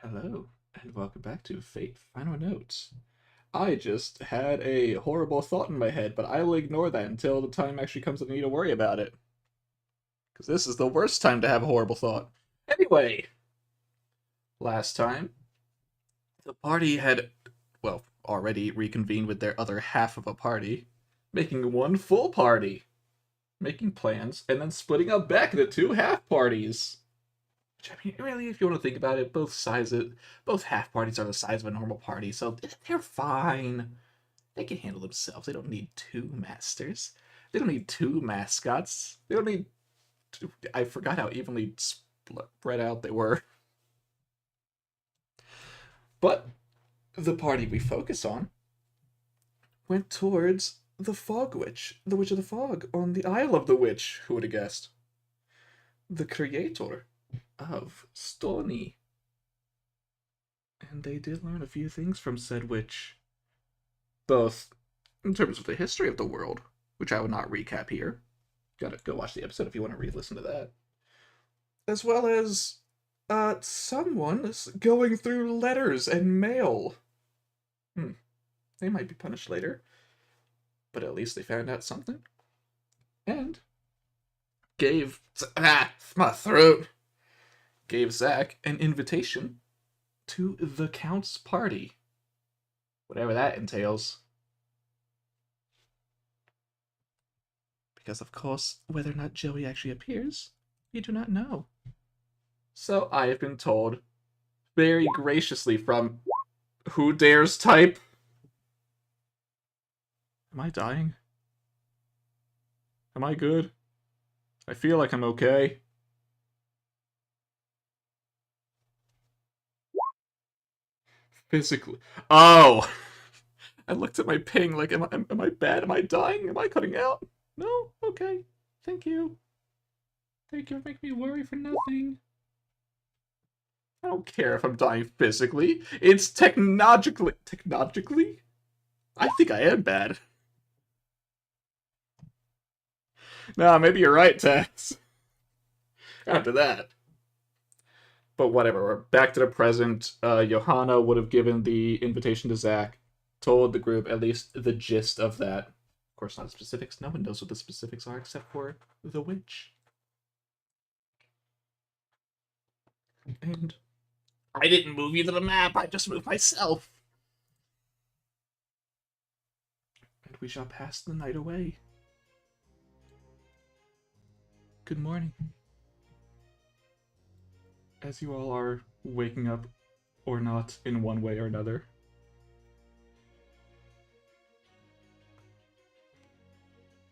Hello, and welcome back to Fate Final Notes. I just had a horrible thought in my head, but I will ignore that until the time actually comes that I need to worry about it. Because this is the worst time to have a horrible thought. Anyway, last time, the party had, well, already reconvened with their other half of a party, making one full party, making plans, and then splitting up back into two half parties. Which, I mean, really, if you want to think about it, both half parties are the size of a normal party, so they're fine. They can handle themselves. They don't need two masters. They don't need two mascots. They don't need. I forgot how evenly spread out they were. But the party we focus on went towards the Fog Witch, the Witch of the Fog, on the Isle of the Witch. Who would have guessed? The creator of Stony. And they did learn a few things from said witch, both in terms of the history of the world, which I would not recap here. Gotta go watch the episode if you want to re-listen to that. As well as someone is going through letters and mail. They might be punished later, but at least they found out something. And gave my throat. Gave Zach an invitation to the Count's party. Whatever that entails. Because, of course, whether or not Joey actually appears, we do not know. So I have been told, very graciously from Who Dares type. Am I dying? Am I good? I feel like I'm okay. Physically. Oh! I looked at my ping like, am I bad? Am I dying? Am I cutting out? No? Okay. Thank you. Thank you for making me worry for nothing. I don't care if I'm dying physically. It's technologically. Technologically? I think I am bad. Nah, maybe you're right, Tex. After that. But whatever, we're back to the present. Johanna would have given the invitation to Zach, told the group at least the gist of that. Of course, not the specifics. No one knows what the specifics are except for the witch. And I didn't move you to the map, I just moved myself. And we shall pass the night away. Good morning. As you all are waking up, or not, in one way or another.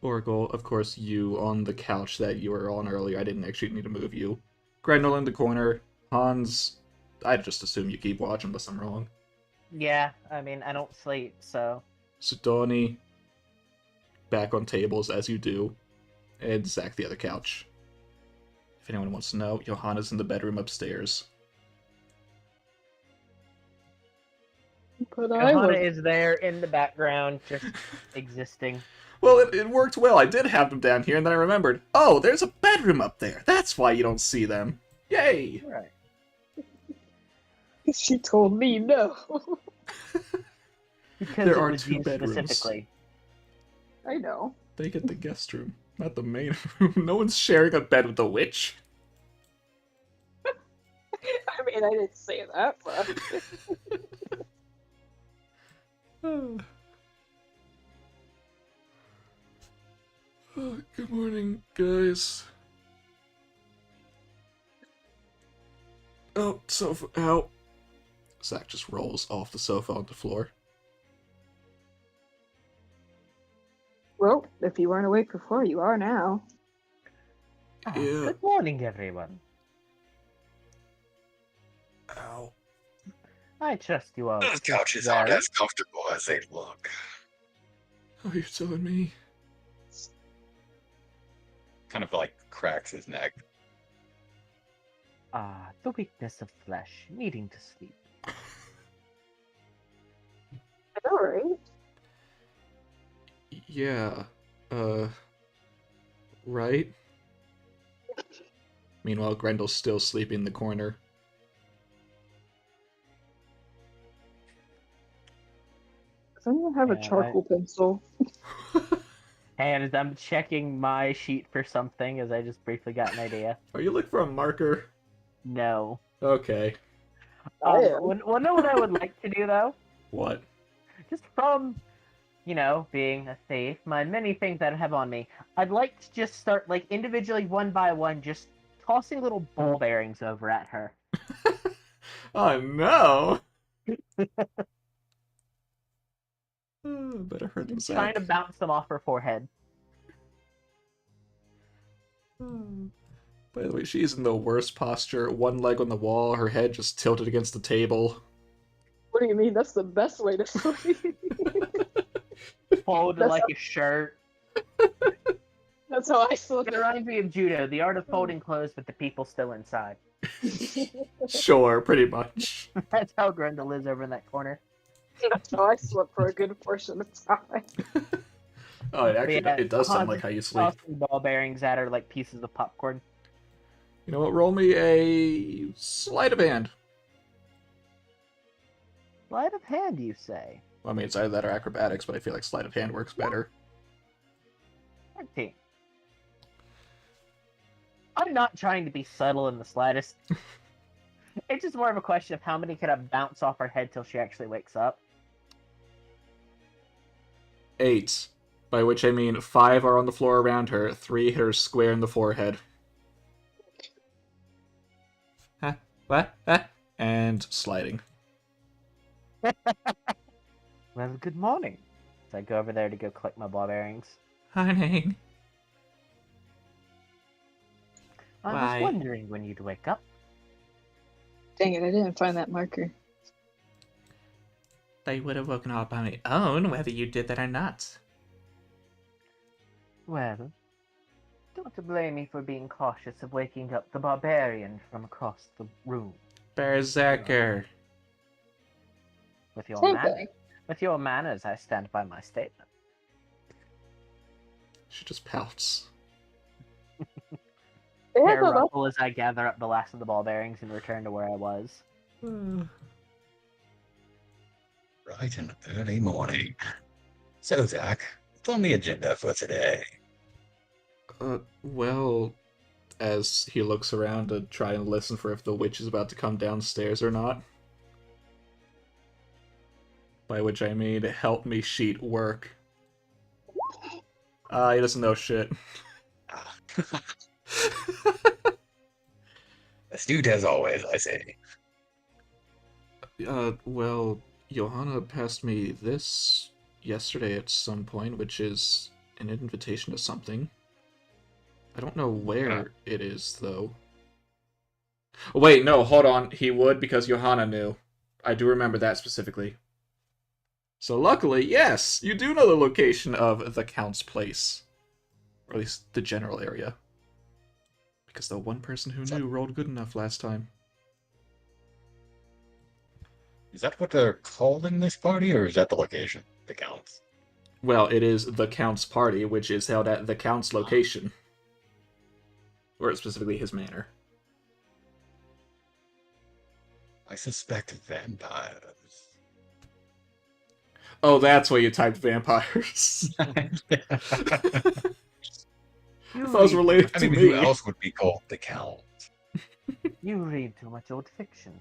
Oracle, of course, you on the couch that you were on earlier. I didn't actually need to move you. Grendel in the corner. Hans, I just assume you keep watching unless I'm wrong. Yeah, I mean, I don't sleep, so. Sidoni, back on tables as you do. And Zach the other couch. If anyone wants to know, Johanna's in the bedroom upstairs. But I Johanna was. is there in the background, just existing. Well, it worked well. I did have them down here, and then I remembered, oh, there's a bedroom up there. That's why you don't see them. Yay! Right. She told me no. Because There it are was two you bedrooms. specifically. I know. They get the guest room, not the main room. No one's sharing a bed with the witch. I mean, I didn't say that, but. Oh, good morning, guys. Oh, sofa out. Zach just rolls off the sofa onto the floor. Well, if you weren't awake before, you are now. Ah, Yeah. Good morning, everyone. Ow. I trust you all. Those couches aren't as comfortable as they look. Oh, you're telling me? Kind of like cracks his neck. Ah, the weakness of flesh, needing to sleep. I know, right? Yeah. Right? Meanwhile, Grendel's still sleeping in the corner. Does anyone have a Yeah, charcoal pencil? And as I'm checking my sheet for something, as I just briefly got an idea. Are you looking for a marker? No. Okay. I am. Well, know what I would like to do though? What? Just from, being a thief, my many things that I have on me, I'd like to just start, like, individually, one by one, just tossing little ball bearings over at her. Oh no! Better hurt them, Just trying Zach. to bounce them off her forehead. By the way, she's in the worst posture. One leg on the wall, her head just tilted against the table. What do you mean? That's the best way to sleep. Folded That's like how- a shirt. That's how I sleep. It reminds me of judo, the art of folding clothes with the people still inside. Sure, pretty much. That's how Grendel lives over in that corner. That's how I slept for a good portion of time. Oh, it actually Yeah, it does sound like constant how you sleep. Tossing ball bearings at her like pieces of popcorn. You know what? Roll me a sleight of hand. Sleight of hand, you say? Well, I mean, it's either that or acrobatics, but I feel like sleight of hand works better. 13. I'm not trying to be subtle in the slightest. It's just more of a question of how many can I bounce off her head till she actually wakes up. 8. By which I mean 5 are on the floor around her, 3 hit her square in the forehead. Huh? What? Huh? And sliding. Well, good morning. So I go over there to go collect my ball bearings. Honey. I Why? was wondering when you'd wake up. Dang it, I didn't find that marker. I would have woken up on my own, whether you did that or not. Well, don't blame me for being cautious of waking up the barbarian from across the room. Berserker. With your Same manners. thing. With your manners, I stand by my statement. She just pouts. They Hair have a ruffle as I gather up the last of the ball bearings and return to where I was. Right in the early morning. So, Zach, what's on the agenda for today? Well, as he looks around to try and listen for if the witch is about to come downstairs or not. By which I mean, help me sheet work. He doesn't know shit. Ah. Astute as always, I say. Well, Johanna passed me this yesterday at some point, which is an invitation to something. I don't know where it is, though. Oh, wait, no, hold on. He would because Johanna knew. I do remember that specifically. So luckily, yes, you do know the location of the Count's place. Or at least the general area. Because the one person who knew rolled good enough last time. Is that what they're calling this party, or is that the location that counts? Well, it is the Count's party, which is held at the Count's location. Or specifically his manor. I suspect vampires. Oh, that's why you typed vampires. I You thought it was read, related I to mean, who me. else would be called the Count? you read too much old fiction.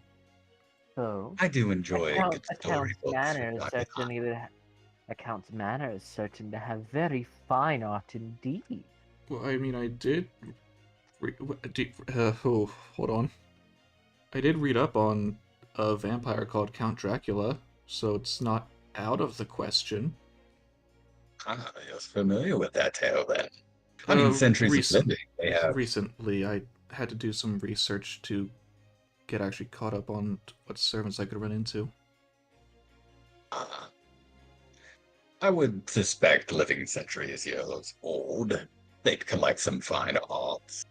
So, I do enjoy a good count's storybooks. manner is certainly a count's manner is certain to have very fine art indeed. Well, I mean, I did... hold on. I did read up on a vampire called Count Dracula, so it's not out of the question. Ah, I was familiar with that tale then. I mean, centuries of living. They have. Recently, I had to do some research to get actually caught up on what servants I could run into. I would suspect living centuries years old. They'd collect some fine arts.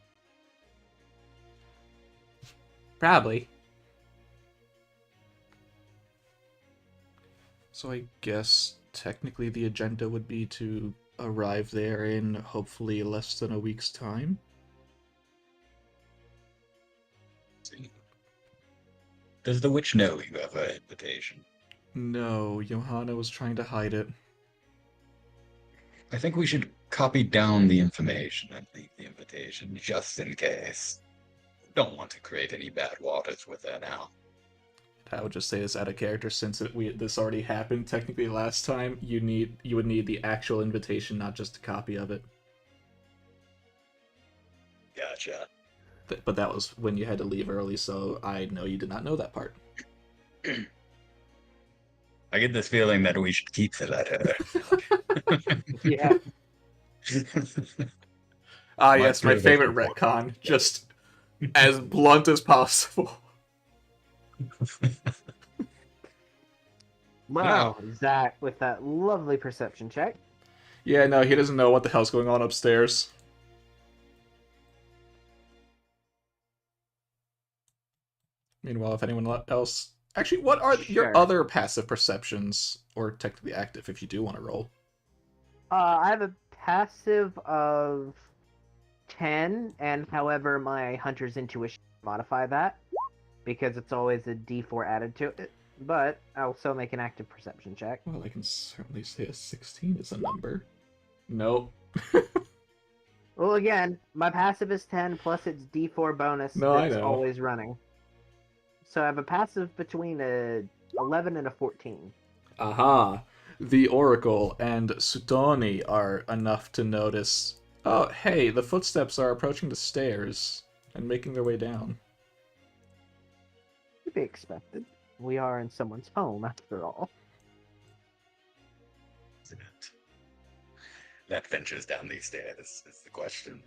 Probably. So I guess technically the agenda would be to arrive there in hopefully less than a week's time. See. Does the witch know you have an invitation? No, Johanna was trying to hide it. I think we should copy down the information and leave the invitation just in case. Don't want to create any bad waters with her now. I would just say this out of character since this already happened technically last time. You would need the actual invitation, not just a copy of it. Gotcha. But that was when you had to leave early, so I know you did not know that part. I get this feeling that we should keep the letter. Yeah. Ah, Might yes, my prove favorite important. retcon. Just as blunt as possible. Wow, Zach with that lovely perception check. Yeah, no, he doesn't know what the hell's going on upstairs. Meanwhile, if anyone else... Actually, what are your Sure. other passive perceptions? Or technically active, if you do want to roll. I have a passive of 10, and however, my hunter's intuition modify that because it's always a d4 added to it. But I'll still make an active perception check. Well, I can certainly say a 16 is a number. Nope. Well, again, my passive is 10 plus its d4 bonus No, I that's know. always running. So I have a passive between a 11 and a 14. Aha! The Oracle and Sudoni are enough to notice. Oh, hey, the footsteps are approaching the stairs and making their way down. To be expected. We are in someone's home, after all. Isn't it? That ventures down these stairs is the question.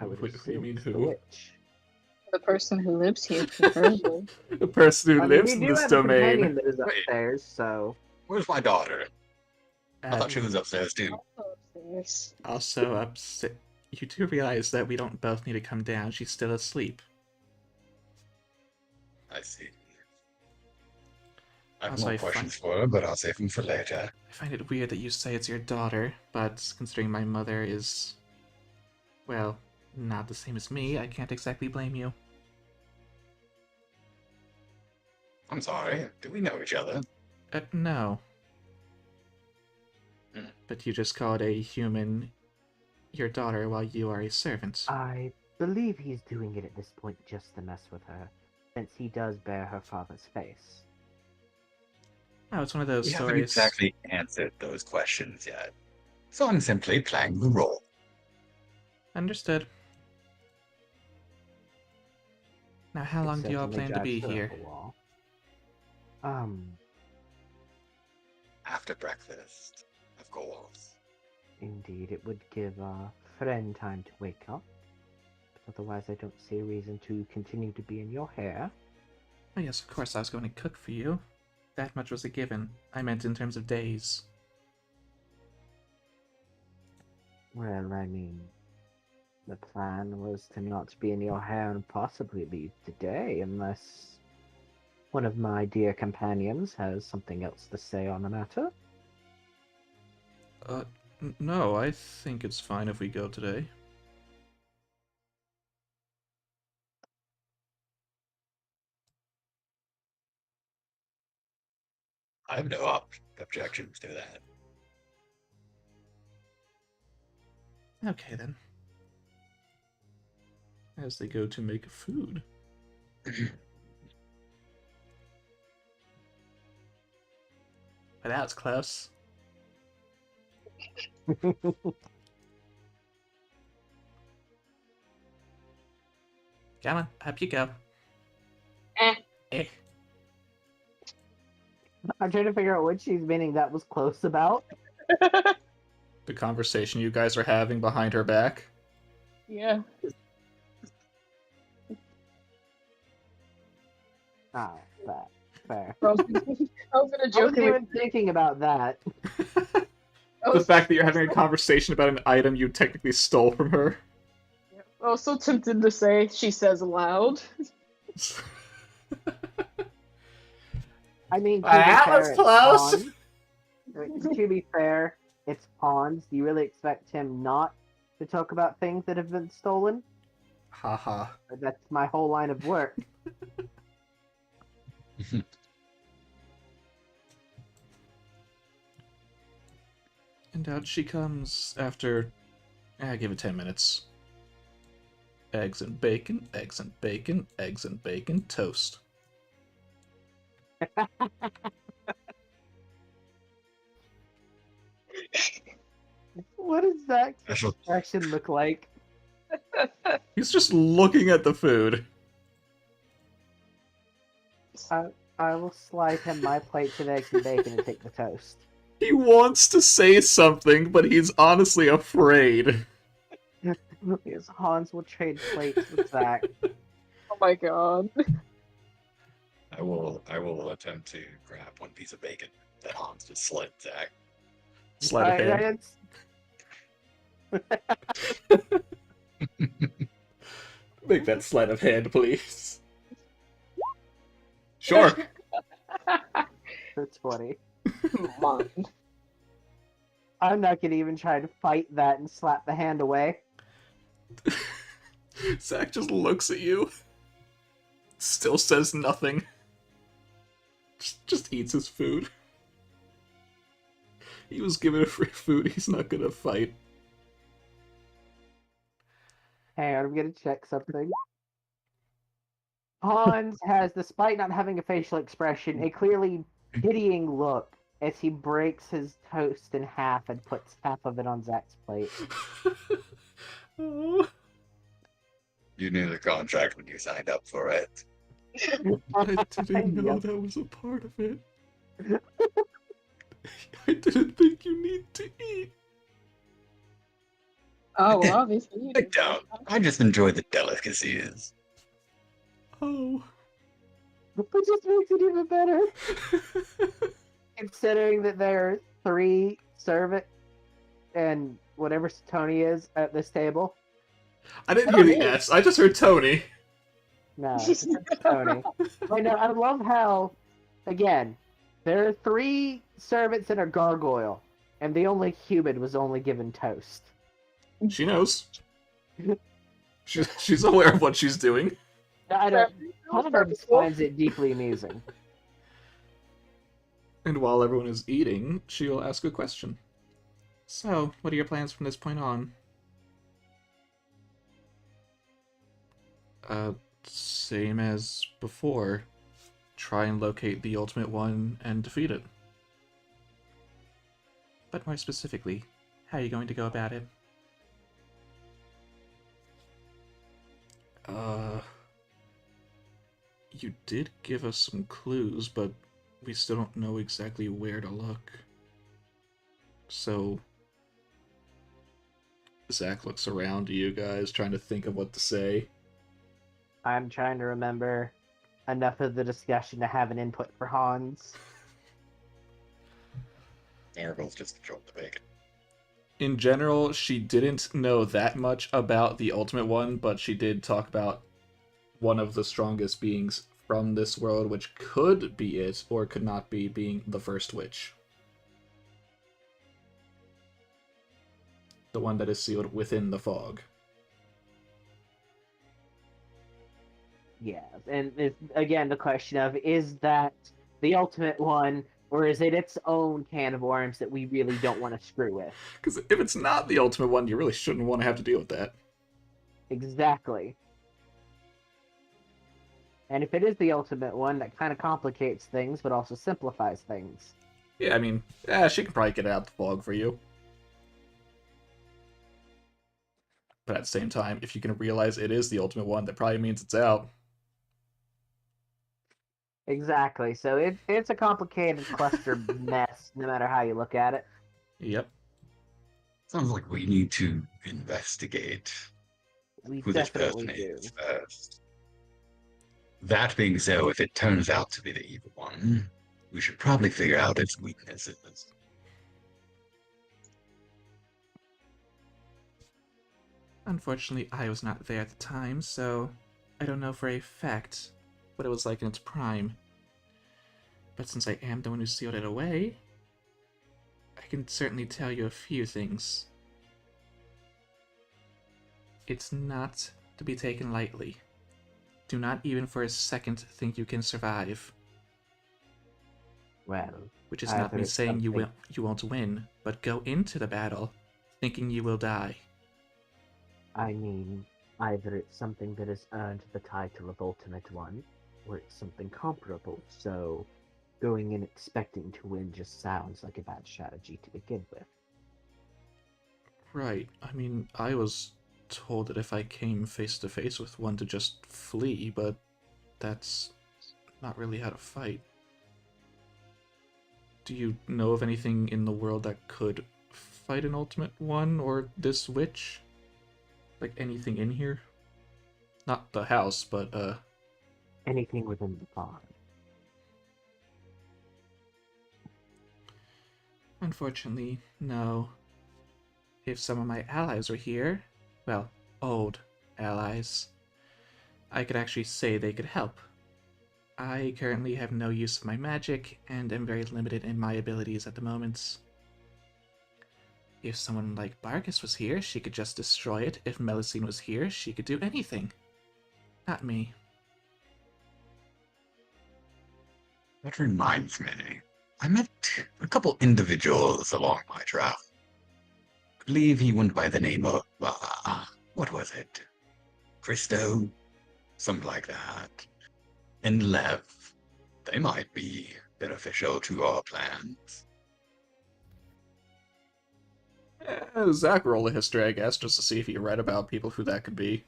I would Wait, assume you mean it's the who? witch. The person who lives here, preferably. The person who I mean, lives we in do this have a companion domain. that is Wait. upstairs, so... Where's my daughter? I thought she Um, was upstairs too. Also upstairs. Also, upset. You do realize that we don't both need to come down. She's still asleep. I see. I have Also, more I questions for her, but I'll save them for later. I find it weird that you say it's your daughter, but considering my mother is, well, not the same as me, I can't exactly blame you. I'm sorry. Do we know each other? No. Hmm. But you just called a human your daughter while you are a servant. I believe he's doing it at this point just to mess with her, since he does bear her father's face. Oh, it's one of those We haven't stories. exactly answered those questions yet. So I'm simply playing the role. Understood. Now, how long do It y'all certainly plan to be drives her up here? a wall. After breakfast, of course. Indeed, it would give our friend time to wake up. But otherwise, I don't see a reason to continue to be in your hair. Oh yes, of course I was going to cook for you. That much was a given. I meant in terms of days. Well, I mean, the plan was to not be in your hair and possibly leave today, unless one of my dear companions has something else to say on the matter. No, I think it's fine if we go today. I have no objections to that. Okay then. As they go to make food. But that was close. Come on, up you go. Eh. I'm trying to figure out what she's meaning that was close about. The conversation you guys are having behind her back. Yeah. Ah, fair. I was gonna I wasn't joke. even thinking about that. The fact that you're having a conversation about an item you technically stole from her. I was so tempted to say she says aloud. I mean, to That be fair, was it's close. Hans. To be fair, it's Hans. Do you really expect him not to talk about things that have been stolen? Haha. That's my whole line of work. And out she comes after, give it 10 minutes. Eggs and bacon, eggs and bacon, eggs and bacon, toast. What does Zach's Special. expression look like? He's just looking at the food. I will slide him my plates of eggs and bacon and take the toast. He wants to say something, but he's honestly afraid. Because Hans will trade plates with Zach. Oh my god. I will attempt to grab one piece of bacon that Hans just slid Zach. Sleight of hand. Make that sleight of hand, please. Sure. That's funny. Mine. I'm not gonna even try to fight that and slap the hand away. Zach just looks at you. Still says nothing. Just eats his food. He was given free food, he's not gonna fight. Hang on, I'm gonna check something. Hans has, despite not having a facial expression, a clearly pitying look as he breaks his toast in half and puts half of it on Zach's plate. Oh, You knew the contract when you signed up for it. I didn't know Yep. that was a part of it. I didn't think you need to eat. Oh, well, obviously you I do. don't. I just enjoy the delicacies. Oh. It just makes it even better, considering that there are 3 servant and whatever Tony is at this table. I didn't hear the S, I just heard Tony. No, it's Tony. I know. I love how, again, there are 3 servants and a gargoyle, and the only human was only given toast. She knows. She's aware of what she's doing. I don't. Hans finds it deeply amusing. And while everyone is eating, she'll ask a question. So, what are your plans from this point on? Same as before. Try and locate the Ultimate One and defeat it. But more specifically, how are you going to go about it? You did give us some clues, but we still don't know exactly where to look. So, Zach looks around to you guys, trying to think of what to say. I'm trying to remember enough of the discussion to have an input for Hans. Miracle's just controlled the bacon. In general, she didn't know that much about the Ultimate One, but she did talk about one of the strongest beings from this world, which could be it, or could not be, being the First Witch. The one that is sealed within the fog. Yeah, and it's, again, the question of, is that the Ultimate One, or is it its own can of worms that we really don't want to screw with? Because if it's not the Ultimate One, you really shouldn't want to have to deal with that. Exactly. And if it is the Ultimate One, that kind of complicates things, but also simplifies things. Yeah, I mean, she can probably get out the fog for you. But at the same time, if you can realize it is the Ultimate One, that probably means it's out. Exactly. So it's a complicated cluster mess, no matter how you look at it. Yep. Sounds like we need to investigate We who this definitely person do. is first. That being so, if it turns out to be the evil one, we should probably figure out its weaknesses. Unfortunately, I was not there at the time, so I don't know for a fact what it was like in its prime. But since I am the one who sealed it away, I can certainly tell you a few things. It's not to be taken lightly. Do not even for a second think you can survive. Well, Which is not Either me it's saying something- you won't win, but go into the battle thinking you will die. I mean, either it's something that has earned the title of Ultimate One, or it's something comparable, so going in expecting to win just sounds like a bad strategy to begin with. Right. I mean, I was told that if I came face to face with one to just flee, but that's not really how to fight. Do you know of anything in the world that could fight an Ultimate One or this witch? Like anything in here? Not the house, but Anything within the pond. unfortunately, no. If some of my allies were here, well, old allies, I could actually say they could help. I currently have no use of my magic, and am very limited in my abilities at the moment. If someone like Bargus was here, she could just destroy it. If Melusine was here, she could do anything. Not me. That reminds me. I met a couple individuals along my travel. I believe he went by the name of, what was it? Christo? Something like that. And Lev. They might be beneficial to our plans. Zach roll a history, I guess, just to see if you read about people who that could be.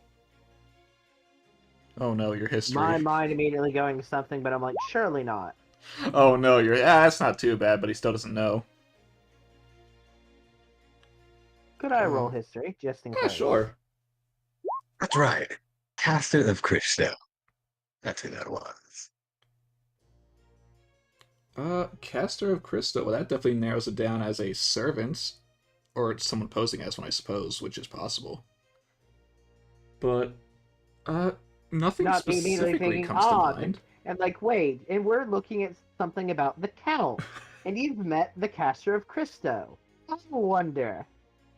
Oh no, your history. My mind immediately going to something, but I'm like, surely not. Oh no, that's not too bad, but he still doesn't know. Could I roll history, just in Yeah, case? sure. That's right. Caster of Christo. That's who that was. Caster of Christo. Well, that definitely narrows it down as a servant. Or someone posing as one, I suppose, which is possible. But, nothing Not me immediately specifically thinking, comes to mind. and like, wait, and we're looking at something about the Count, and you've met the caster of Christo. I wonder.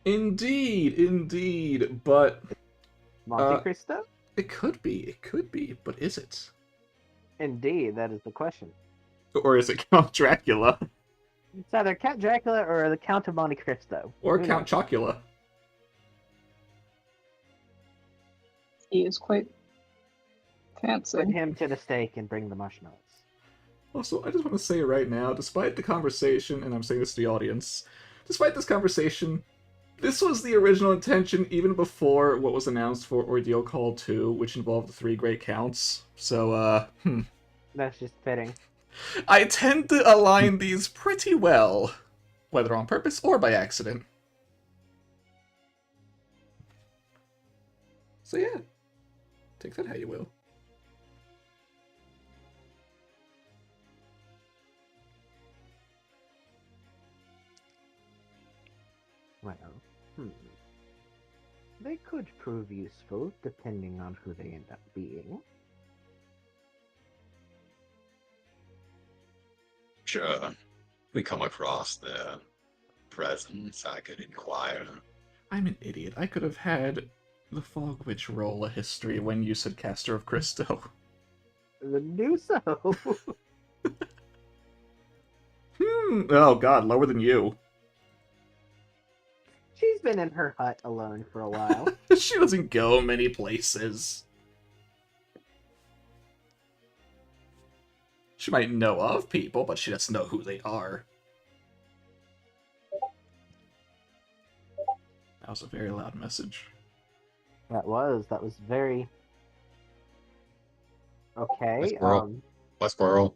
Indeed, but Monte Cristo? it could be, but is it? Indeed, that is the question. Or is it Count Dracula? It's either Count Dracula or the Count of Monte Cristo. Or Who Count knows? Chocula? He is quite fancy. Put him to the stake and bring the marshmallows. Also, I just want to say right now, despite the conversation, and I'm saying this to the audience, despite this conversation, this was the original intention even before what was announced for Ordeal Call 2, which involved the 3 Great Counts. So, That's just fitting. I tend to align these pretty well, whether on purpose or by accident. So yeah, take that how you will. Well, they could prove useful depending on who they end up being. Sure. We come across their presence, I could inquire. I'm an idiot. I could have had the Fog Witch roll a history when you said Caster of Christo. Do so. Oh god, lower than you. She's been in her hut alone for a while. She doesn't go many places. She might know of people, but she doesn't know who they are. That was a very loud message. That was very... Okay, That's squirrel. What squirrel?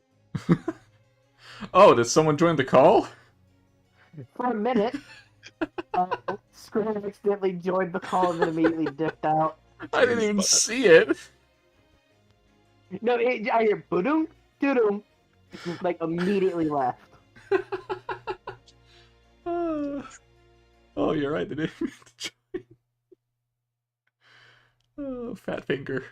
Oh, did someone join the call? for a minute, Squirrel accidentally joined the call and then immediately dipped out. I didn't even see it. No, I hear boom, doo like immediately left. Oh, you're right. They didn't mean to join. Oh, fat finger.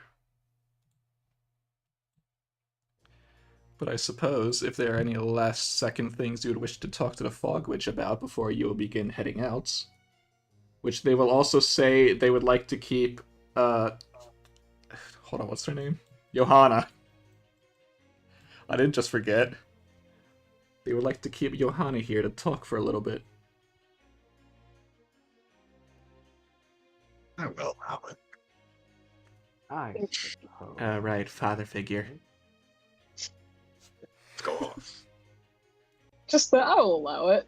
But I suppose if there are any last second things you would wish to talk to the Fog Witch about before you will begin heading out, which they will also say they would like to keep, hold on, what's her name? Johanna. I didn't just forget. They would like to keep Johanna here to talk for a little bit. I will allow it. I suppose. Right, father figure. Let's go off. Just that I will allow it.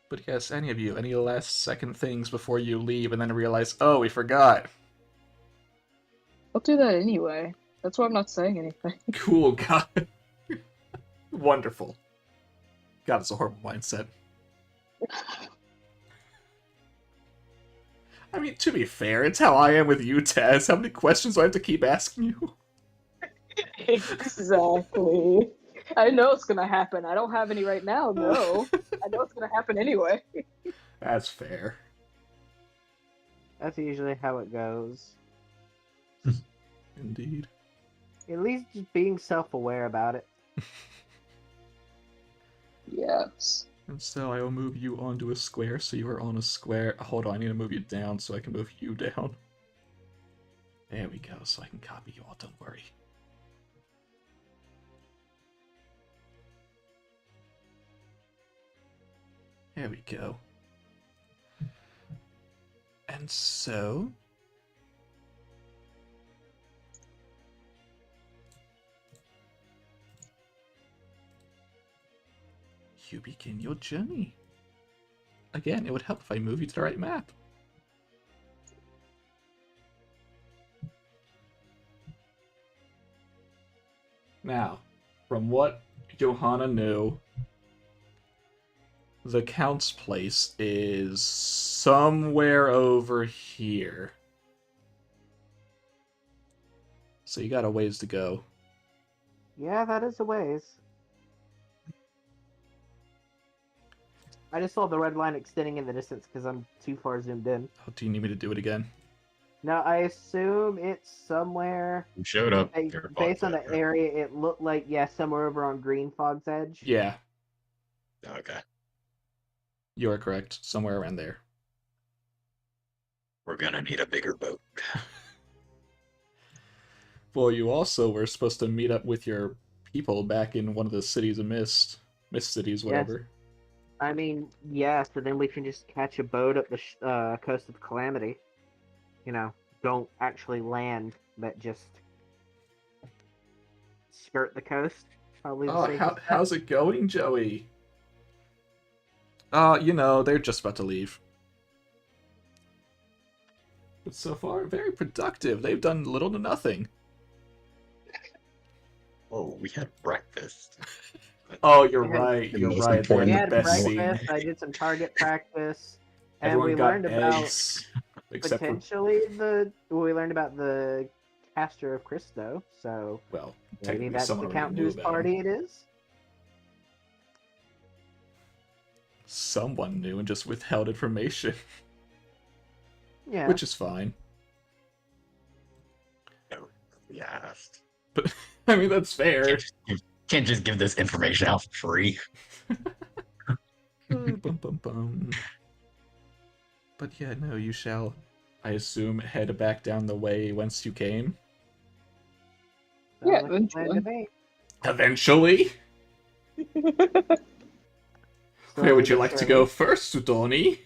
But yes, any of you, any last second things before you leave and then realize, oh, we forgot. I'll do that anyway. That's why I'm not saying anything. Cool, God. Wonderful. God, it's a horrible mindset. I mean, to be fair, it's how I am with you, Taz. How many questions do I have to keep asking you? Exactly. I know it's gonna happen. I don't have any right now, no. I know it's gonna happen anyway. That's fair. That's usually how it goes. Indeed. At least just being self-aware about it. Yes. And so I will move you onto a square, so you are on a square. Hold on, I need to move you down so I can move you down. There we go, so I can copy you all, don't worry. There we go. And so... you begin your journey. Again, it would help if I move you to the right map. Now, from what Johanna knew, the Count's place is somewhere over here. So you got a ways to go. Yeah, that is a ways. I just saw the red line extending in the distance because I'm too far zoomed in. Oh, do you need me to do it again? No, I assume it's somewhere. You showed up. Based on the area, it looked like, yeah, somewhere over on Green Fog's Edge. Yeah, Okay. you are correct. Somewhere around there. We're gonna need a bigger boat. Well, you also were supposed to meet up with your people back in one of the cities of Mist. Mist cities, whatever. I mean, yeah, so then we can just catch a boat up the coast of Calamity. You know, don't actually land, but just skirt the coast. Probably the Oh, safest bet. how's it going, Joey? You know, they're just about to leave. But so far, very productive. They've done little to nothing. Oh, we had breakfast. Oh, you're We had right. the You're most right. They're We in important the had best breakfast, scene. I did some target practice, and Everyone we got learned about eggs, except for, potentially we learned about the caster of Christo, so well, maybe technically that's the someone already count knew whose about party him. it is. Someone knew and just withheld information, Yeah. which is fine. No, we asked. But I mean, that's fair. Can't just give this information out for free. Bum, bum, bum. But yeah, no, you shall, I assume, head back down the way whence you came. Sounds Yeah, like a plan to eventually. me. Eventually? Where would you Slowly but like to surely. go first, Sudoni?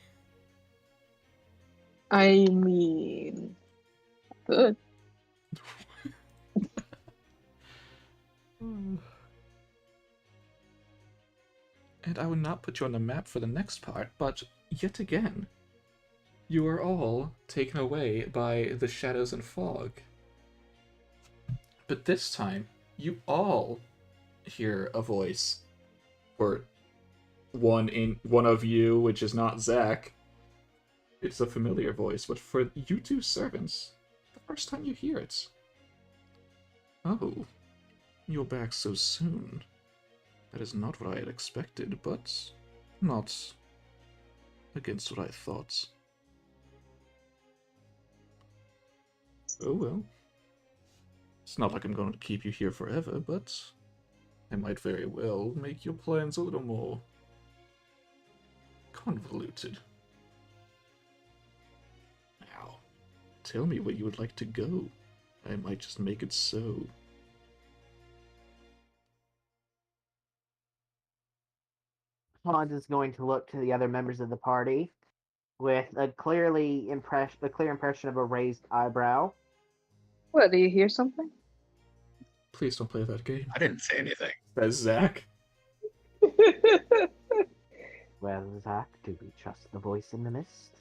I mean, good. And I will not put you on the map for the next part, but yet again, you are all taken away by the shadows and fog. But this time, you all hear a voice. Or one of you, which is not Zach. It's a familiar voice, but for you two servants, the first time you hear it. Oh, you're back so soon. That is not what I had expected, but not against what I thought. Oh well. It's not like I'm going to keep you here forever, but I might very well make your plans a little more convoluted. Now, tell me where you would like to go. I might just make it so. Hans is going to look to the other members of the party with a clear impression of a raised eyebrow. What, do you hear something? Please don't play that game. I didn't say anything. That's Zach. Well, Zach, do we trust the voice in the mist?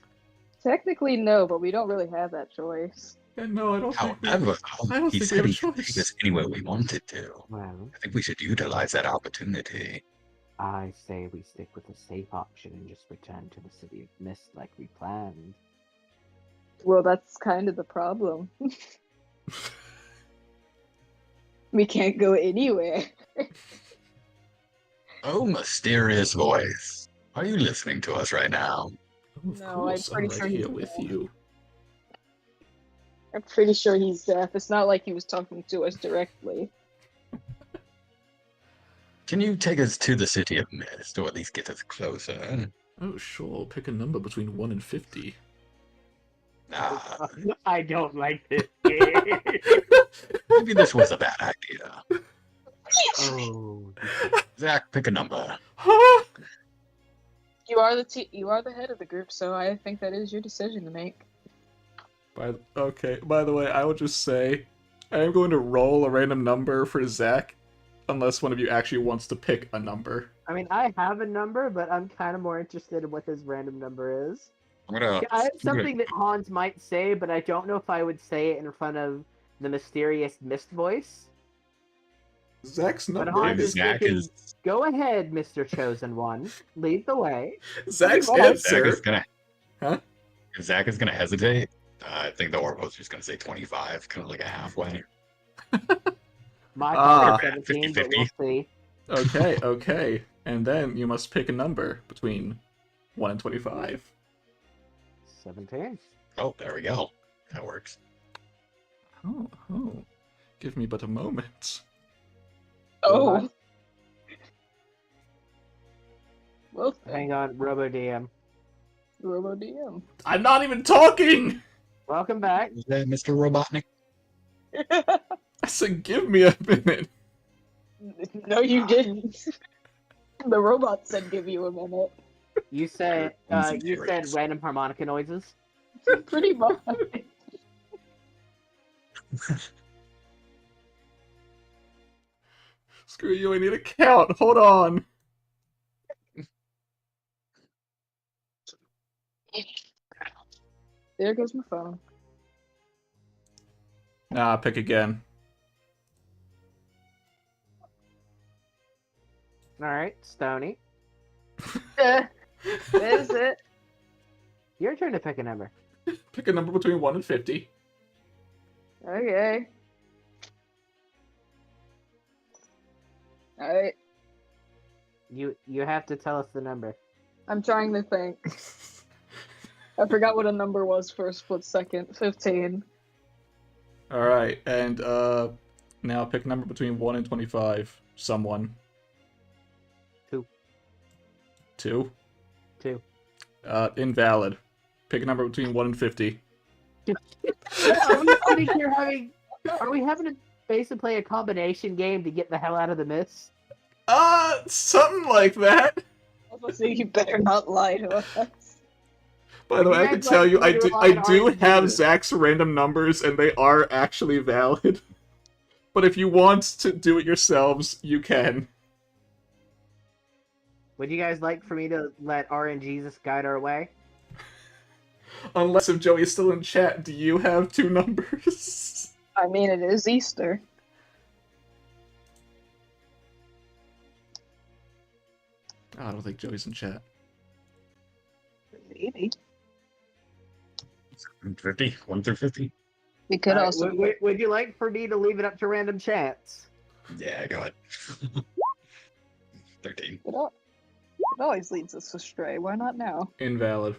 Technically, no, but we don't really have that choice. Yeah, no, I don't think we, However, I don't he think we have said a he could take us choice. anywhere we wanted to. Well, I think we should utilize that opportunity. I say we stick with the safe option and just return to the City of Mist like we planned. Well, that's kind of the problem. We can't go anywhere. Oh, mysterious voice. Are you listening to us right now? Oh, of No, I'm course, I'm pretty right sure he's here with deaf. you. I'm pretty sure he's deaf. It's not like he was talking to us directly. Can you take us to the City of Mist, or at least get us closer? Oh, sure. Pick a number between 1 and 50. Ah, I don't like this game. maybe this was a bad idea. Oh, Zach, pick a number. You are the head of the group, so I think that is your decision to make. Okay, by the way, I will just say, I am going to roll a random number for Zach, unless one of you actually wants to pick a number. I mean, I have a number, but I'm kind of more interested in what his random number is. I'm gonna. I have something that Hans might say, but I don't know if I would say it in front of the mysterious mist voice. Zach's But number Hans is... is Zach thinking, is. go ahead, Mr. Chosen One. Lead the way. Zach's Zach answer... is gonna. Huh? If Zach is gonna hesitate, I think the Orbo's just gonna say 25, kind of like a halfway. My Ah. thought is 17, but we'll 50-50. see. Okay, okay. And then you must pick a number between 1 and 25. 17. Oh, there we go. That works. Oh. Give me but a moment. Oh. Well, Hang on, Robo DM. Robo DM. I'm not even talking! Welcome back. Is that Mr. Robotnik? I said give me a minute. No, you didn't. The robot said give you a minute. You said Easy you said curious. random harmonica noises. Pretty much. Screw you, I need a count. Hold on. There goes my phone. Pick again. All right, Stony. Is it? Your turn to pick a number. Pick a number between 1 and 50. Okay. Alright. You have to tell us the number. I'm trying to think. I forgot what a number was for a split second. 15. Alright, and now pick a number between 1 and 25. Someone. 2. 2? 2. Invalid. Pick a number between 1 and 50. Are we having to basically play a combination game to get the hell out of the mist? Something like that. I was gonna say you better not lie to us. By the way, I You can guys tell like you, I to do, rely I on do RNG. have Zach's random numbers, and they are actually valid. But if you want to do it yourselves, you can. Would you guys like for me to let RNGesus guide our way? Unless if Joey's still in chat, do you have 2 numbers? I mean, it is Easter. Oh, I don't think Joey's in chat. Maybe. 50? 1 through 50? We could All right, also. would you like for me to leave it up to random chance? Yeah, go ahead. 13. It always leads us astray. Why not now? Invalid.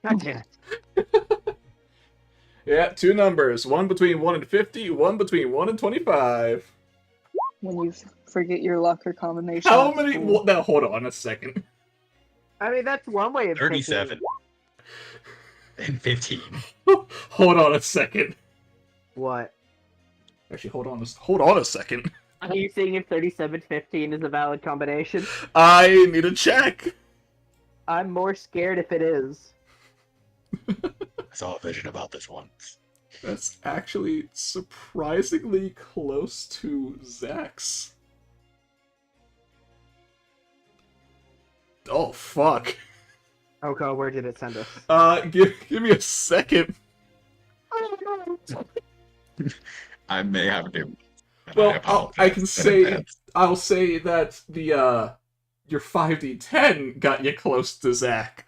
God damn it. Yeah, 2 numbers. One between 1 and 50, one between 1 and 25. When you forget your luck or combination. How at many... school. Now, hold on a second. I mean, that's one way of 37. picking- And 15. Hold on a second. What? Actually, hold on a second. Are you seeing if 3715 is a valid combination? I need a check. I'm more scared if it is. I saw a vision about this once. That's actually surprisingly close to Zach's. Oh, fuck. Oh god, where did it send us? Give me a second. I may have to. Well, I can say, I'll say that your 5d10 got you close to Zach.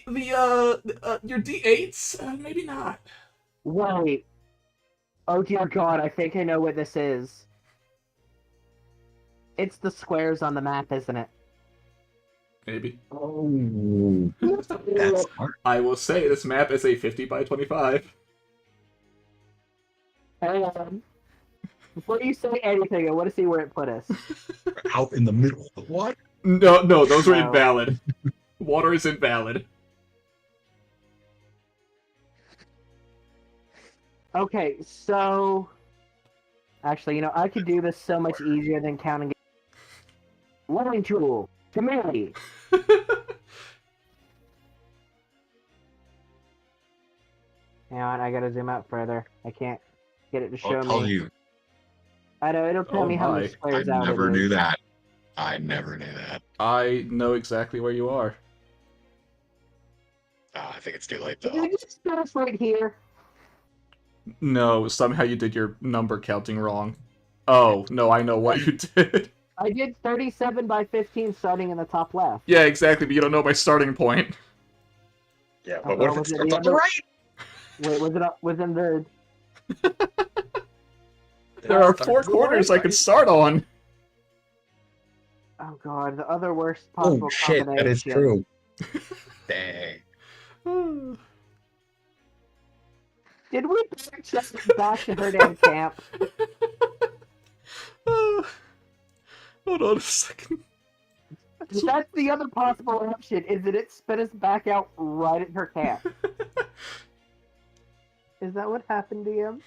Your d8s, maybe not. Wait. Oh dear god, I think I know what this is. It's the squares on the map, isn't it? Maybe. Oh, that's smart. I will say this map is a 50 by 25. Hang on. Before you say anything, I want to see where it put us. Out in the middle of the water. No, those were No. invalid. Water is invalid. Okay, so... Actually, you know, I could do this so much easier than counting... Learning tool. To me. Hang on, I gotta zoom out further. I can't get it to show I'll tell me. you, I know, it'll tell Oh me how many my. I squares out never it knew is. that. I never knew that. I know exactly where you are. I think it's too late Did though. you just put us right here? No, somehow you did your number counting wrong. Oh, no, I know what you did. I did 37 by 15 starting in the top left. Yeah, exactly, but you don't know my starting point. Yeah, Oh, but what if well, it was it starts the on the other- right? Wait, was it up within the... There are 4 corners I could start on. Oh god, the other worst possible Oh shit, combination. that is true. Dang. Did we check back to her damn camp? Hold on a second. That's the other possible option, is that it spit us back out right at her camp. Is that what happened to him?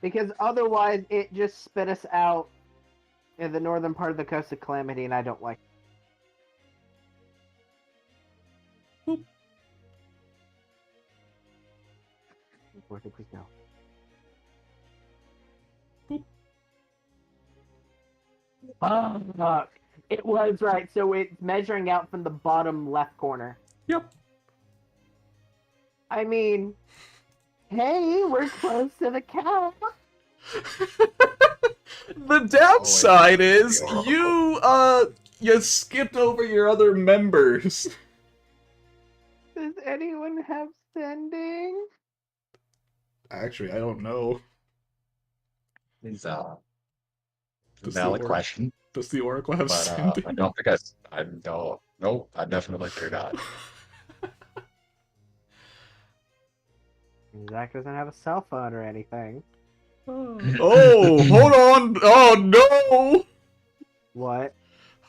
Because otherwise it just spit us out in the northern part of the Coast of Calamity, and I don't like it. Boop. Where did we go? Boop. Oh, fuck. It was right, so it's measuring out from the bottom left corner. Yep. I mean, hey, we're close to the cap. The downside is Oracle. you skipped over your other members. Does anyone have sending? Actually, I don't know. It's Does valid the question, Does the Oracle have but sending? I don't think I don't. Nope, I definitely do not. Zach doesn't have a cell phone or anything. Oh, hold on! Oh no! What?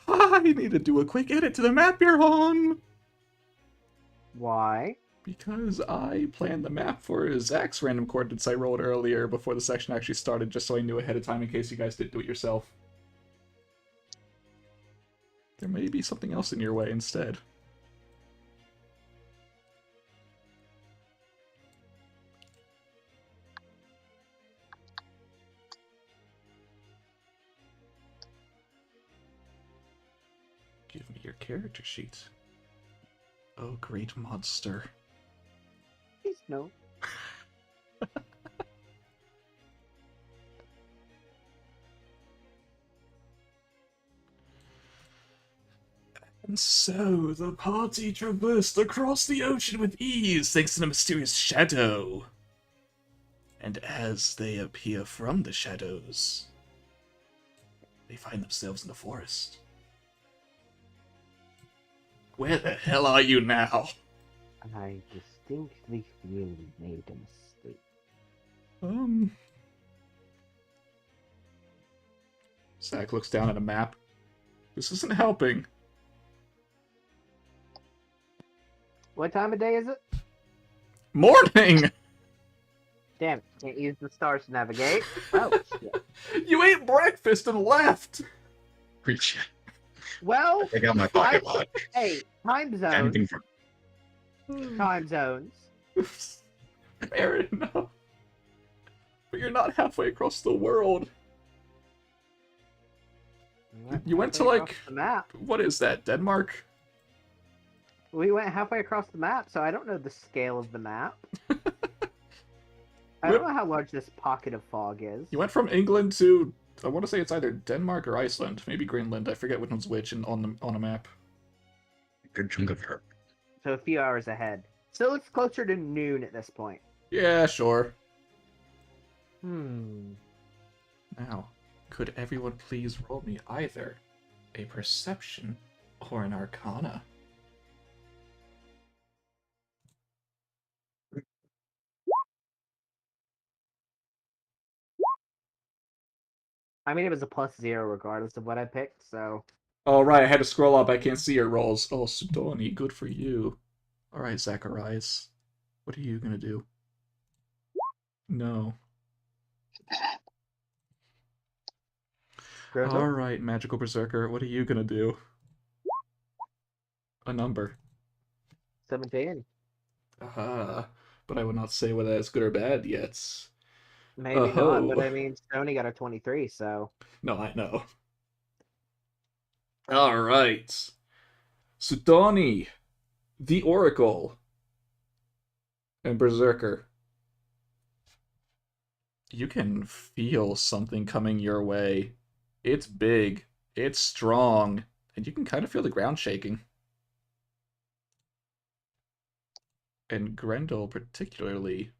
I need to do a quick edit to the map you're on! Why? Because I planned the map for Zach's random coordinates I rolled earlier before the section actually started, just so I knew ahead of time in case you guys didn't do it yourself. There may be something else in your way instead. Give me your character sheet. Oh, great monster. Please no. And so, the party traversed across the ocean with ease thanks to the mysterious shadow. And as they appear from the shadows, they find themselves in the forest. Where the hell are you now? I distinctly feel we made a mistake. Zach looks down at a map. This isn't helping. What time of day is it? Morning! Damn it, can't use the stars to navigate. Oh, shit. You ate breakfast and left! Preach. Well, Take out my pocket watch. hey, time zones. Anything for Time zones. Fair enough. But you're not halfway across the world. You went to, halfway like- across the map. What is that, Denmark? We went halfway across the map, so I don't know the scale of the map. I don't know how large this pocket of fog is. You went from England to, I want to say it's either Denmark or Iceland. Maybe Greenland. I forget which one's which on a map. good chunk of her. So a few hours ahead. Still looks closer to noon at this point. Yeah, sure. Now, could everyone please roll me either a perception or an arcana? I mean, it was a +0 regardless of what I picked, so... Oh, right, I had to scroll up. I can't see your rolls. Oh, Sudoni, good for you. Alright, Zacharias. What are you gonna do? No. Grendel? Alright, Magical Berserker, what are you gonna do? A number. 17. But I would not say whether that's good or bad yet. Maybe Oh-ho. not, but I mean, Sony got a 23, so... No, I know. Alright. Sudoni, the Oracle, and Berserker. You can feel something coming your way. It's big, it's strong, and you can kind of feel the ground shaking. And Grendel particularly.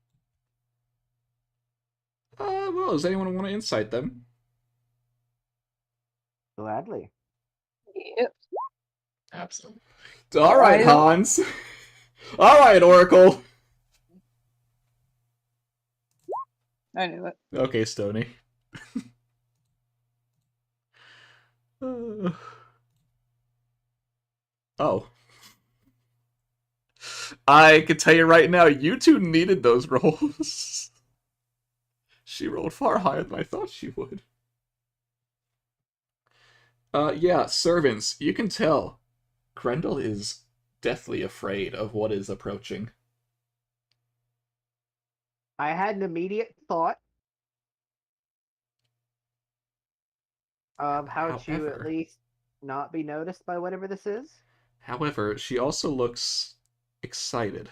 Well, does anyone want to insight them? Gladly. Yep. Absolutely. Alright, Hans. Alright, Oracle. I knew it. Okay, Stony. Oh. I can tell you right now, you two needed those rolls. She rolled far higher than I thought she would. Yeah, servants, you can tell. Grendel is deathly afraid of what is approaching. I had an immediate thought of how to at However- least not be noticed by whatever this is. However, she also looks excited.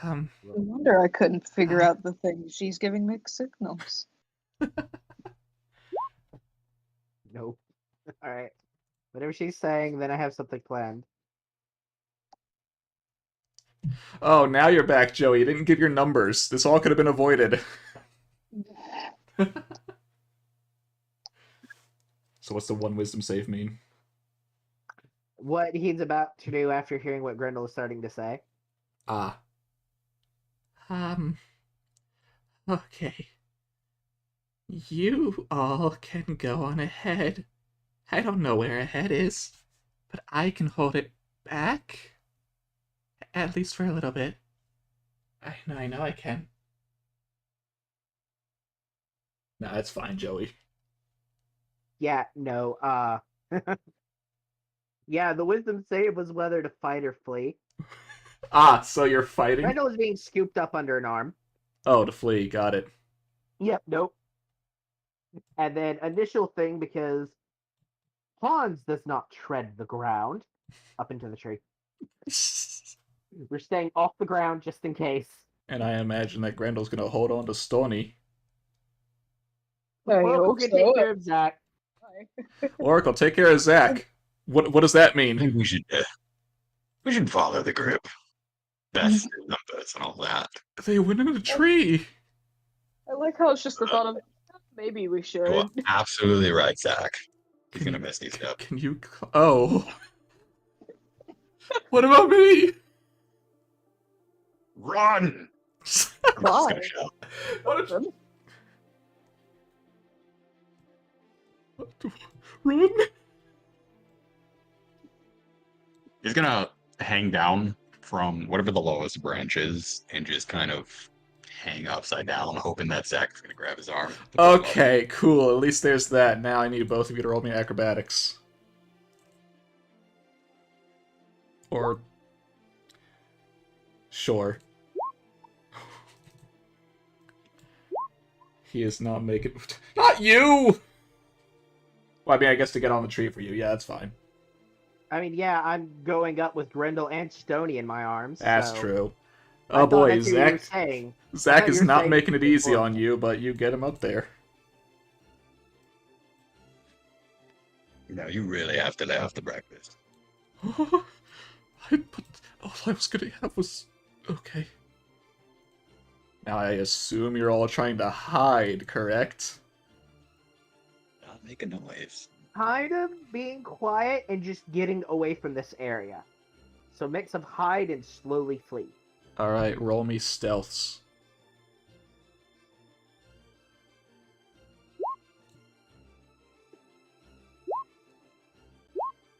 No wonder I couldn't figure out the thing. She's giving mixed signals. Nope. Alright. Whatever she's saying, then I have something planned. Oh, now you're back, Joey. You didn't give your numbers. This all could have been avoided. So what's the one wisdom save mean? What he's about to do after hearing what Grendel is starting to say. Ah. Okay. You all can go on ahead. I don't know where ahead is, but I can hold it back. At least for a little bit. I know I can. Nah, it's fine, Joey. Yeah, no, yeah, the wisdom save was whether to fight or flee. Ah, so you're fighting? Grendel is being scooped up under an arm. Oh, to flee, got it. Yep, nope. And then initial thing, because Hans does not tread the ground up into the tree. We're staying off the ground just in case. And I imagine that Grendel's gonna hold on to Stony. I Oracle hope can so. take care of Zach. Oracle, take care of Zach. What does that I mean? think we should follow the group. Best numbers and all that. They went into the tree. I like how it's just the thought of maybe we should. You are absolutely right, Zach. He's gonna miss these up. Can you? Oh. What about me? Run! I'm just Why? gonna shout. Run! He's gonna hang down from whatever the lowest branch is and just kind of hang upside down, hoping that Zach is gonna grab his arm. To pull him up. Okay, cool. At least there's that. Now I need both of you to roll me acrobatics. Or... Sure. He is not making... Not you! Well, I mean, I guess to get on the tree for you. Yeah, that's fine. I mean, yeah, I'm going up with Grendel and Stony in my arms. That's so true. I Oh thought boy, that's what you were Zach saying. Zach you is were not saying making it easy before. on you, but you get him up there. No, you really have to lay off the breakfast. But all I was gonna have was... Okay. Now I assume you're all trying to hide, correct? Not make a noise. Kind of being quiet and just getting away from this area. So mix of hide and slowly flee. Alright, roll me stealths.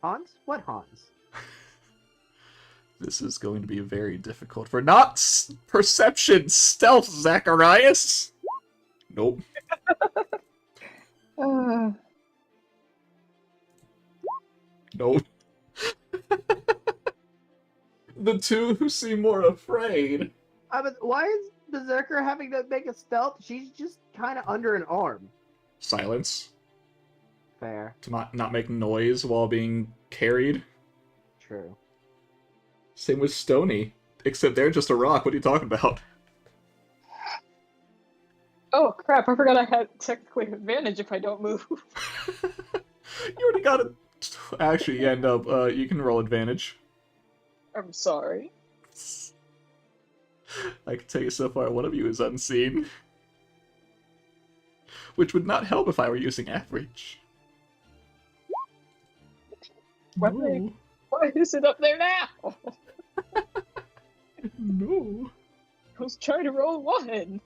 Hans? What Hans? This is going to be very difficult for not perception stealth, Zacharias! Nope. Nope. The two who seem more afraid. Why is Berserker having to make a stealth? She's just kind of under an arm. Silence. Fair. To not make noise while being carried. True. Same with Stony. Except they're just a rock. What are you talking about? Oh crap! I forgot I had technically advantage if I don't move. You already got it. Actually, yeah, no, you can roll advantage. I'm sorry. I can tell you so far, one of you is unseen. Which would not help if I were using average. What No. Why is it up there now? No. I was trying to roll one.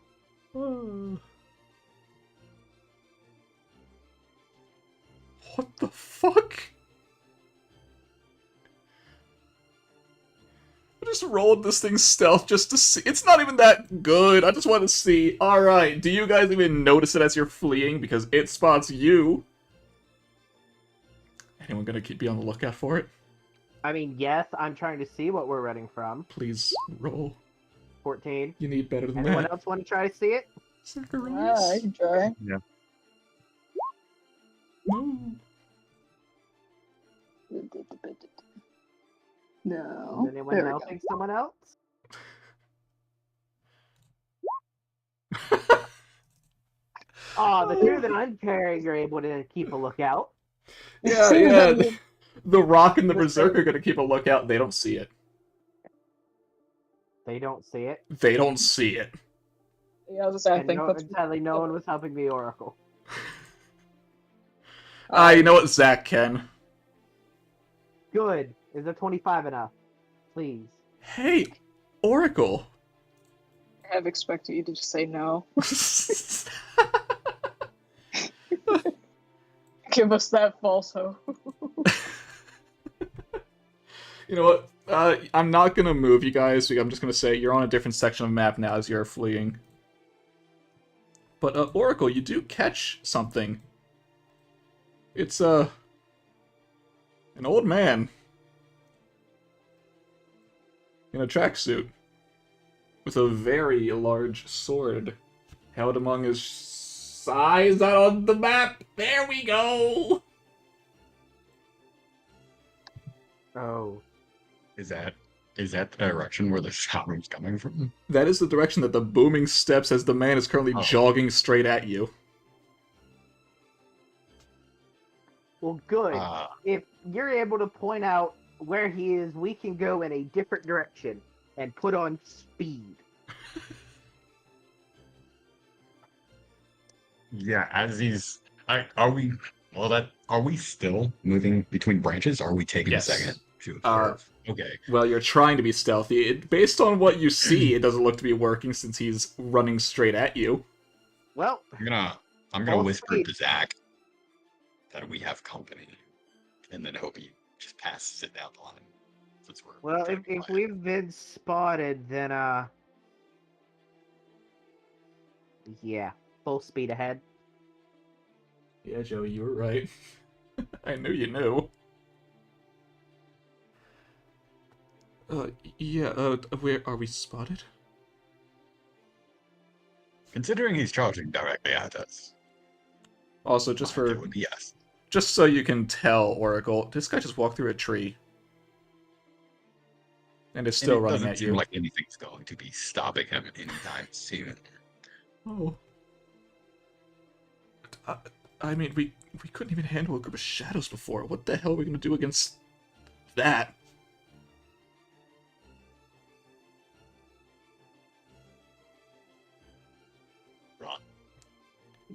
What the fuck? I just rolled this thing stealth just to see. It's not even that good. I just want to see. Alright, do you guys even notice it as you're fleeing? Because it spots you. Anyone gonna be on the lookout for it? I mean, yes, I'm trying to see what we're running from. Please roll. 14. You need better than Anyone that. else want to try to see it? Zacharias. I can try. No. No. Is anyone There we helping someone else? Oh, the two that I'm carrying are able to keep a lookout. Yeah, yeah. The Rock and the Berserker are gonna keep a lookout. They don't see it. They don't see it. They don't see it. Yeah, I was gonna say, I And think no, that's sadly, no one was helping the Oracle. You know what, Zach can. Good. Is a 25 enough? Please. Hey, Oracle. I have expected you to just say no. Give us that false hope. You know what? I'm not gonna move you guys. I'm just gonna say you're on a different section of the map now as you're fleeing. But Oracle, you do catch something. It's an old man in a tracksuit with a very large sword held among his sides on the map. There we go. Oh. Is that the direction where the sound's coming from? That is the direction that the booming steps as the man is currently jogging straight at you. Well, good. Uh, If you're able to point out where he is, we can go in a different direction and put on speed. yeah, as these, are we? Well, are we still moving between branches? Or are we taking Yes. a second to observe? Okay. Well, you're trying to be stealthy. Based on what you see, it doesn't look to be working since he's running straight at you. Well, I'm gonna Full whisper speed. to Zach that we have company, and then hope he just passes it down the line. Since we're Well, kinda if quiet. we've been spotted, then yeah, full speed ahead. Yeah, Joey, you were right. I knew you knew. Yeah, where are we spotted? Considering he's charging directly at us, Also, it would be yes. just so you can tell, Oracle, this guy just walked through a tree. And is And still it running doesn't at seem you. like anything's going to be stopping him anytime soon. Oh. I mean, we couldn't even handle a group of shadows before. What the hell are we gonna do against that? Run.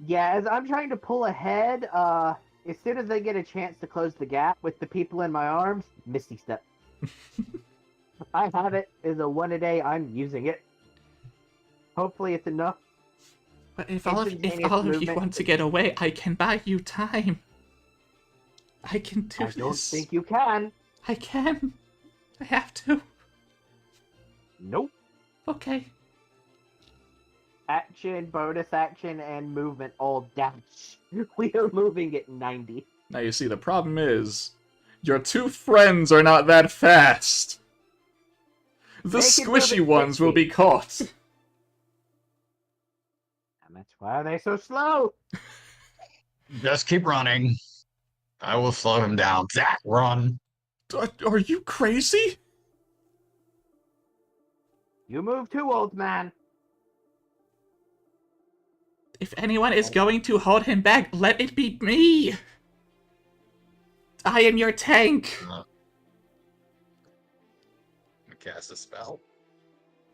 Yeah, as I'm trying to pull ahead, as soon as I get a chance to close the gap with the people in my arms, Misty Step. I have it as a one a day. I'm using it. Hopefully, it's enough. But if all of you movement. want to get away, I can buy you time. I can do I this. don't think you can. I can. I have to. Nope. Okay. Action, bonus action, and movement all dash. We are moving at 90. Now you see, the problem is, your two friends are not that fast. The They can move squishy at ones will 60. be caught. And that's why are they so slow? Just keep running. I will slow him down. Zach, run. Are you crazy? You move too, old man. If anyone is going to hold him back, let it be me. I am your tank. Cast a spell.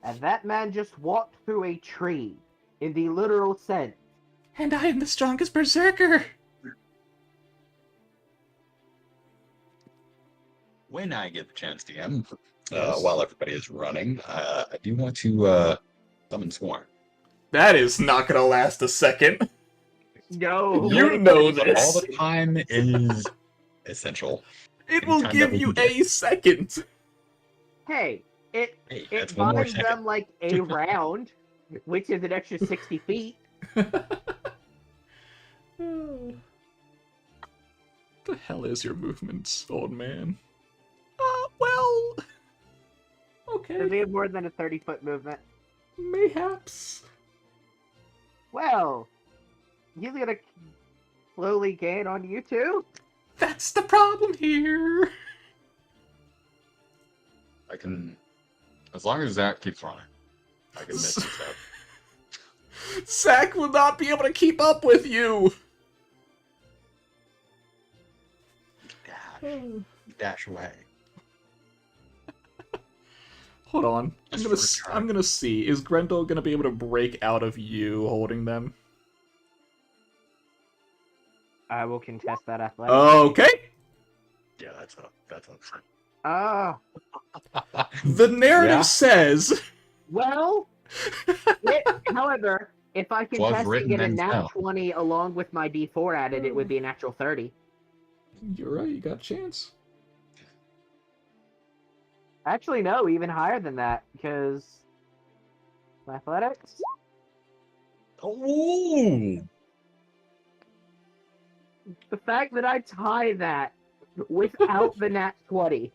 And that man just walked through a tree, in the literal sense. And I am the strongest berserker. When I get the chance, DM, Yes. while everybody is running, I do want to summon Swarm. That is not gonna last a second. No. You know All this. the time is essential. It will Anytime give that we you can get- a second. Hey, Hey, it that's one more binds them second. like a round, which is an extra 60 feet. The hell is your movement, old man? Well... Does Okay, he have more than a 30-foot movement? mayhaps. Well, he's gonna slowly gain on you too. That's the problem here. I can, as long as Zach keeps running, I can miss this out. Zach will not be able to keep up with you. Dash away. Hold on. Just for a I'm turn. gonna see. Is Grendel gonna be able to break out of you holding them? I will contest that athletic. Okay. Yeah, that's up. Ah, The narrative Yeah. says. well, however, if I Was contest written and get a and nat fell. 20 along with my D4 added, it would be a natural 30. You're right. You got a chance. Actually, no, even higher than that, because athletics. Ooh! The fact that I tie that without the nat 20.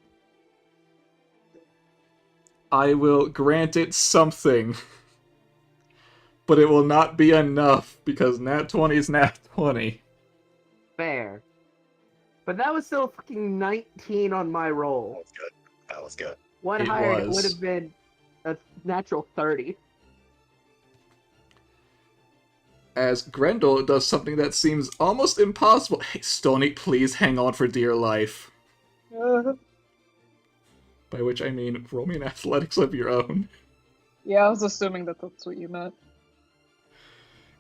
I will grant it something. But it will not be enough because nat 20 is nat 20. Fair. But that was still fucking 19 on my roll. That was good. One It higher, it was. would have been a natural 30. As Grendel does something that seems almost impossible. Hey, Stony, please hang on for dear life. By which I mean, roll me an athletics of your own. Yeah, I was assuming that that's what you meant.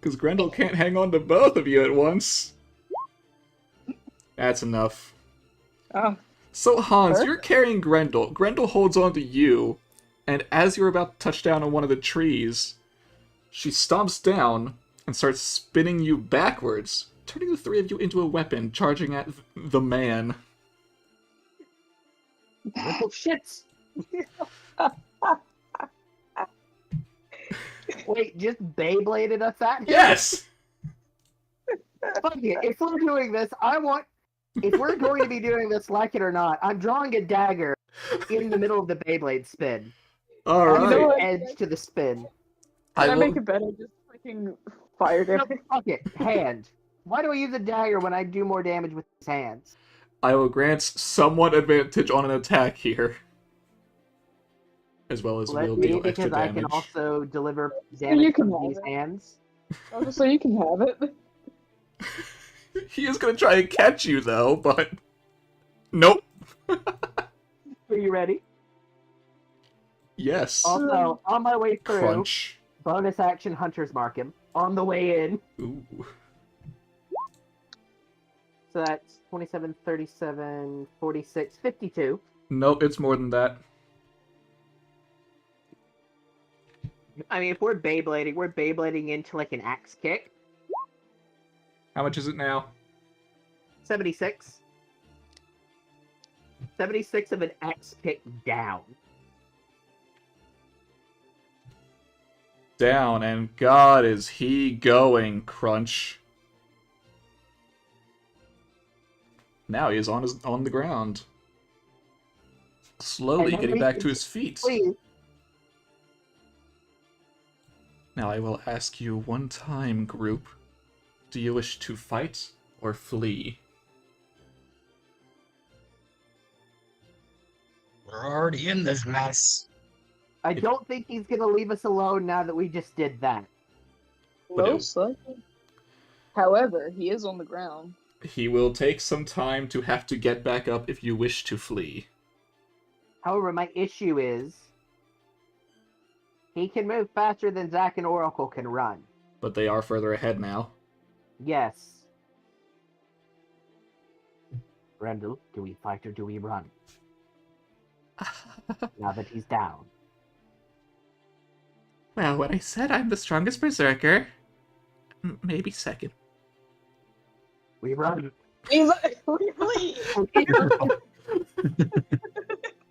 Because Grendel can't hang on to both of you at once. That's enough. Oh, So, Hans, Perfect. you're carrying Grendel. Grendel holds on to you, and as you're about to touch down on one of the trees, she stomps down and starts spinning you backwards, turning the three of you into a weapon, charging at the man. Little shits. Wait, just Beybladed us at him? Yes! Fuck it. If we're doing this, if we're going to be doing this, like it or not, I'm drawing a dagger in the middle of the Beyblade spin. Alright. You know what? Edge to the spin. Can I will- make it better? Just freaking fire No, damage. fuck it. Hand. Why do I use a dagger when I do more damage with his hands? I will grant somewhat advantage on an attack here. As well as Let will me, deal extra because I damage. can also deliver You damage can from have these it. hands. So you can have it. He is gonna try and catch you though, but nope. Are you ready? Yes. Also, on my way through, Crunch. bonus action Hunter's Mark him. On the way in. Ooh. So that's 27, 37, 46, 52. Nope, it's more than that. I mean, if we're Beyblading into like an axe kick. How much is it now? 76. 76 of an axe kick down. Down, and God is he going, Crunch. Now he is on the ground. Slowly And getting back to his feet. Please. Now I will ask you one time, group. Do you wish to fight or flee? We're already in this mess. I don't think he's gonna leave us alone now that we just did that. Most likely. However, he is on the ground. He will take some time to have to get back up if you wish to flee. However, my issue is he can move faster than Zack and Oracle can run. But they are further ahead now. Yes. Rendell, do we fight or do we run? Now that he's down. Well, when I said I'm the strongest berserker, maybe second. We run. He's like, really?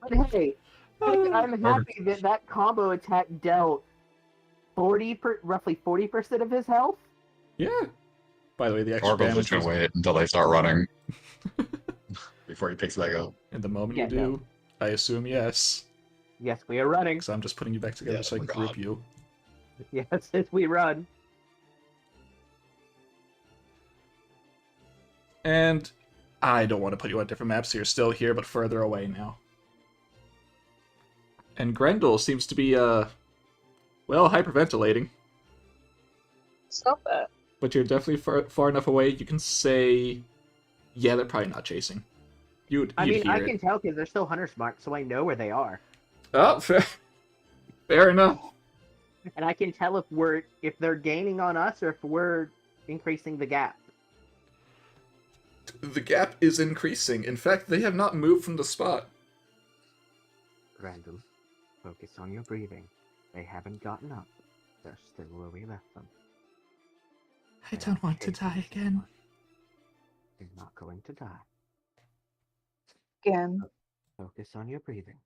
But hey, I'm happy that that combo attack dealt roughly 40% of his health. Yeah. By the way, the extra Oracle's just damage gonna was... wait until they start running before he picks back up. And the moment Yeah, you do, I assume yes. Yes, we are running. Because I'm just putting you back together Yeah, so I can we're group gone. you. Yes, we run. And I don't want to put you on different maps, so you're still here, but further away now. And Grendel seems to be, well, hyperventilating. Stop that. But you're definitely far enough away, you can say... Yeah, they're probably not chasing. You'd I mean, hear I it. can tell because they're still Hunter's Mark, so I know where they are. Oh, fair enough. And I can tell if they're gaining on us or if we're increasing the gap. The gap is increasing. In fact, they have not moved from the spot. Random, focus on your breathing. They haven't gotten up. They're still where we left them. I don't want to die again. You're not going to die. Again. Focus on your breathing.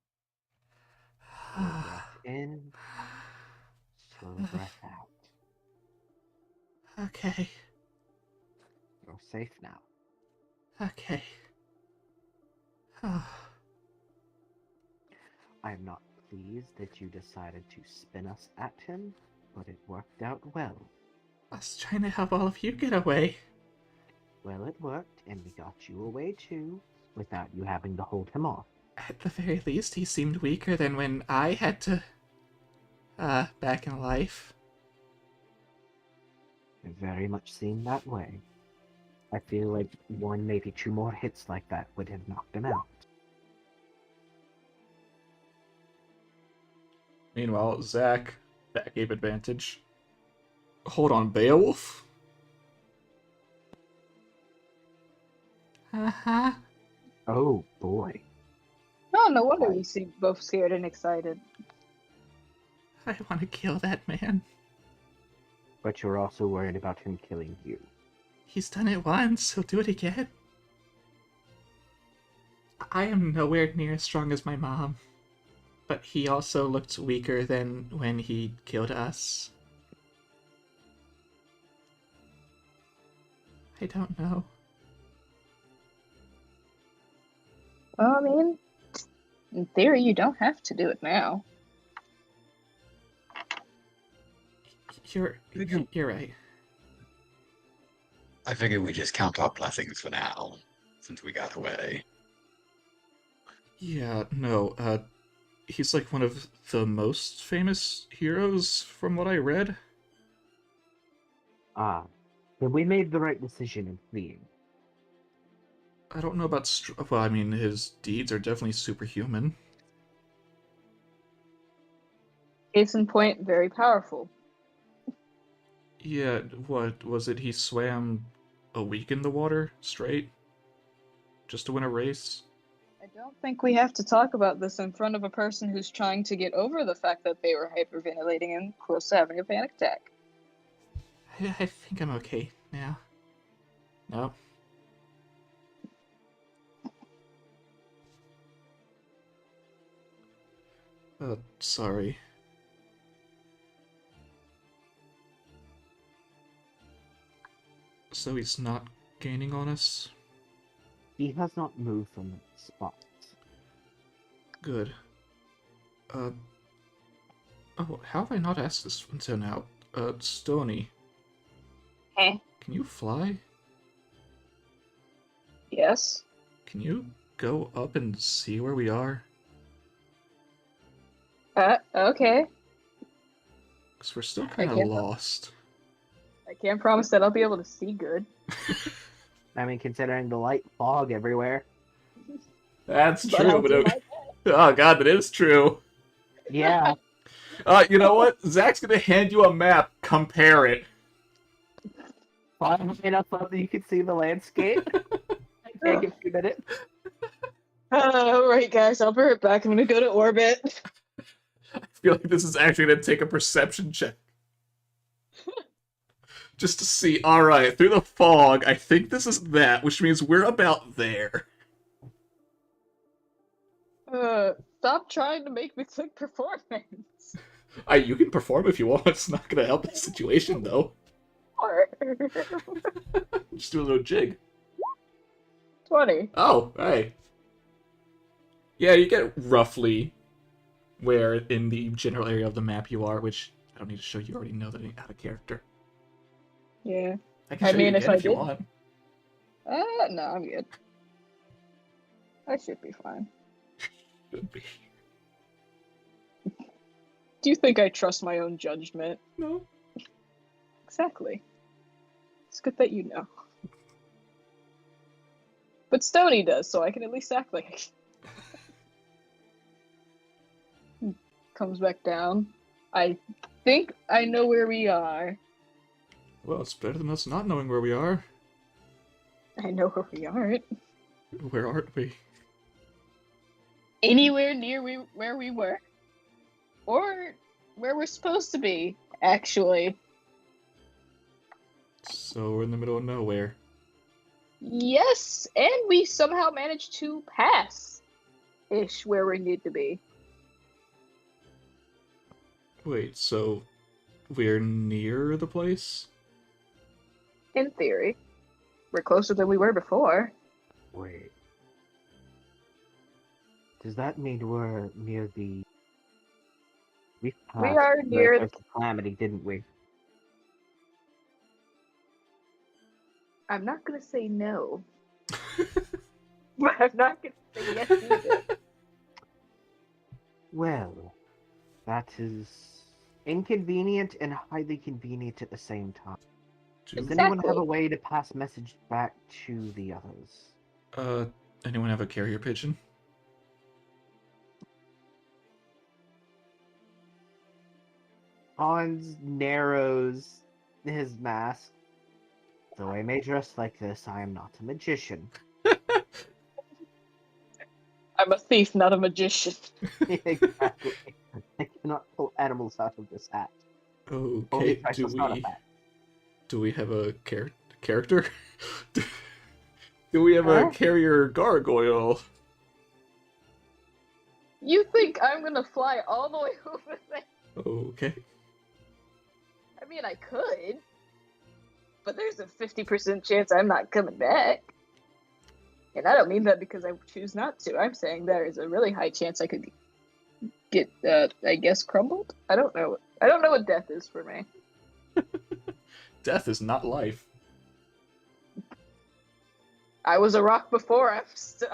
Slow breath in. Slow breath out. Okay. You're safe now. Okay. I am not pleased that you decided to spin us at him, but it worked out well. I was trying to help all of you get away. Well, it worked, and we got you away too, without you having to hold him off. At the very least, he seemed weaker than when I had to... back in life. It very much seemed that way. I feel like one, maybe two more hits like that would have knocked him out. Meanwhile, Zack, that gave advantage. Hold on, Beowulf? Uh-huh. Oh, boy. Oh, no wonder you seem both scared and excited. I want to kill that man. But you're also worried about him killing you. He's done it once, he'll do it again. I am nowhere near as strong as my mom, but he also looked weaker than when he killed us. I don't know. Well, I mean, in theory, you don't have to do it now. You're right. I figure we just count our blessings for now, since we got away. Yeah, no, he's like one of the most famous heroes from what I read. Ah, then we made the right decision in fleeing. I don't know about well, I mean, his deeds are definitely superhuman. Case in point, very powerful. Yeah, what was it? He swam a week in the water straight just to win a race? I don't think we have to talk about this in front of a person who's trying to get over the fact that they were hyperventilating and close to having a panic attack. I think I'm okay now. No. Sorry. So he's not gaining on us? He has not moved from that spot. Good. Oh, how have I not asked this until now? Stony, Eh? can you fly? Yes. Can you go up and see where we are? Okay. Because we're still kind of can't- lost. I can't promise that I'll be able to see good. I mean, considering the light fog everywhere. That's But true, I'll but do okay. Oh god, that is true. Yeah. You know what? Zach's gonna hand you a map. Compare it. Far enough up that you can see the landscape. Take a few minutes. Alright, guys, I'll be right back. I'm gonna go to orbit. I feel like this is actually gonna take a perception check. Just to see, alright, through the fog, I think this is that, which means we're about there. Stop trying to make me click performance. You can perform if you want, it's not gonna help the situation, though. Just do a little jig. 20. Oh, hey. Yeah, you get roughly where in the general area of the map you are, which I don't need to show you, already know that out of character. Yeah. I can I show mean, you if again I if you did- want. No, I'm good. I should be fine. Should be. Do you think I trust my own judgment? No. Exactly. It's good that you know. But Stony does, so I can at least act like comes back down. I think I know where we are. Well, it's better than us not knowing where we are. I know where we aren't. Where aren't we? Anywhere near where we were. Or where we're supposed to be, actually. So we're in the middle of nowhere. Yes, and we somehow managed to pass-ish where we need to be. Wait, so we're near the place? In theory. We're closer than we were before. Wait. Does that mean we're near the... We are near the calamity, didn't we? I'm not gonna say no. But I'm not gonna say yes either. Well, that is inconvenient and highly convenient at the same time. Does anyone have a Exactly. way to pass message back to the others? Anyone have a carrier pigeon? Hans narrows his mask. Though I may dress like this, I am not a magician. I'm a thief, not a magician. Exactly. I cannot pull animals out of this hat. Only Okay, priceless artifact. do we have a character? do we have a Huh? carrier gargoyle? You think I'm gonna fly all the way over there? Okay. I mean, I could, but there's a 50% chance I'm not coming back. And I don't mean that because I choose not to. I'm saying there is a really high chance I could get, I guess, crumbled. I don't know. I don't know what death is for me. Death is not life. I was a rock before.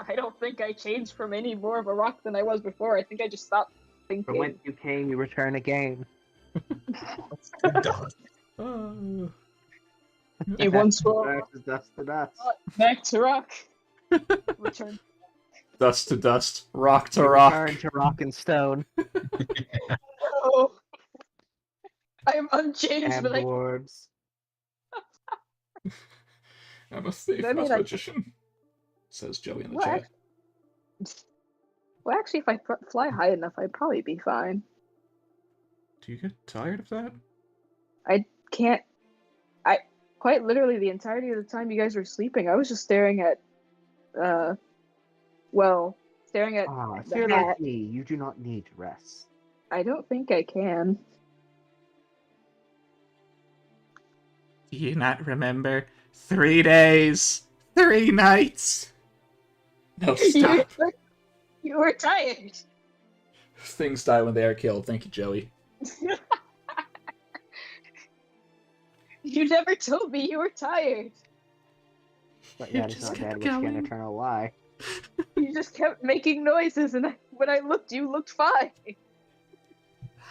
I don't think I changed from any more of a rock than I was before. I think I just stopped From thinking. whence you came, you return again. Dust. You once were Dust to dust to dust. back to rock. Return. Dust to dust, rock to You rock. return to rock and stone. Oh, I am unchanged, And but I dwarves. I'm a thief, I mean, not a I- magician, says Joey in the Well, chat. Well, actually, if I fly high enough, I'd probably be fine. Do you get tired of that? I can't. I quite literally the entirety of the time you guys were sleeping, I was just staring at, staring at Ah, if the you're hat. like me, you do not need rest. I don't think I can. Do you not remember? 3 days, 3 nights. No, stop. You were tired. Things die when they are killed. Thank you, Joey. You never told me you were tired. But You that is just not kept that which can going. eternal lie. You just kept making noises, and when I looked, you looked fine.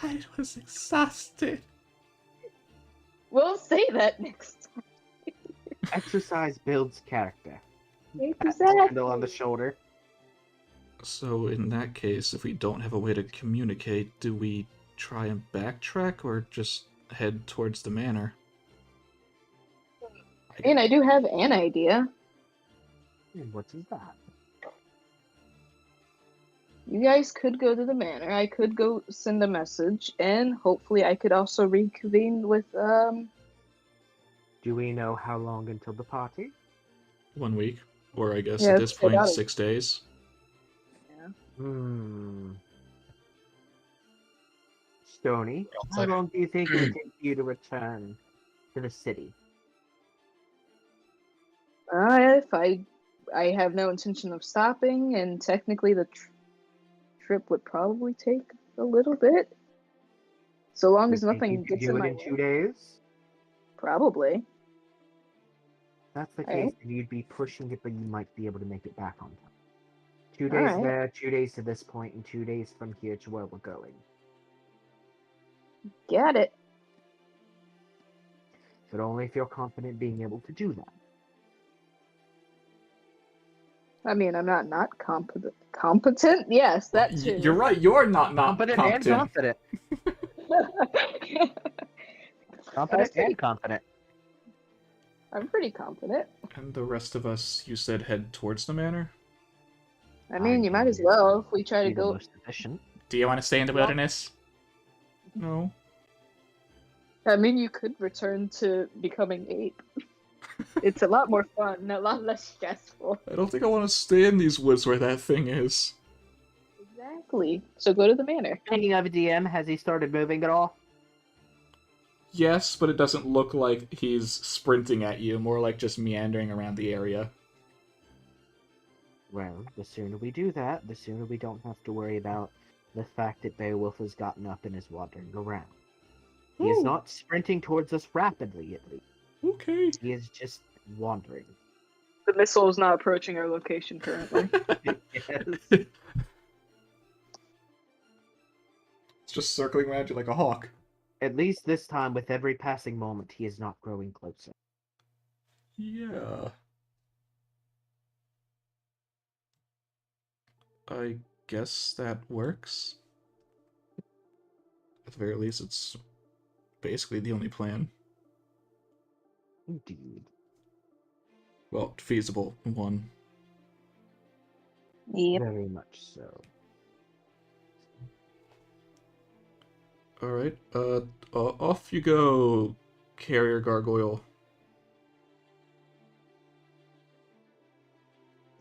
I was exhausted. We'll say that next time. Exercise builds character. Pat Exactly. Handle on the shoulder. So in that case, if we don't have a way to communicate, do we try and backtrack or just head towards the manor? I mean, I do have an idea. What is that? You guys could go to the manor. I could go send a message, and hopefully I could also reconvene with, Do we know how long until the party? 1 week, or I guess Yeah, at this it's point, about 6 days. Stony, how long do you think it would take you to return to the city? if I have no intention of stopping, and technically the trip would probably take a little bit. So long as You think nothing you could gets do in it my in way. 2 days? Probably. If that's the Alright. case, then you'd be pushing it, but you might be able to make it back on time. 2 days Alright. there, 2 days to this point, and 2 days from here to where we're going. Get it. But only if you're confident being able to do that. I mean, I'm not competent. Competent? Yes, that too. You're right, you're not Competent and confident. Confident pretty- and confident. I'm pretty confident. And the rest of us, you said, head towards the manor? I mean, you might as well if we try to Be the go. most efficient. Do you want to stay in the Well- wilderness? No. I mean, you could return to becoming ape. It's a lot more fun, a lot less stressful. I don't think I want to stay in these woods where that thing is. Exactly. So go to the manor. Speaking of DM, has he started moving at all? Yes, but it doesn't look like he's sprinting at you, more like just meandering around the area. Well, the sooner we do that, the sooner we don't have to worry about the fact that Beowulf has gotten up and is wandering around. He is Ooh. not sprinting towards us rapidly, at least. Okay. He is just wandering. The missile is not approaching our location currently. Yes. It's just circling around you like a hawk. At least this time, with every passing moment, he is not growing closer. Yeah. I guess that works. At the very least, it's basically the only plan. Indeed. Well, feasible one. Yep. Very much so. Alright, off you go, carrier gargoyle.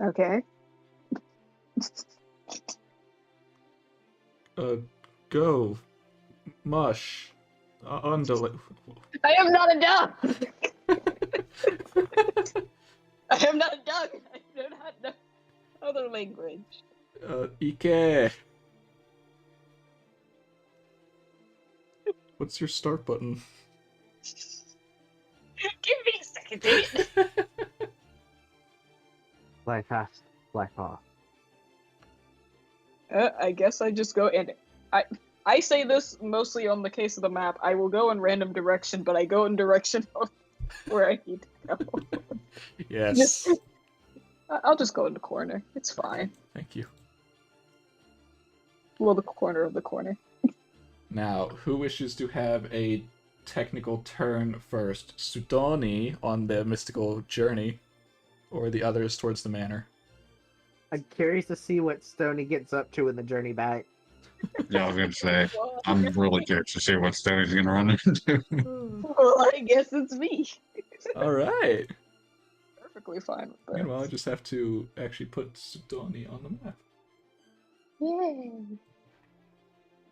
Okay. Go. Mush. Undulate. I am not a dog! I am not a dog! I do not know other language. Ike. What's your start button? Give me a second, dude. Fly fast, fly far. I guess I just go and I say this mostly on the case of the map. I will go in random direction, but I go in direction of where I need to go. Yes. I'll just go in the corner. It's fine. Thank you. Well, the corner of the corner. Now, who wishes to have a technical turn first? Sudoni on the mystical journey, or the others towards the manor? I'm curious to see what Stony gets up to in the journey back. Yeah, I was gonna say, I'm really curious to see what Stoney's gonna run into. Well, I guess it's me. Alright. Perfectly fine with that. Meanwhile, I just have to actually put Sudoni on the map. Yay!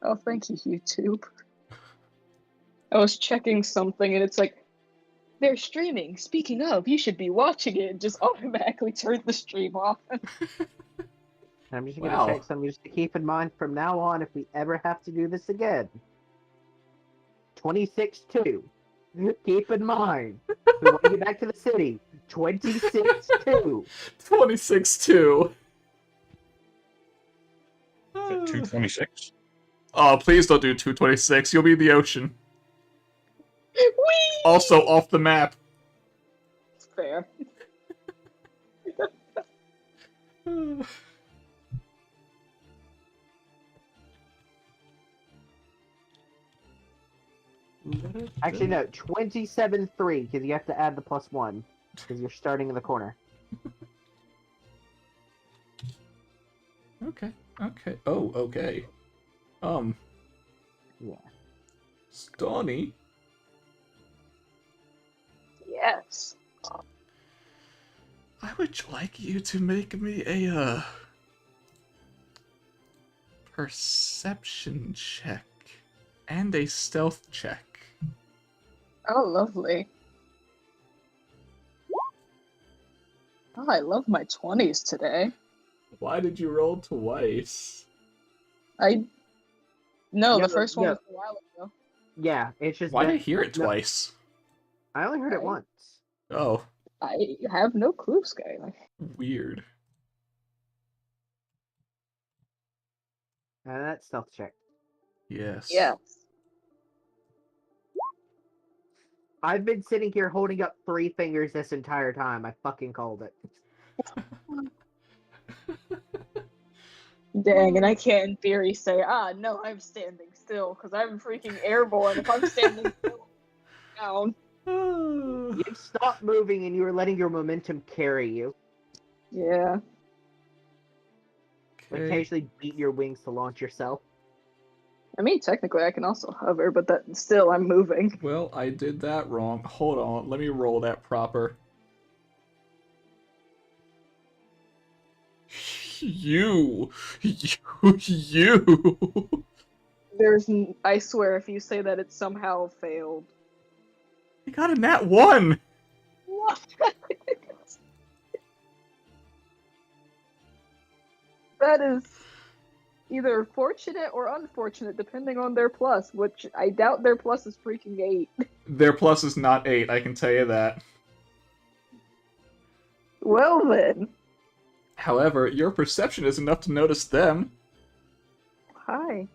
Oh, thank you, YouTube. I was checking something and it's like, they're streaming. Speaking of, you should be watching it. And just automatically turn the stream off. I'm just Wow. gonna check something just to keep in mind from now on if we ever have to do this again. 26-2. Keep in mind. We want to get back to the city. 26-2. 26-2. 226. Oh, please don't do 226. You'll be in the ocean. Whee! Also off the map. Fair. Actually, no. 27-3 because you have to add the +1 because you're starting in the corner. Okay. Okay. Oh, okay. Yeah. Stoney. Yes. I would like you to make me a perception check and a stealth check. Oh, lovely. Oh, I love my 20s today. Why did you roll twice? No, Yeah, the first one yeah. was a while ago. Yeah, it's just. Why that- did I hear it no, twice? I only heard it Right. once. Oh, I have no clue, Skylar. weird. And that's stealth check. Yes. Yes. I've been sitting here holding up 3 fingers this entire time. I fucking called it. Dang, and I can't in theory say, no, I'm standing still, because I'm freaking airborne if I'm standing still down. You stopped moving and you were letting your momentum carry you. Yeah. Okay. Occasionally beat your wings to launch yourself. I mean, technically I can also hover, but that still I'm moving. Well, I did that wrong. Hold on, let me roll that proper. You. I swear, if you say that, it somehow failed. You got a nat 1! What? That is either fortunate or unfortunate, depending on their plus, which I doubt their plus is freaking 8. Their plus is not 8, I can tell you that. Well then. However, your perception is enough to notice them, Hi.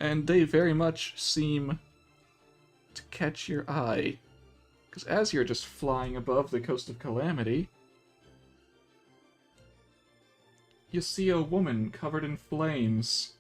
and they very much seem to catch your eye. Because as you're just flying above the coast of Calamity, you see a woman covered in flames.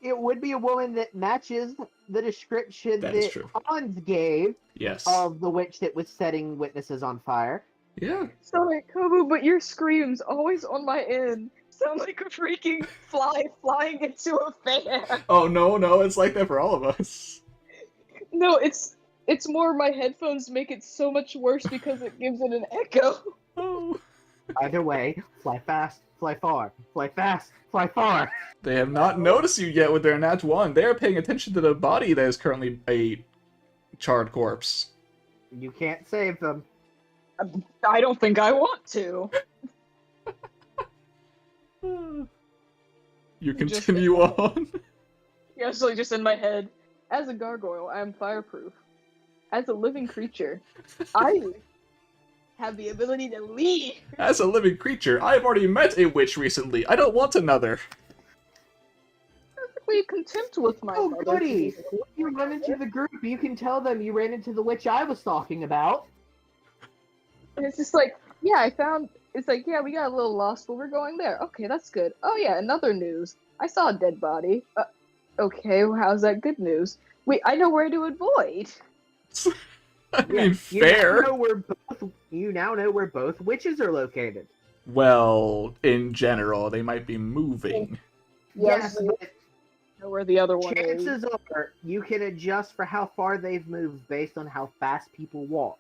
It would be a woman that matches the description That is that true. Hans gave Yes. of the witch that was setting witnesses on fire. Yeah. Sorry, Kobu, but your screams always on my end sound like a freaking fly flying into a fan. Oh, no, it's like that for all of us. No, it's It's more my headphones make it so much worse because it gives it an echo. Oh. Either way, fly fast, fly far, fly fast, fly far. They have not noticed you yet with their Nat 1. They are paying attention to the body that is currently a charred corpse. You can't save them. I don't think I want to. You Just- continue on. Yeah, so just in my head. As a gargoyle, I am fireproof. As a living creature, I have the ability to leave. As a living creature, I've already met a witch recently. I don't want another. Perfectly content with my Oh, mother. goody! If you run into the group, you can tell them you ran into the witch I was talking about. And it's just like, yeah, I found. It's like, yeah, we got a little lost, but we're going there. Okay, that's good. Oh yeah, another news. I saw a dead body. Okay, well, how's that good news? Wait, I know where to avoid. I Yeah, mean, fair. You now know where both witches are located. Well, in general, they might be moving. Yes, I but know where the other one is. chances are you can adjust for how far they've moved based on how fast people walk.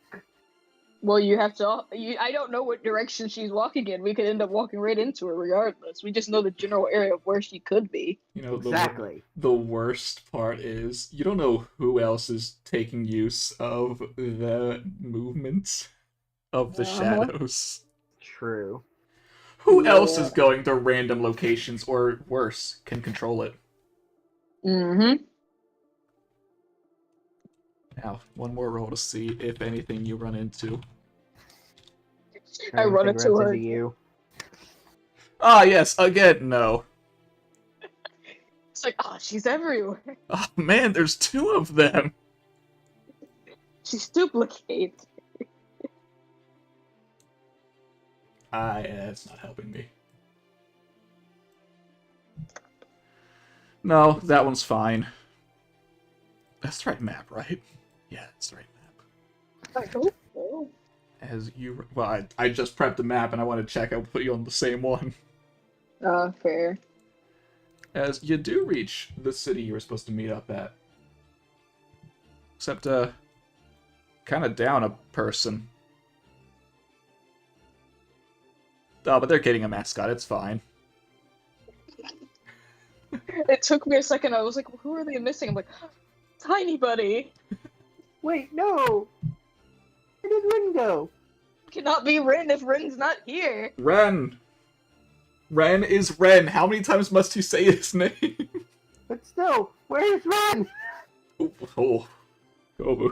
Well, you have to. I don't know what direction she's walking in. We could end up walking right into her regardless. We just know the general area of where she could be. You know, Exactly. the worst part is you don't know who else is taking use of the movements of the shadows. True. Who else Yeah. is going to random locations or worse, can control it? Mm-hmm. Now, one more roll to see if anything you run into. I run into her. You. Ah, yes, again, no. It's like, oh, she's everywhere. Oh man, there's two of them. She's duplicated. Yeah, it's not helping me. No, that one's fine. That's the right map, right? Yeah, it's the right map. I hope so. As you, well, I just prepped the map and I want to check. I'll put you on the same one. Fair. As you do reach the city you were supposed to meet up at. Except, kind of down a person. Oh, but they're getting a mascot. It's fine. It took me a second. I was like, who are they missing? I'm like, Tiny Buddy. Wait, no! Where did Rin go? Cannot be Rin if Rin's not here. Ren! Ren is Ren. How many times must you say his name? But still, where is Ren? Oh. Oh.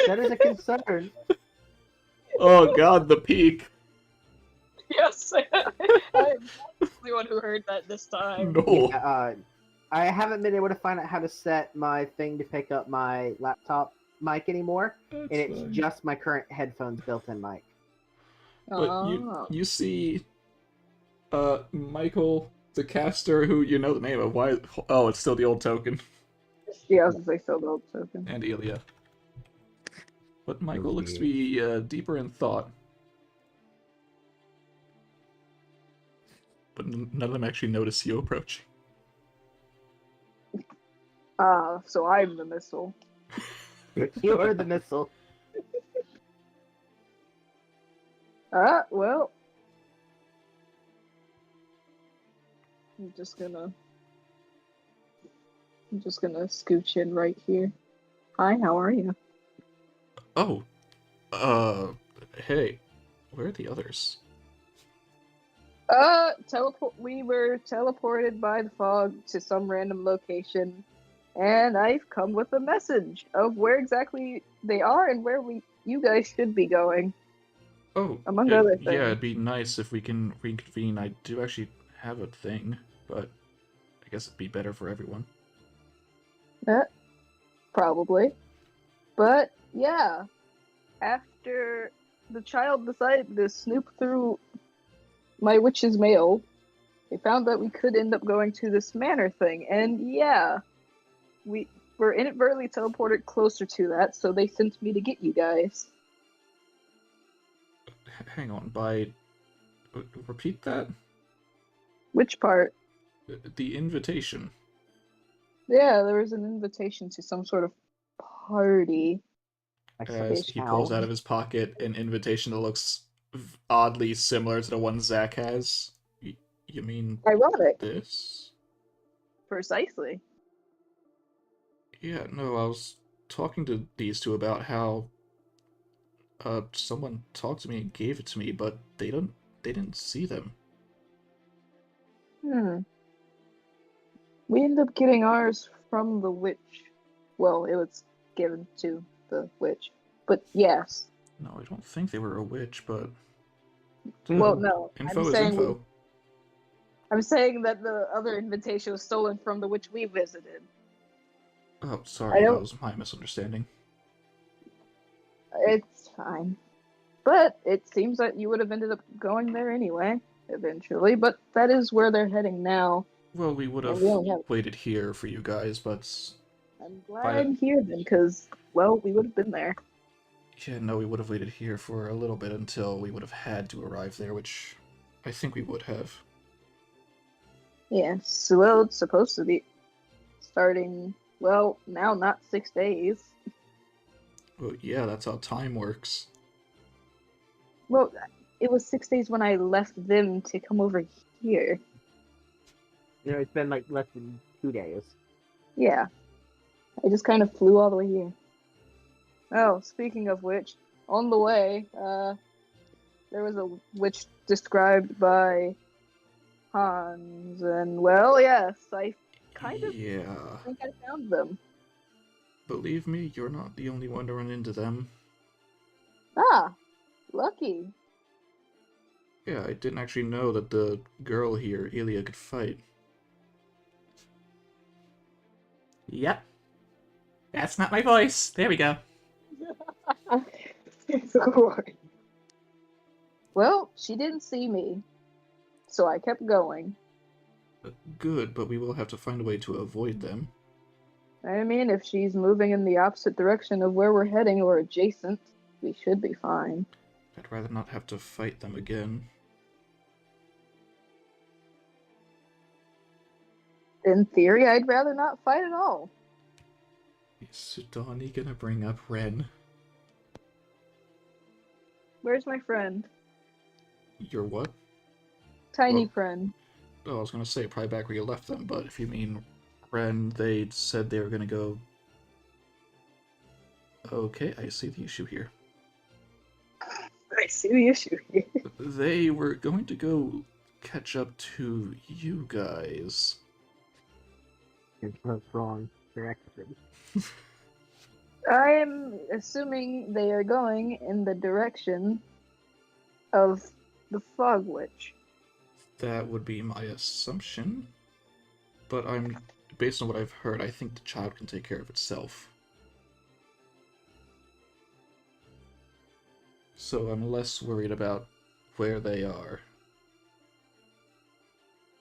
That is a concern. Oh god, the peak. Yes, I'm the only one who heard that this time. No. Yeah, I haven't been able to find out how to set my thing to pick up my laptop mic anymore, That's and it's fine. just my current headphones built-in mic. But Oh. you see Michael the caster, who you know the name of. Why? Oh, it's still the old token. Yeah, I was gonna say so the token. And Ilya. But Michael looks to be deeper in thought. But none of them actually notice you approaching. So I'm the missile. You are the missile. Well. I'm just gonna scooch in right here. Hi, how are you? Oh. Hey. Where are the others? We were teleported by the fog to some random location, and I've come with a message of where exactly they are and where you guys should be going. Oh, Among other things. yeah, it'd be nice if we can reconvene. I do actually have a thing, but I guess it'd be better for everyone. Probably. But, yeah. After the child decided to snoop through my witch's mail, they found that we could end up going to this manor thing. And, yeah. We were inadvertently teleported closer to that, so they sent me to get you guys. Hang on, repeat that? Which part? The invitation. Yeah, there was an invitation to some sort of party. I as he shall. pulls out of his pocket an invitation that looks oddly similar to the one Zach has. You mean Ironic. this? Precisely. Yeah, no, I was talking to these two about how someone talked to me and gave it to me, but they didn't see them. We ended up getting ours from the witch. Well, it was given to the witch. But yes. No, I don't think they were a witch, but Well, no. info is info. I'm saying that the other invitation was stolen from the witch we visited. Oh, sorry, that was my misunderstanding. It's fine. But it seems that you would have ended up going there anyway, eventually. But that is where they're heading now. Well, we would have waited here for you guys, but... I'm glad I'm here then, because, well, we would have been there. Yeah, no, we would have waited here for a little bit until we would have had to arrive there, which I think we would have. Yeah, so, well, it's supposed to be starting, well, now not 6 days. Well, yeah, that's how time works. Well, it was 6 days when I left them to come over here. You know, it's been like less than 2 days. Yeah. I just kind of flew all the way here. Oh, speaking of which, on the way, there was a witch described by Hans, and well, yes, I kind of think I found them. Believe me, you're not the only one to run into them. Ah, lucky. Yeah, I didn't actually know that the girl here, Ilya, could fight. Yep. That's not my voice. There we go. Well, she didn't see me, so I kept going. Good, but we will have to find a way to avoid them. I mean, if she's moving in the opposite direction of where we're heading or adjacent, we should be fine. I'd rather not have to fight them again. In theory, I'd rather not fight at all. Is Sudani gonna bring up Ren? Where's my friend? Your what? Tiny friend. Oh, I was gonna say, probably back where you left them, but if you mean Ren, they said they were gonna go... Okay, I see the issue here. I see the issue here. They were going to go catch up to you guys. It's wrong direction. I am assuming they are going in the direction of the Fog Witch. That would be my assumption. But based on what I've heard, I think the child can take care of itself. So I'm less worried about where they are.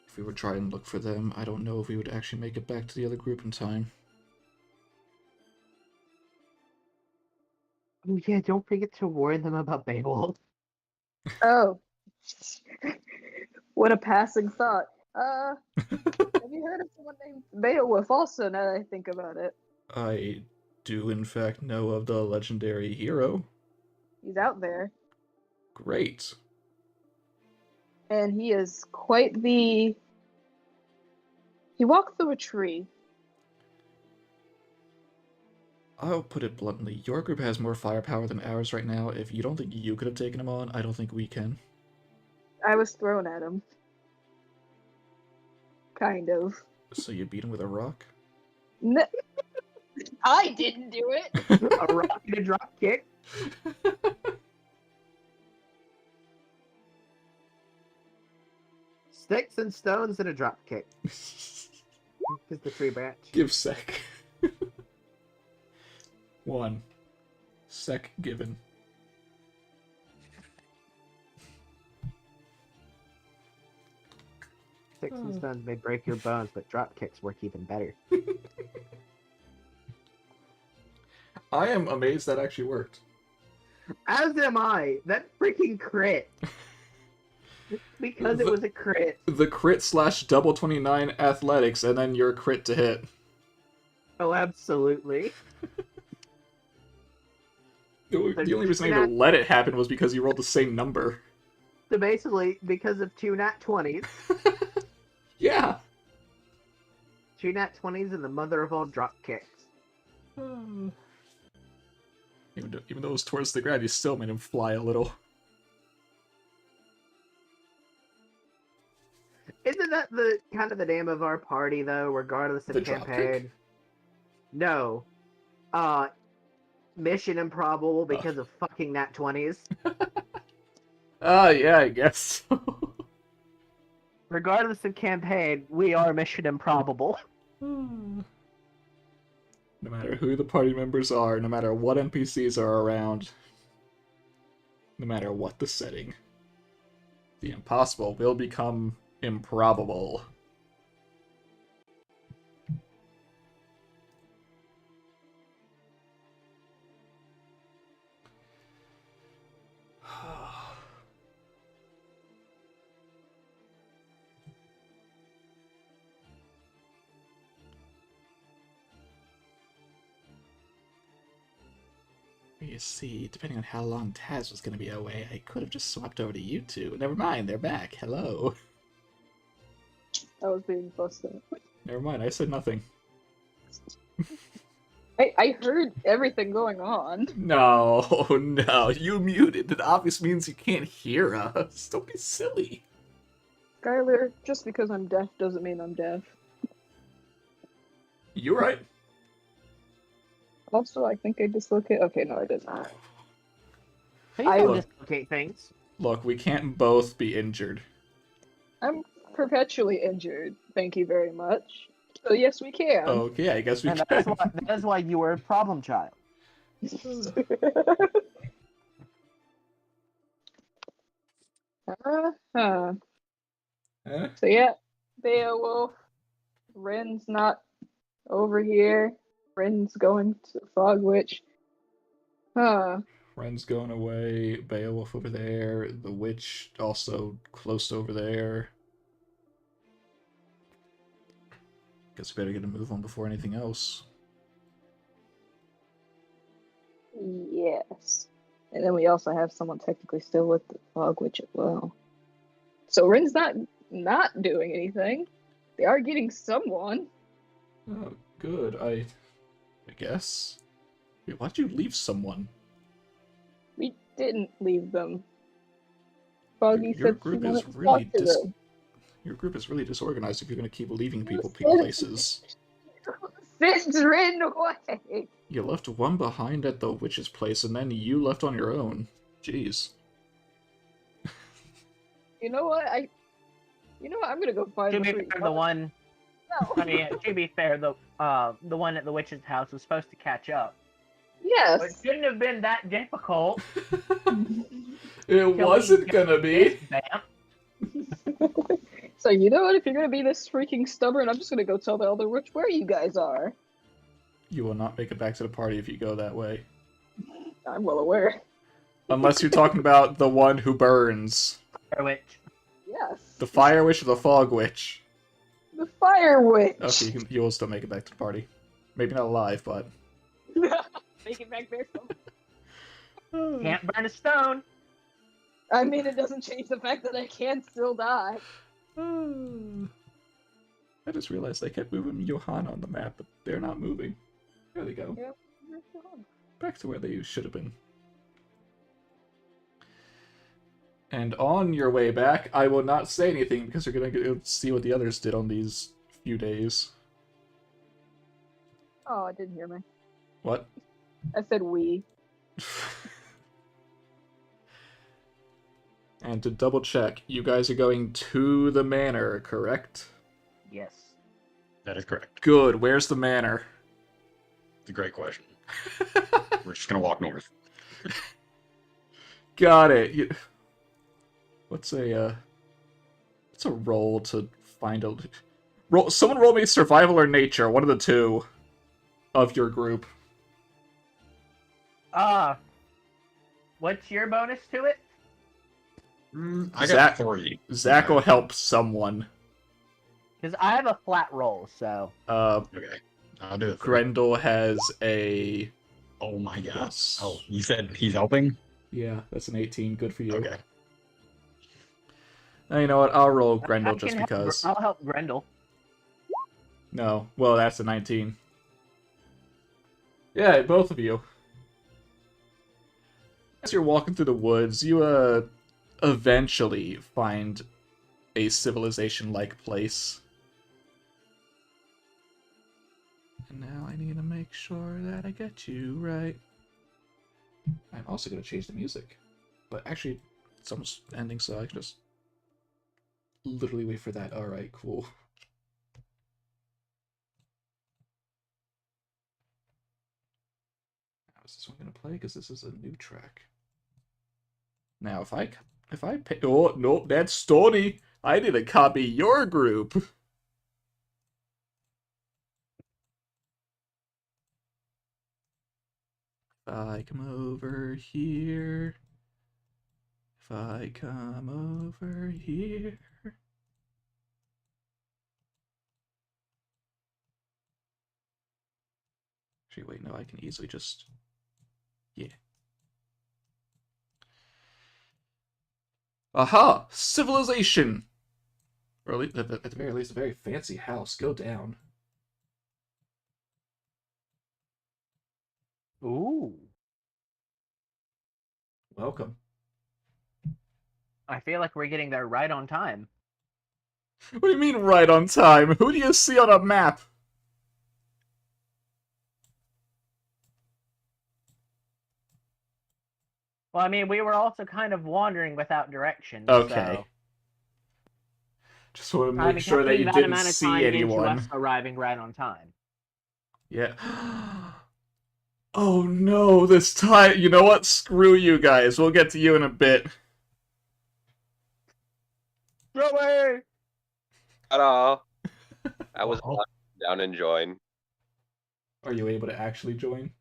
If we would try and look for them, I don't know if we would actually make it back to the other group in time. Oh yeah, don't forget to warn them about Beowulf. Oh. What a passing thought. Have you heard of someone named Beowulf also, now that I think about it? I do in fact know of the legendary hero. He's out there. Great. And he is quite the... He walked through a tree. I'll put it bluntly, your group has more firepower than ours right now. If you don't think you could have taken him on, I don't think we can. I was thrown at him. Kind of. So you beat him with a rock? No, I didn't do it! A rock and a drop kick. Sticks and stones and a drop kick. Is the tree branch. Give sec. 1. Sec given. Sticks and stones may break your bones, but drop kicks work even better. I am amazed that actually worked. As am I. That freaking crit. Because it was a crit. The crit / double 29 athletics, and then your crit to hit. Oh, absolutely. The only reason I had to let it happen was because you rolled the same number. So basically, because of 2 nat 20s, Yeah. 2 nat 20s and the mother of all drop kicks. Even though it was towards the ground, you still made him fly a little. Isn't that the kind of the name of our party, though, regardless of The drop campaign? kick? No. Mission Improbable because of fucking nat 20s. Yeah, I guess so. Regardless of campaign, we are Mission Improbable. No matter who the party members are, no matter what NPCs are around, no matter what the setting, the impossible will become improbable. You see, depending on how long Taz was going to be away, I could have just swapped over to you two. Never mind, they're back. Hello. I was being busted. Never mind, I said nothing. I heard everything going on. No, no, you muted. That obviously means you can't hear us. Don't be silly. Skylar, just because I'm deaf doesn't mean I'm deaf. You're right. Also, I think I dislocated. Okay, no, I did not. Please I- don't dislocate things. Look, we can't both be injured. I'm perpetually injured. Thank you very much. So yes, we can. Okay, I guess we And can. that is why you were a problem child. uh-huh. Eh? So yeah, Beowulf, Ren's not over here. Ren's going to Fog Witch. Friend's going away, Beowulf over there, the witch also close over there. Guess we better get a move on before anything else. Yes. And then we also have someone technically still with the Fog Witch as well. So Ren's not doing anything. They are getting someone. Oh, good. I guess. Wait, why'd you leave someone? We didn't leave them. Foggy Your said she group wanted is to really talk to them. Your group is really disorganized if you're going to keep leaving people places. Send Ren away. You left one behind at the witch's place, and then you left on your own. Jeez. You know what? I'm gonna go find To be the fair, the one. No. I mean, to be fair, the one at the witch's house was supposed to catch up. Yes. It shouldn't have been that difficult. It wasn't gonna be. Bam. So you know what? If you're gonna be this freaking stubborn, I'm just gonna go tell the Elder Witch where you guys are. You will not make it back to the party if you go that way. I'm well aware. Unless you're talking about the one who burns. Fire witch. Yes. The Fire Witch or the Fog Witch? The Fire Witch. Okay, you will still make it back to the party. Maybe not alive, but... Make it back there. Can't burn a stone. I mean, it doesn't change the fact that I can still die. I just realized I kept moving Johann on the map, but they're not moving. There they go. Yep. Back to where they should have been. And on your way back, I will not say anything because you're going to see what the others did on these few days. Oh, I didn't hear me. What? I said we. And to double check, you guys are going to the manor, correct? Yes. That is correct. Good. Where's the manor? It's a great question. We're just gonna walk north. Got it. What's a roll to find a roll? Someone roll me survival or nature, one of the two of your group. What's your bonus to it? I Zach- got 3. Zach will help someone. Because I have a flat roll, so. Uh, Okay, I'll do it. Grendel has a Oh my god. Yes. Oh, you said he's helping? Yeah, that's an 18. Good for you. Okay. Now, you know what? I'll roll I Grendel can just help- because. I'll help Grendel. No. Well, that's a 19. Yeah, both of you. As you're walking through the woods, you, eventually find a civilization-like place. And now I need to make sure that I get you right. I'm also going to change the music. But actually, it's almost ending, so I can just literally wait for that. Alright, cool. How is this one going to play? Because this is a new track. Now, if I pay... Oh, nope, that's Stony! I didn't copy your group! If I come over here... If I come over here... Actually, wait, no, I can easily just... Yeah. Aha! Civilization! Or at, least, at the very least, a very fancy house. Go down. Ooh. Welcome. I feel like we're getting there right on time. What do you mean right on time? Who do you see on a map? Well, I mean, we were also kind of wandering without direction. Okay. So Just want to kind make of sure that you that didn't amount of see time into us anyone. arriving right on time. Yeah. Oh no, this time. You know what? Screw you guys. We'll get to you in a bit. Strawberry! Ta-da! I was Oh. down and join. Are you able to actually join?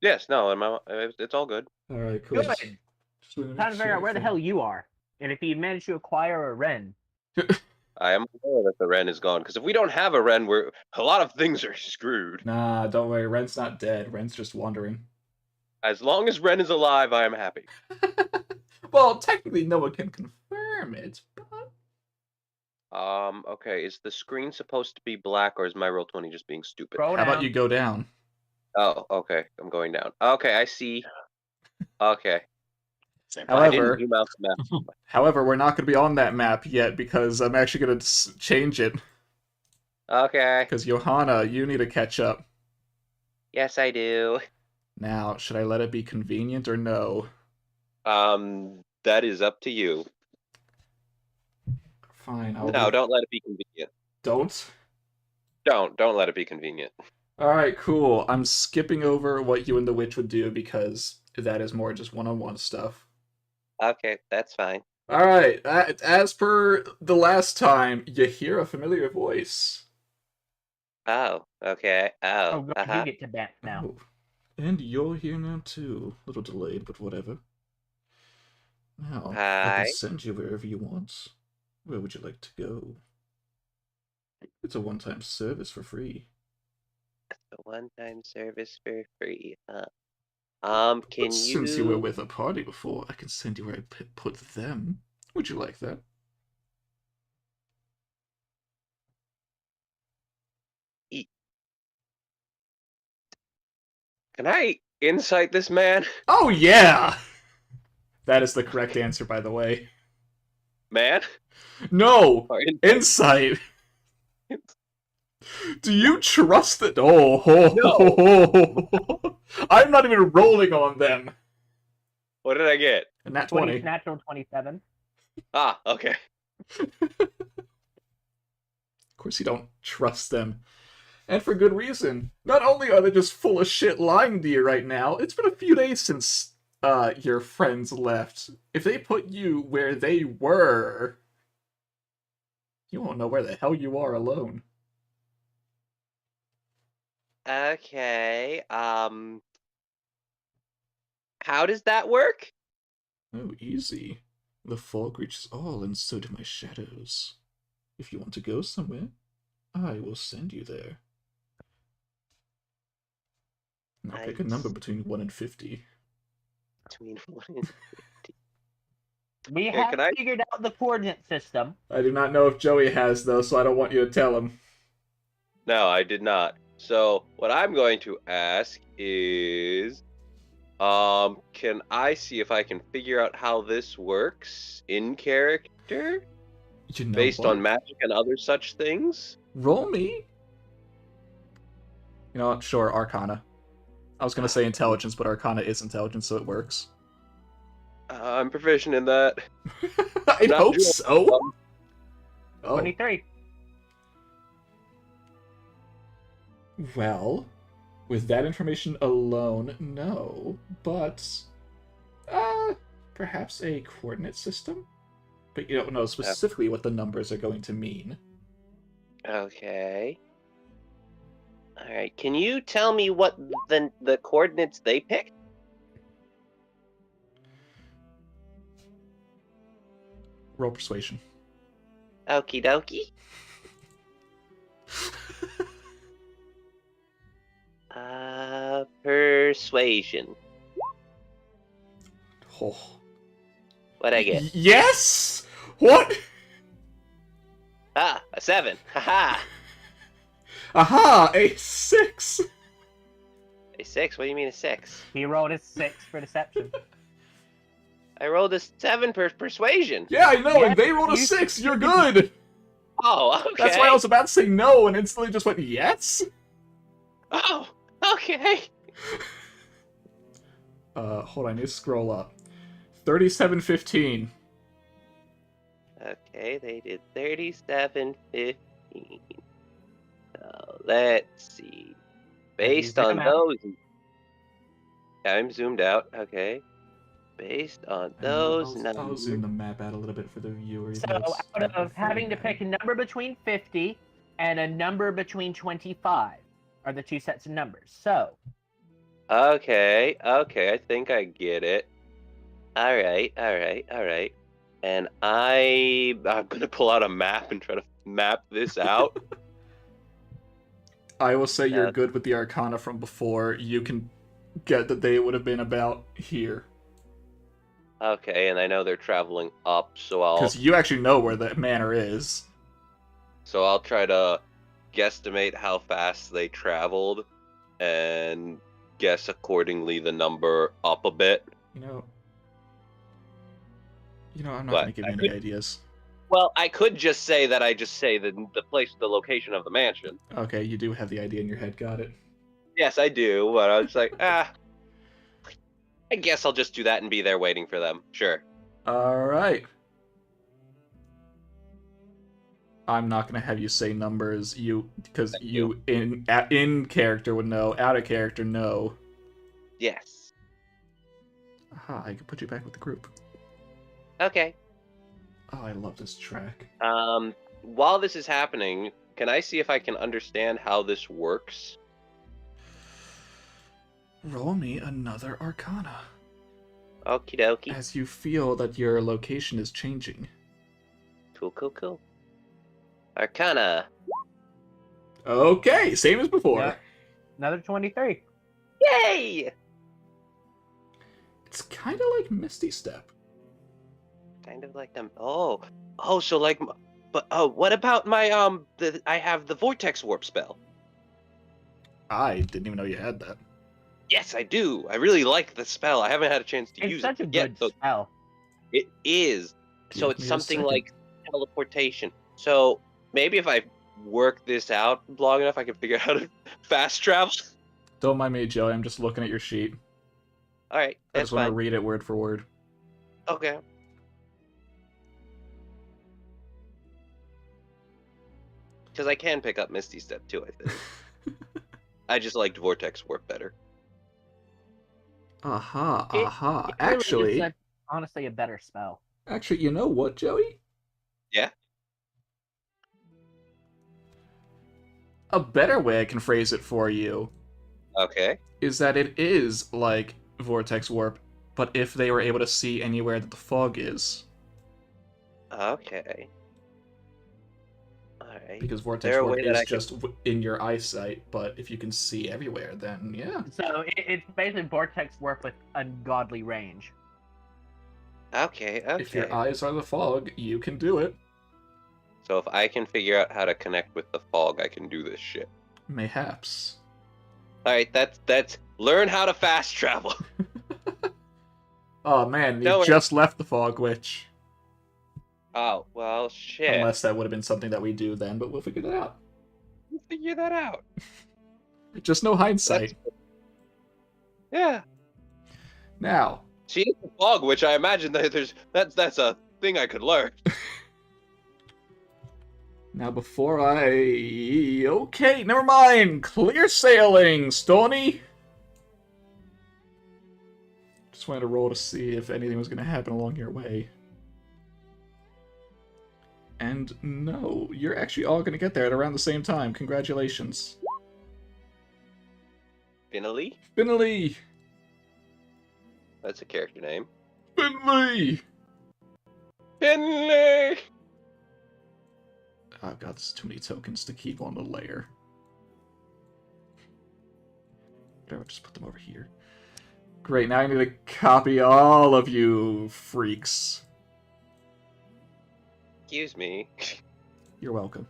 Yes, no, it's all good. Alright, cool. Good. Just wanna make Trying to figure sure out where the hell you are, and if you managed to acquire a Wren. I am aware that the Ren is gone, because if we don't have a Ren, a lot of things are screwed. Nah, don't worry. Ren's not dead. Ren's just wandering. As long as Ren is alive, I am happy. Well, technically, no one can confirm it, but... Okay, is the screen supposed to be black, or is my Roll20 just being stupid? Scroll How down. about you go down? Oh, okay, I'm going down. Okay, I see. Okay. Same I didn't However, zoom out the map. however, we're not going to be on that map yet because I'm actually going to change it. Okay. Because Johanna, you need to catch up. Yes, I do. Now, should I let it be convenient or no? That is up to you. Fine, No, don't let it be convenient. Don't? Don't let it be convenient. Alright, cool. I'm skipping over what you and the witch would do because that is more just one-on-one stuff. Okay, that's fine. Alright, as per the last time, you hear a familiar voice. Oh, okay. Oh, Oh, good. uh-huh. You get to bat now. Oh, and you're here now too. A little delayed, but whatever. Now, I Hi. can send you wherever you want. Where would you like to go? It's a one-time service for free. A one-time service for free, huh? Can But since you were you... with a party before, I can send you where I put them. Would you like that? Can I insight this man? Oh yeah! That is the correct answer, by the way. Man? No! Or Insight! Do you trust it? Oh, ho, No. ho, ho, ho. I'm not even rolling on them. What did I get? And that 20. Natural 27. Ah, okay. Of course you don't trust them. And for good reason. Not only are they just full of shit lying to you right now, it's been a few days since your friends left. If they put you where they were, you won't know where the hell you are alone. Okay, how does that work? Oh, easy. The fog reaches all, and so do my shadows. If you want to go somewhere, I will send you there. Now pick a number between 1 and 50. Between 1 and... We Yeah, have can I- figured out the coordinate system. I do not know if Joey has, though, so I don't want you to tell him. No, I did not. So what I'm going to ask is, can I see if I can figure out how this works in character, You know based what? on magic and other such things? Roll me. You know what? Sure, Arcana. I was gonna say intelligence, but Arcana is intelligence, so it works. I'm proficient in that. I Not hope doing so. well. Oh, 23. well, with that information alone, no. But, perhaps a coordinate system? But you don't know specifically what the numbers are going to mean. Okay. All right. Can you tell me what the coordinates they picked? Roll persuasion. Okie dokie. Persuasion. Oh. What'd I get? Yes! What? Ah, a 7. Haha. Aha! A 6! A 6? What do you mean a 6? He rolled a 6 for deception. I rolled a 7 for persuasion. Yeah, I know, Yeah, and they rolled a you- 6! You're good! Oh, okay. That's why I was about to say no, and instantly just went yes? Oh, okay. Hold on, I need to scroll up. 3715. Okay, they did 37.15. So let's see. Based on zoom out. those, I'm zoomed out. Okay. Based on those I'll numbers. zoom the map out a little bit for the viewers. So out of having to pick a number between 50 and a number between 25 are the two sets of numbers. So Okay, I think I get it. All right. And I'm gonna pull out a map and try to map this out. I will say you're Yeah. good with the Arcana from before. You can get that they would have been about here. Okay, and I know they're traveling up, so Because you actually know where the manor is. I'll try to guesstimate how fast they traveled and guess accordingly the number up a bit. You know, I'm not What? going to give I you any ideas. Well, I could just say that I just say the place, the location of the mansion. Okay, you do have the idea in your head. Got it. Yes, I do, but I was like, I guess I'll just do that and be there waiting for them. Sure. All right. I'm not going to have you say numbers. Because Thank you in character would know. Out of character, no. Yes. Aha! I can put you back with the group. Okay. Oh, I love this track. While this is happening, can I see if I can understand how this works? Roll me another Arcana. Okie dokie. As you feel that your location is changing. Cool. Arcana. Okay, same as before. Yeah. Another 23. Yay! It's kind of like Misty Step. Kind of like them. Oh, so like, but what about my I have the vortex warp spell. I didn't even know you had that. Yes, I do. I really like the spell. I haven't had a chance to It's use such it a yet. good So spell. it is. So Give it's me a something second. like teleportation. So maybe if I work this out long enough, I can figure out how to fast travel. Don't mind me, Joey. I'm just looking at your sheet. All right, I that's just want to fine. read it word for word. Okay. Because I can pick up Misty Step too, I think. I just liked Vortex Warp better. Aha, It- aha. It really is Actually, honestly a better spell. you know what, Joey? Yeah? A better way I can phrase it for you Okay. is that it is like Vortex Warp, but if they were able to see anywhere that the fog is. Okay. Alright. right. Because vortex there a warp way that is I can- just in your eyesight, but if you can see everywhere, then yeah. So it's basically vortex warp with ungodly range. Okay, If your okay. eyes are the fog, you can do it. So if I can figure out how to connect with the fog, I can do this shit. Mayhaps. Alright, that's learn how to fast travel. Oh man, you No, just left the fog witch. Oh, well, shit. Unless that would have been something that we do then, but we'll figure that out. We'll figure that out. Just no hindsight. Yeah. Now, She is the fog, which I imagine that's a thing I could learn. now before I... Okay, never mind! Clear sailing, Stony! Just wanted to roll to see if anything was going to happen along your way. And no, you're actually all going to get there at around the same time. Congratulations. Finally? Finley! That's a character name. Finley! Finley! Oh god, there's too many tokens to keep on the layer. Whatever, just put them over here. Great, now I need to copy all of you freaks. Excuse me. You're welcome.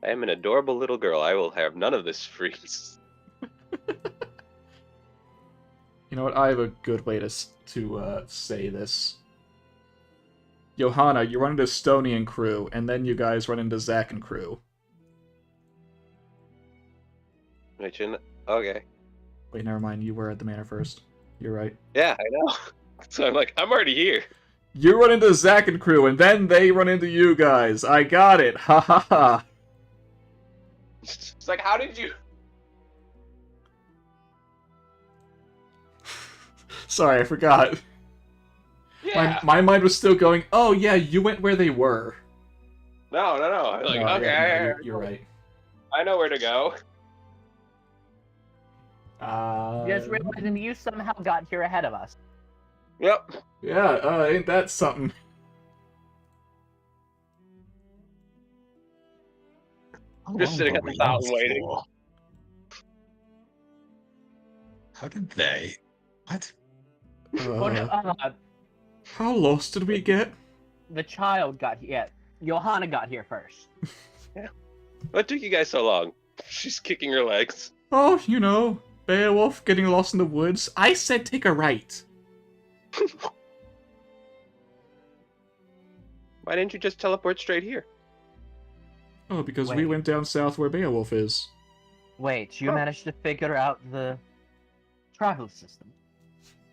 I am an adorable little girl. I will have none of this freeze. You know what? I have a good way to say this. Johanna, you run into Stony and crew, and then you guys run into Zach and crew. Okay. Wait, never mind. You were at the manor first. You're right. Yeah, I know. So I'm like, I'm already here. You run into Zach and crew, and then they run into you guys. I got it. Ha ha ha. It's like, how did you? Sorry, I forgot. Yeah. My mind was still going, oh yeah, you went where they were. No. Like, No, okay, yeah, no, you're right. I know where to go. Just realizing you somehow got here ahead of us. Yep. Yeah, ain't that something? How Just long sitting were at the we fountain lost waiting. for? How did they? What? How lost did we get? The child got here. Johanna got here first. What took you guys so long? She's kicking her legs. Oh, you know, Beowulf getting lost in the woods. I said take a right. Why didn't you just teleport straight here? Oh, because we Wait. went down south where Beowulf is. Wait, you Oh. managed to figure out the travel system?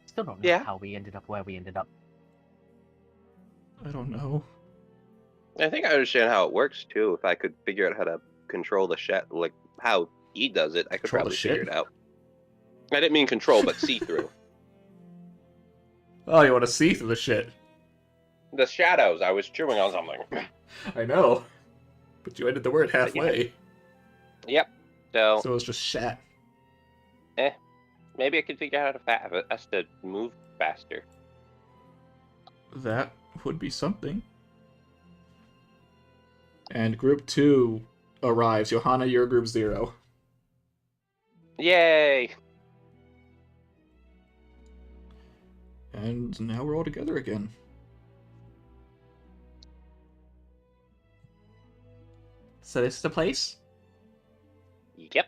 Still don't know Yeah. how we ended up where we ended up. I don't know. I think I understand how it works too. If I could figure out how to control the shit, like how he does it, I could Control the probably figure shit? it out. I didn't mean control, but see through. Oh, you want to see through the shit? The shadows. I was chewing on something. I know. But you ended the word halfway. Yep. So So it was just shat. maybe I could figure out how to us to move faster. That would be something. And group 2 arrives. Johanna, you're group 0. Yay! And now we're all together again. So this is the place? Yep.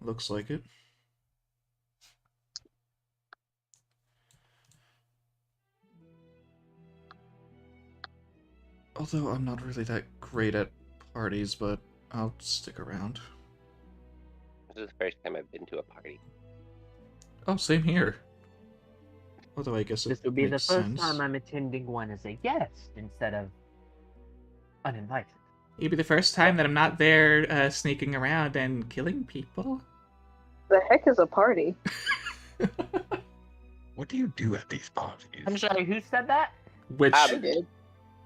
Looks like it. Although I'm not really that great at parties, but I'll stick around. This is the first time I've been to a party. Oh, same here. Although I guess This it will be the makes first sense. time I'm attending one as a guest instead of uninvited. It'll be the first time that I'm not there sneaking around and killing people. The heck is a party? What do you do at these parties? I'm sorry, who said that? Which, I did.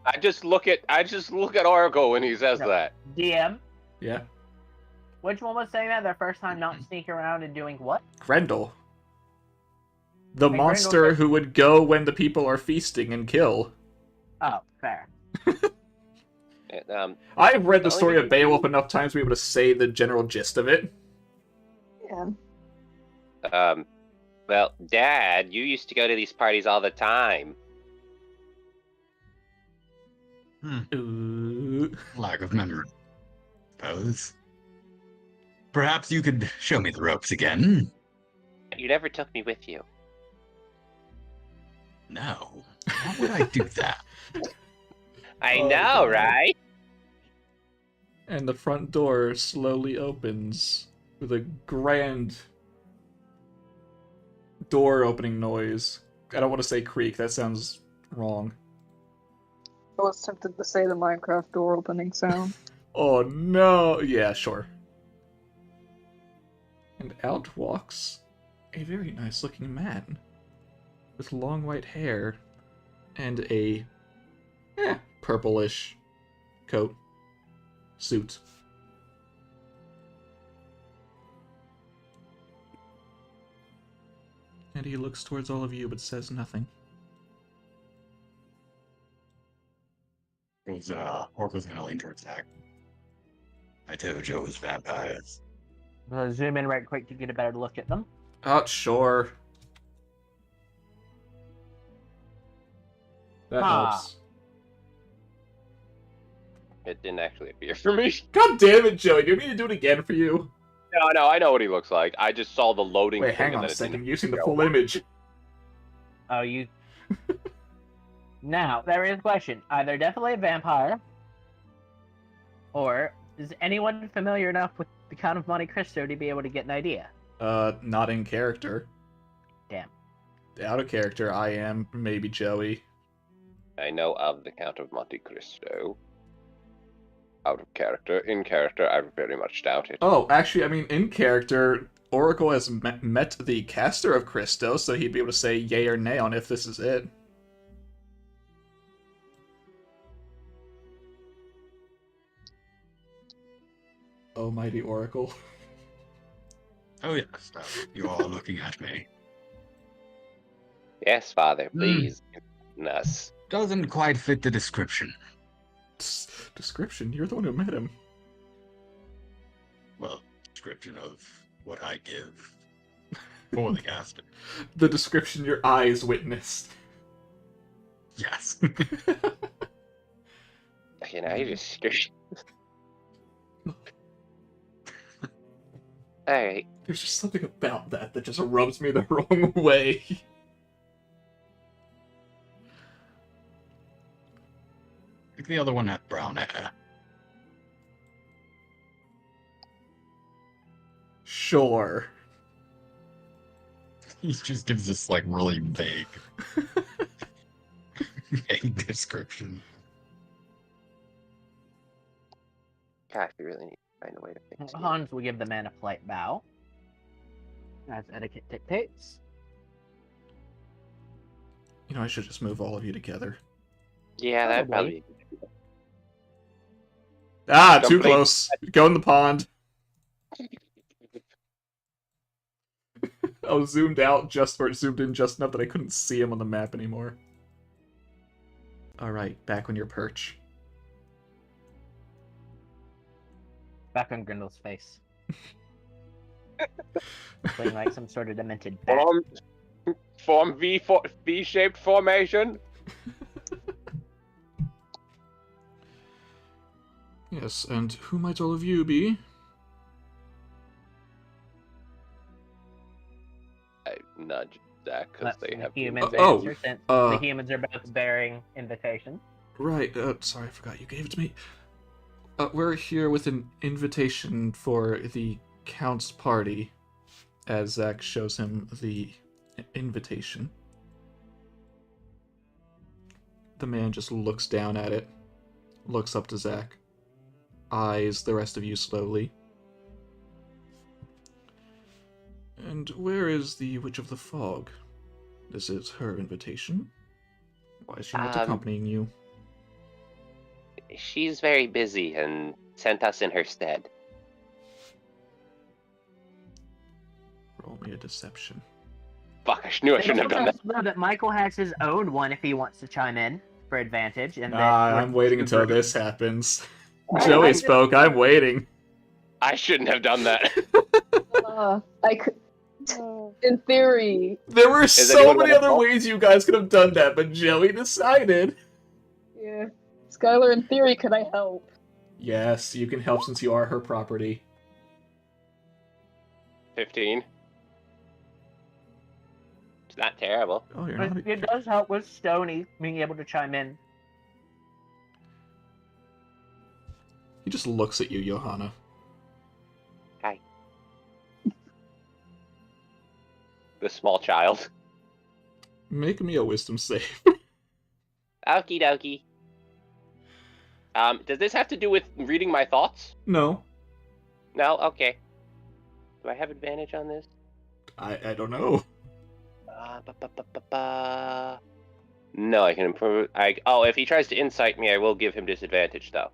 I just look at Oracle when he says No. that. DM? yeah, Which one was saying that? Their first time not sneaking around and doing what? Grendel. The Hey, monster Grendel- who would go when the people are feasting and kill. Oh, fair. I've read the The only story of reason- Beowulf enough times to be able to say the general gist of it. Yeah. Well, Dad, you used to go to these parties all the time. Lack of memory, suppose. Perhaps you could show me the ropes again? You never took me with you. No. Why would I do that? I Oh, know, God. right? And the front door slowly opens with a grand door opening noise. I don't want to say creak, that sounds wrong. I was tempted to say the Minecraft door opening sound. Oh no! Yeah, sure. And out walks a very nice looking man with long white hair and a purplish coat suit. And he looks towards all of you but says nothing. Oracle's gonna lean towards Zach. I told you it was vampires. I'll zoom in right quick to get a better look at them. Oh, sure. That helps. It didn't actually appear for me. God damn it, Joey. Do you want me to do it again for you? No, I know what he looks like. I just saw the loading Wait, thing hang and on a then it second. didn't Using the go. full image. Oh, you. Now, there is a question. Either definitely a vampire, or is anyone familiar enough with the Count of Monte Cristo to be able to get an idea? Not in character. Damn. Out of character, I am maybe Joey. I know of the Count of Monte Cristo. Out of character. In character, I very much doubt it. Oh, actually, I mean, in character, Oracle has met the caster of Cristo, so he'd be able to say yay or nay on if this is it. Oh, mighty Oracle. Oh yes, you are looking at me. Yes, Father, please. enlighten us. Doesn't quite fit the description. Description? You're the one who met him. Well, description of what I give for the caster. The description your eyes witnessed. Yes. You know, you just scared. Alright. There's just something about that that just rubs me the wrong way. I think the other one had brown hair. Sure. He just gives this like really vague, vague description. Gosh, we really need to find a way to fix it. Hans will give the man a polite bow, as etiquette dictates. You know, I should just move all of you together. Yeah, that'd Probably. probably. Ah, Don't too blame- close. Go in the pond. I was zoomed out or zoomed in just enough that I couldn't see him on the map anymore. Alright, back on your perch. Back on Grindel's face. Playing like some sort of demented bat. Form V-shaped formation. Yes, and who might all of you be? I nudge Zach because Let they the have. humans Oh, answer, since uh, the humans are both bearing invitations. Right, sorry, I forgot you gave it to me. We're here with an invitation for the Count's party, as Zach shows him the invitation. The man just looks down at it, looks up to Zach, eyes the rest of you slowly. And where is the Witch of the Fog? This is her invitation. Why is she not accompanying you? She's very busy and sent us in her stead. Roll me a deception. Fuck, I knew I shouldn't have done that. Know that Michael has his own one if he wants to chime in. for advantage, and Nah, then I'm waiting until super- this happens. I Joey just- spoke, I'm waiting. I shouldn't have done that. I could, in theory, There were Does so anyone many wanna other help? ways you guys could have done that, but Joey decided. yeah. Skylar, in theory, could I help? Yes, you can help since you are her property. 15. It's not terrible. Oh, you're not. It does help with Stony being able to chime in. He just looks at you, Johanna. Hi. The small child. Make me a wisdom save. Okie dokie. Does this have to do with reading my thoughts? No, No? Okay. Do I have advantage on this? I don't know. No, I can improve. Oh, if he tries to incite me, I will give him disadvantage, though.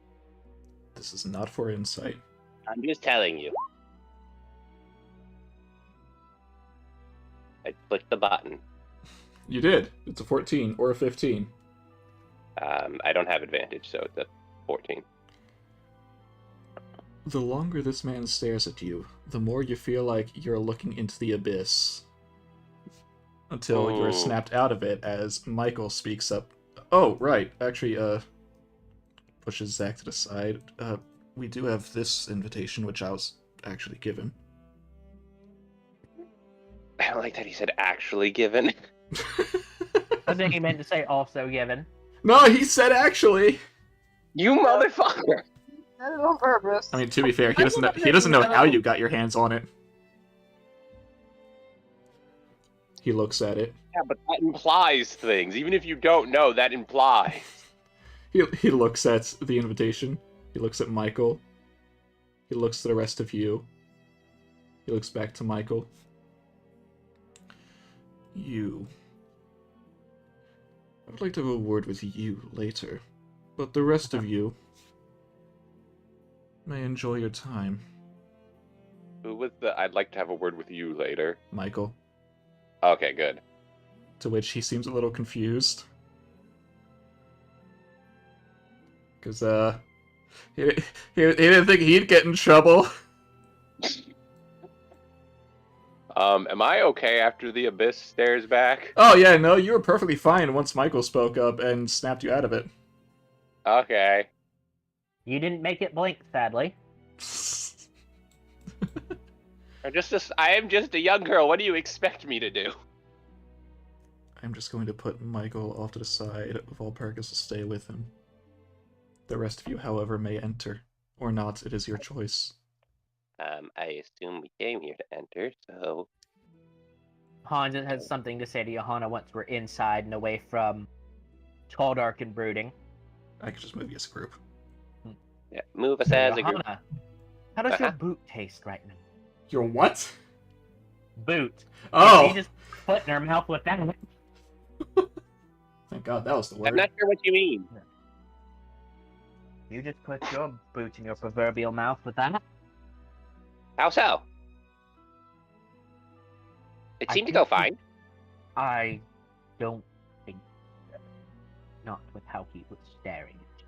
This is not for insight. I'm just telling you. I clicked the button. You did. It's a 14 or a 15. I don't have advantage, so it's a 14. The longer this man stares at you, the more you feel like you're looking into the abyss. Until you're Oh. snapped out of it as Michael speaks up. Oh, right. Actually, pushes Zach to the side. We do have this invitation, which I was actually given. I don't like that he said actually given. I think he meant to say also given. No, he said actually. You motherfucker! That is on purpose. I mean, to be fair, he doesn't know how you got your hands on it. He looks at it. Yeah, but that implies things. Even if you don't know, that implies. He looks at the invitation. He looks at Michael. He looks to the rest of you. He looks back to Michael. You. I would like to have a word with you later, but the rest of you may enjoy your time. Who was the I'd like to have a word with you later? Michael. Okay, good. To which he seems a little confused. Because, he didn't think he'd get in trouble. Am I okay after the abyss stares back? Oh, yeah, no, you were perfectly fine once Michael spoke up and snapped you out of it. Okay. You didn't make it blink, sadly. I am just a young girl. What do you expect me to do? I'm just going to put Michael off to the side. Valpargus will stay with him. The rest of you, however, may enter. Or not, it is your choice. I assume we came here to enter, so... Hans has something to say to Johanna once we're inside and away from Tall, Dark, and Brooding. I could just move you as a group. Yeah, move us as a group. Johanna, how does your Uh-huh. boot taste right now? Your what? Boot. Oh! She just put in her mouth with that. Thank God, that was the I'm word. not sure what you mean. You just put your boot in your proverbial mouth with that. How so? It I seemed to go think fine. I don't think so. Not with how he was staring at you.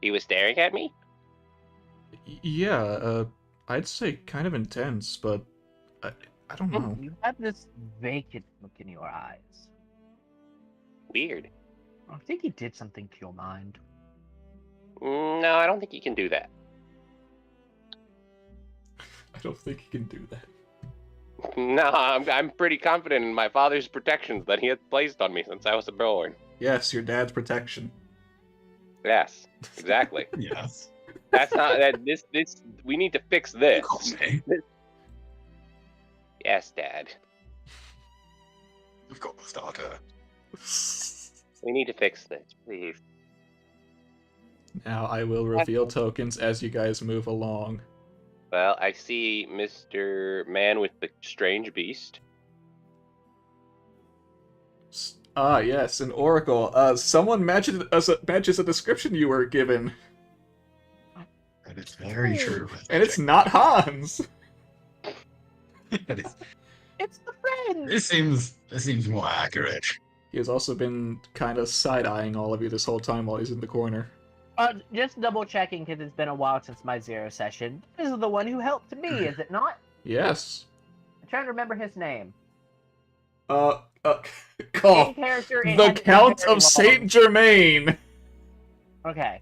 He was staring at me? Yeah, I'd say kind of intense, but I don't know. You have this vacant look in your eyes. Weird. I think he did something to your mind. No, I don't think you can do that. I don't think he can do that. No, I'm pretty confident in my father's protections that he had placed on me since I was born. Yes, your dad's protection. Yes, exactly. Yes. That's not that. This. We need to fix this. Okay. Yes, Dad. Of course, daughter. We need to fix this, please. Now I will reveal tokens as you guys move along. Well, I see Mr. Man with the Strange Beast. Ah, yes, an oracle. Someone matches a description you were given, That is very true. and it's not Hans. That is, It's the friend! this seems more accurate. He has also been kind of side-eyeing all of you this whole time while he's in the corner. Just double checking because it's been a while since my zero session. This is the one who helped me, is it not? Yes. I'm trying to remember his name. Call. In character, it The hasn't been Count very of long. Saint Germain. Okay.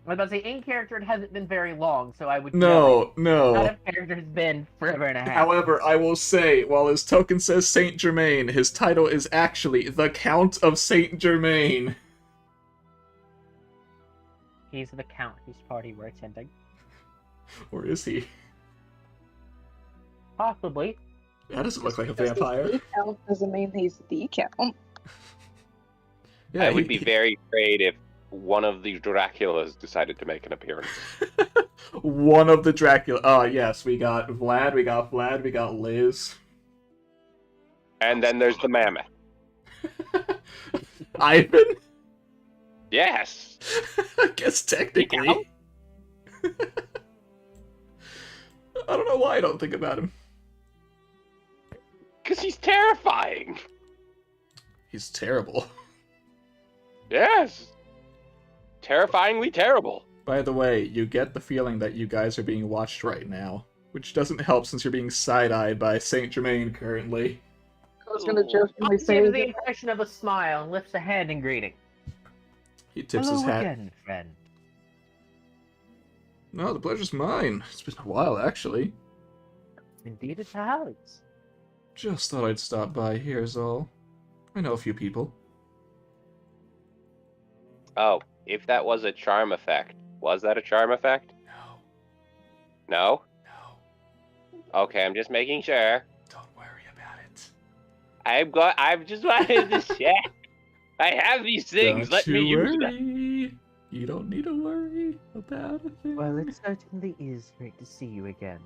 I was about to say, in character, it hasn't been very long, so I would No, know. Out no. of character has been forever and a half. However, I will say, while his token says Saint Germain, his title is actually the Count of Saint Germain. He's the count whose party we're attending. Or is he? Possibly. That doesn't look like a Because he's vampire. the count doesn't mean he's the count. Yeah, I would be very afraid if one of the Draculas decided to make an appearance. One of the Dracula. Oh, yes, we got Vlad, we got Liz. And then there's the mammoth. Ivan? Yes! I guess technically. I don't know why I don't think about him. Because he's terrifying! He's terrible. Yes! Terrifyingly terrible. By the way, you get the feeling that you guys are being watched right now, which doesn't help since you're being side-eyed by Saint Germain currently. I was gonna jokingly Gives say the that impression of a smile and lifts a hand in greeting. He tips Hello his hat. again, friend. No, the pleasure's mine. It's been a while, actually. Indeed it has. Just thought I'd stop by, here's all. I know a few people. Oh, if that was a charm effect. Was that a charm effect? No, No? no, Okay, I'm just making sure. don't worry about it. I've just wanted to check. I have these things. Don't Let me you use them. worry. You don't need to worry about a thing. Well, it certainly is great to see you again.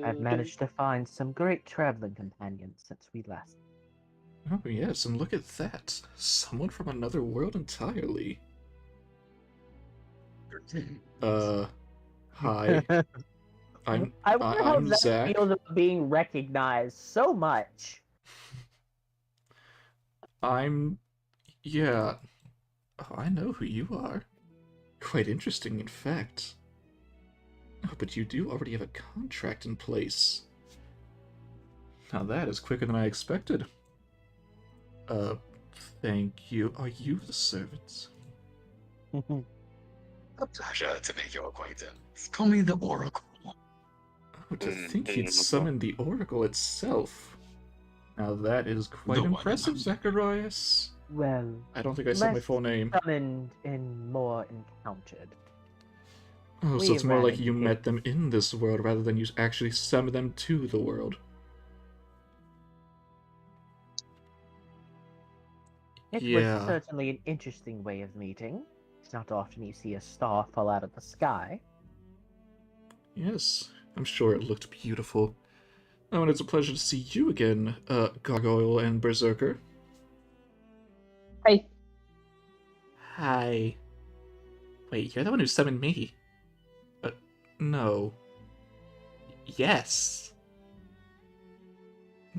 I've managed to find some great traveling companions since we last. Oh, yes, and look at that. Someone from another world entirely. Hi. I wonder how I'm that Zach. feels about being recognized so much. Yeah. Oh, I know who you are. Quite interesting, in fact. Oh, but you do already have a contract in place. Now that is quicker than I expected. Thank you. Are you the servants? A pleasure to make your acquaintance. Call me the Oracle. Oh, to think you'd summoned the Oracle itself. Now that is quite The one impressive, Zaqarias. Well, I don't think I said my less full name. summoned and more encountered. Oh, so we it's more ran like you into- met them in this world rather than you actually summoned them to the world. It Yeah. was certainly an interesting way of meeting. It's not often you see a star fall out of the sky. Yes, I'm sure it looked beautiful. Oh, and it's a pleasure to see you again, Gargoyle and Berserker. Hi. Hi. Wait, you're the one who summoned me. No. Yes.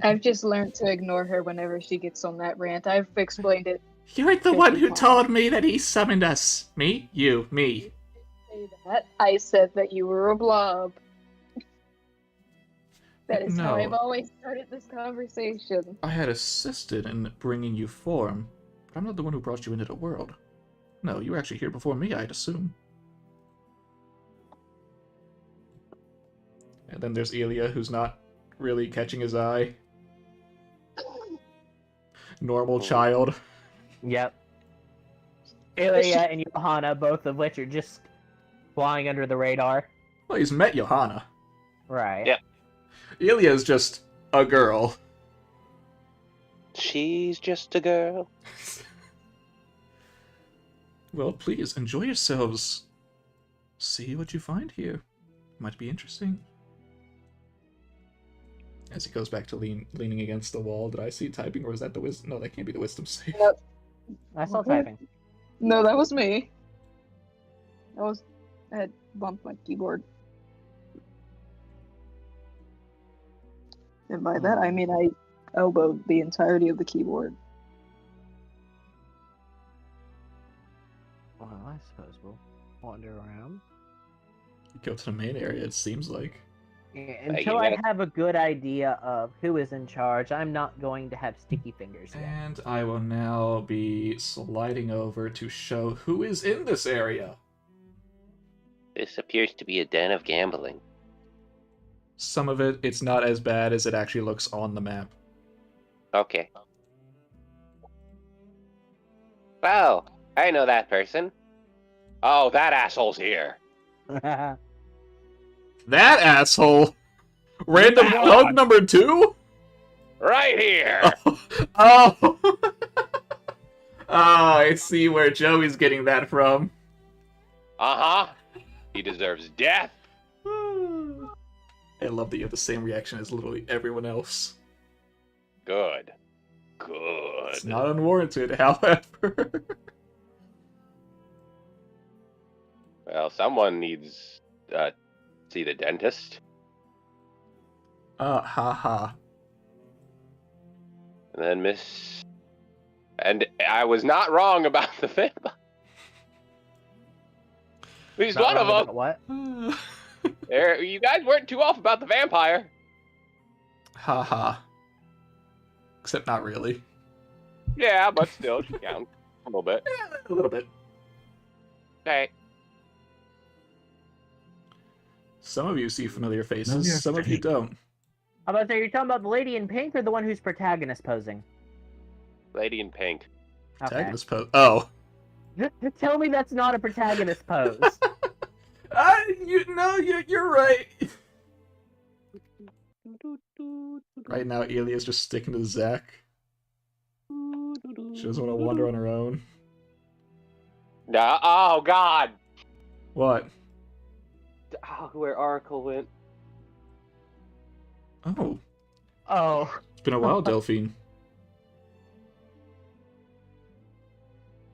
I've just learned to ignore her whenever she gets on that rant. I've explained it. You're the one who 50 times. told me that he summoned us. Me? You. Me. Say that. I said that you were a blob. That is how No. I've always started this conversation. I had assisted in bringing you form, but I'm not the one who brought you into the world. No, you were actually here before me, I'd assume. And then there's Ilya, who's not really catching his eye. Normal child. Yep. Ilya and Johanna, both of which are just flying under the radar. Well, he's met Johanna. Right. Yep. Ilya is just a girl. She's just a girl. Well, please, enjoy yourselves. See what you find here. Might be interesting. As he goes back to leaning against the wall, did I see typing, or was that the wisdom? No, that can't be the wisdom save. Yep. I saw typing. No, that was me. I had bumped my keyboard. And by that, I mean I elbowed the entirety of the keyboard. Well, I suppose we'll wander around. Go to the main area, it seems like. Yeah, until I yeah. have a good idea of who is in charge, I'm not going to have sticky fingers yet. And I will now be sliding over to show who is in this area. This appears to be a den of gambling. Some of it's not as bad as it actually looks on the map. Okay. Well, I know that person. Oh, that asshole's here. That asshole! Random That thug one. number 2? Right here. Oh! Oh, I see where Joey's getting that from. Uh-huh. He deserves death. I love that you have the same reaction as literally everyone else. Good. Good. It's not unwarranted, however. Well, someone needs see the dentist. Haha. And then and I was not wrong about the vampire. At least Not one of wrong them. about what? You guys weren't too off about the vampire. Haha. Except not really. Yeah, but still, she counts a little bit. A little bit. Okay. Some of you see familiar faces, Familiar some of you face. don't. I'm about to say, you're talking about the lady in pink or the one who's protagonist posing? Lady in pink. Okay. Protagonist pose. Oh. Tell me that's not a protagonist pose. You're right. Right now, Elia's just sticking to Zach. She doesn't want to wander on her own. Oh, God. What? Oh, where Oracle went. Oh, Oh. it's been a while, Delphine.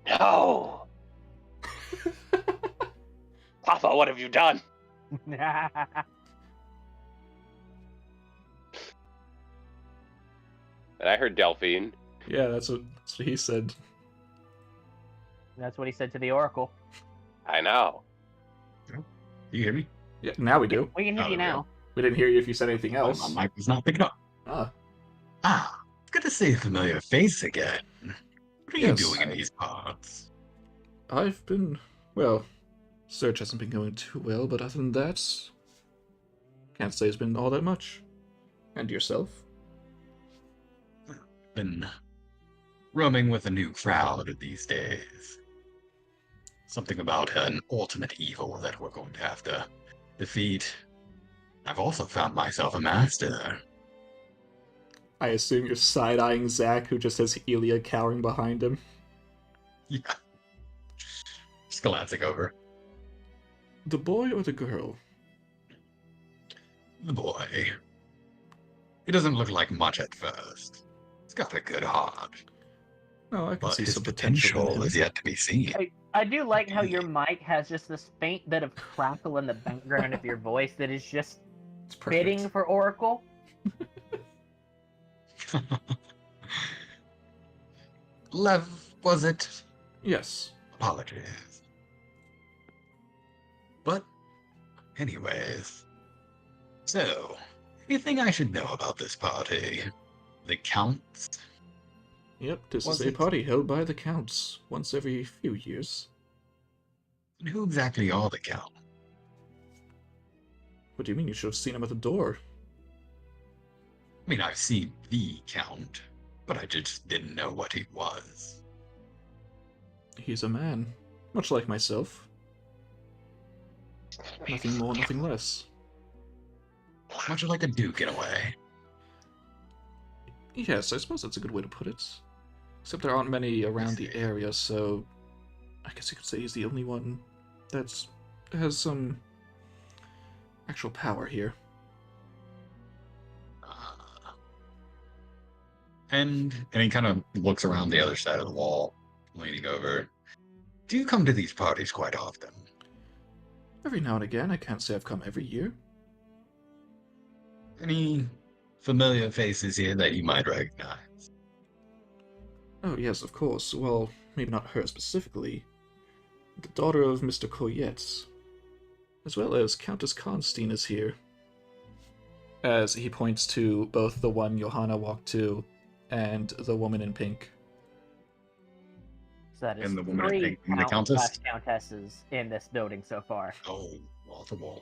No. Papa, what have you done? And I heard Delphine. Yeah, that's what he said. That's what he said to the Oracle. I know. You hear me? Yeah, now we do. We can hear Oh, you there we now. We didn't hear you if you said anything else. My mic was not picking up. Ah, Ah, good to see a familiar face again. What are you Yes, doing in these parts? I've been... Well, search hasn't been going too well, but other than that... Can't say it's been all that much. And yourself? Been roaming with a new crowd these days. Something about an ultimate evil that we're going to have to defeat. I've also found myself a master. I assume you're side-eyeing Zach, who just has Elia cowering behind him. Yeah. Just glancing over. The boy or the girl? The boy. He doesn't look like much at first. He's got a good heart, No, I can but see his some potential in potential him. is yet to be seen. I do like how your mic has just this faint bit of crackle in the background of your voice that is just It's perfect. fitting for Oracle. Lev, was it? Yes. Apologies. But, anyways. So, anything I should know about this party? The Counts? Yep, this Was is a it- party held by the Counts once every few years. And who exactly are the Counts? What do you mean? You should have seen him at the door. I mean, I've seen the Count, but I just didn't know what he was. He's a man, much like myself. Nothing more, nothing less. Much like a duke in a way. Yes, I suppose that's a good way to put it. Except there aren't many around the area, so I guess you could say he's the only one that has some actual power here. And he kind of looks around the other side of the wall, leaning over. Do you come to these parties quite often? Every now and again, I can't say I've come every year. Any familiar faces here that you might recognize. Oh, yes, of course. Well, maybe not her specifically. The daughter of Mr. Coyette's, as well as Countess Constantine is here. As he points to both the one Johanna walked to and the woman in pink. So that is And the woman in three pink, the countess? countesses in this building so far. Oh, multiple.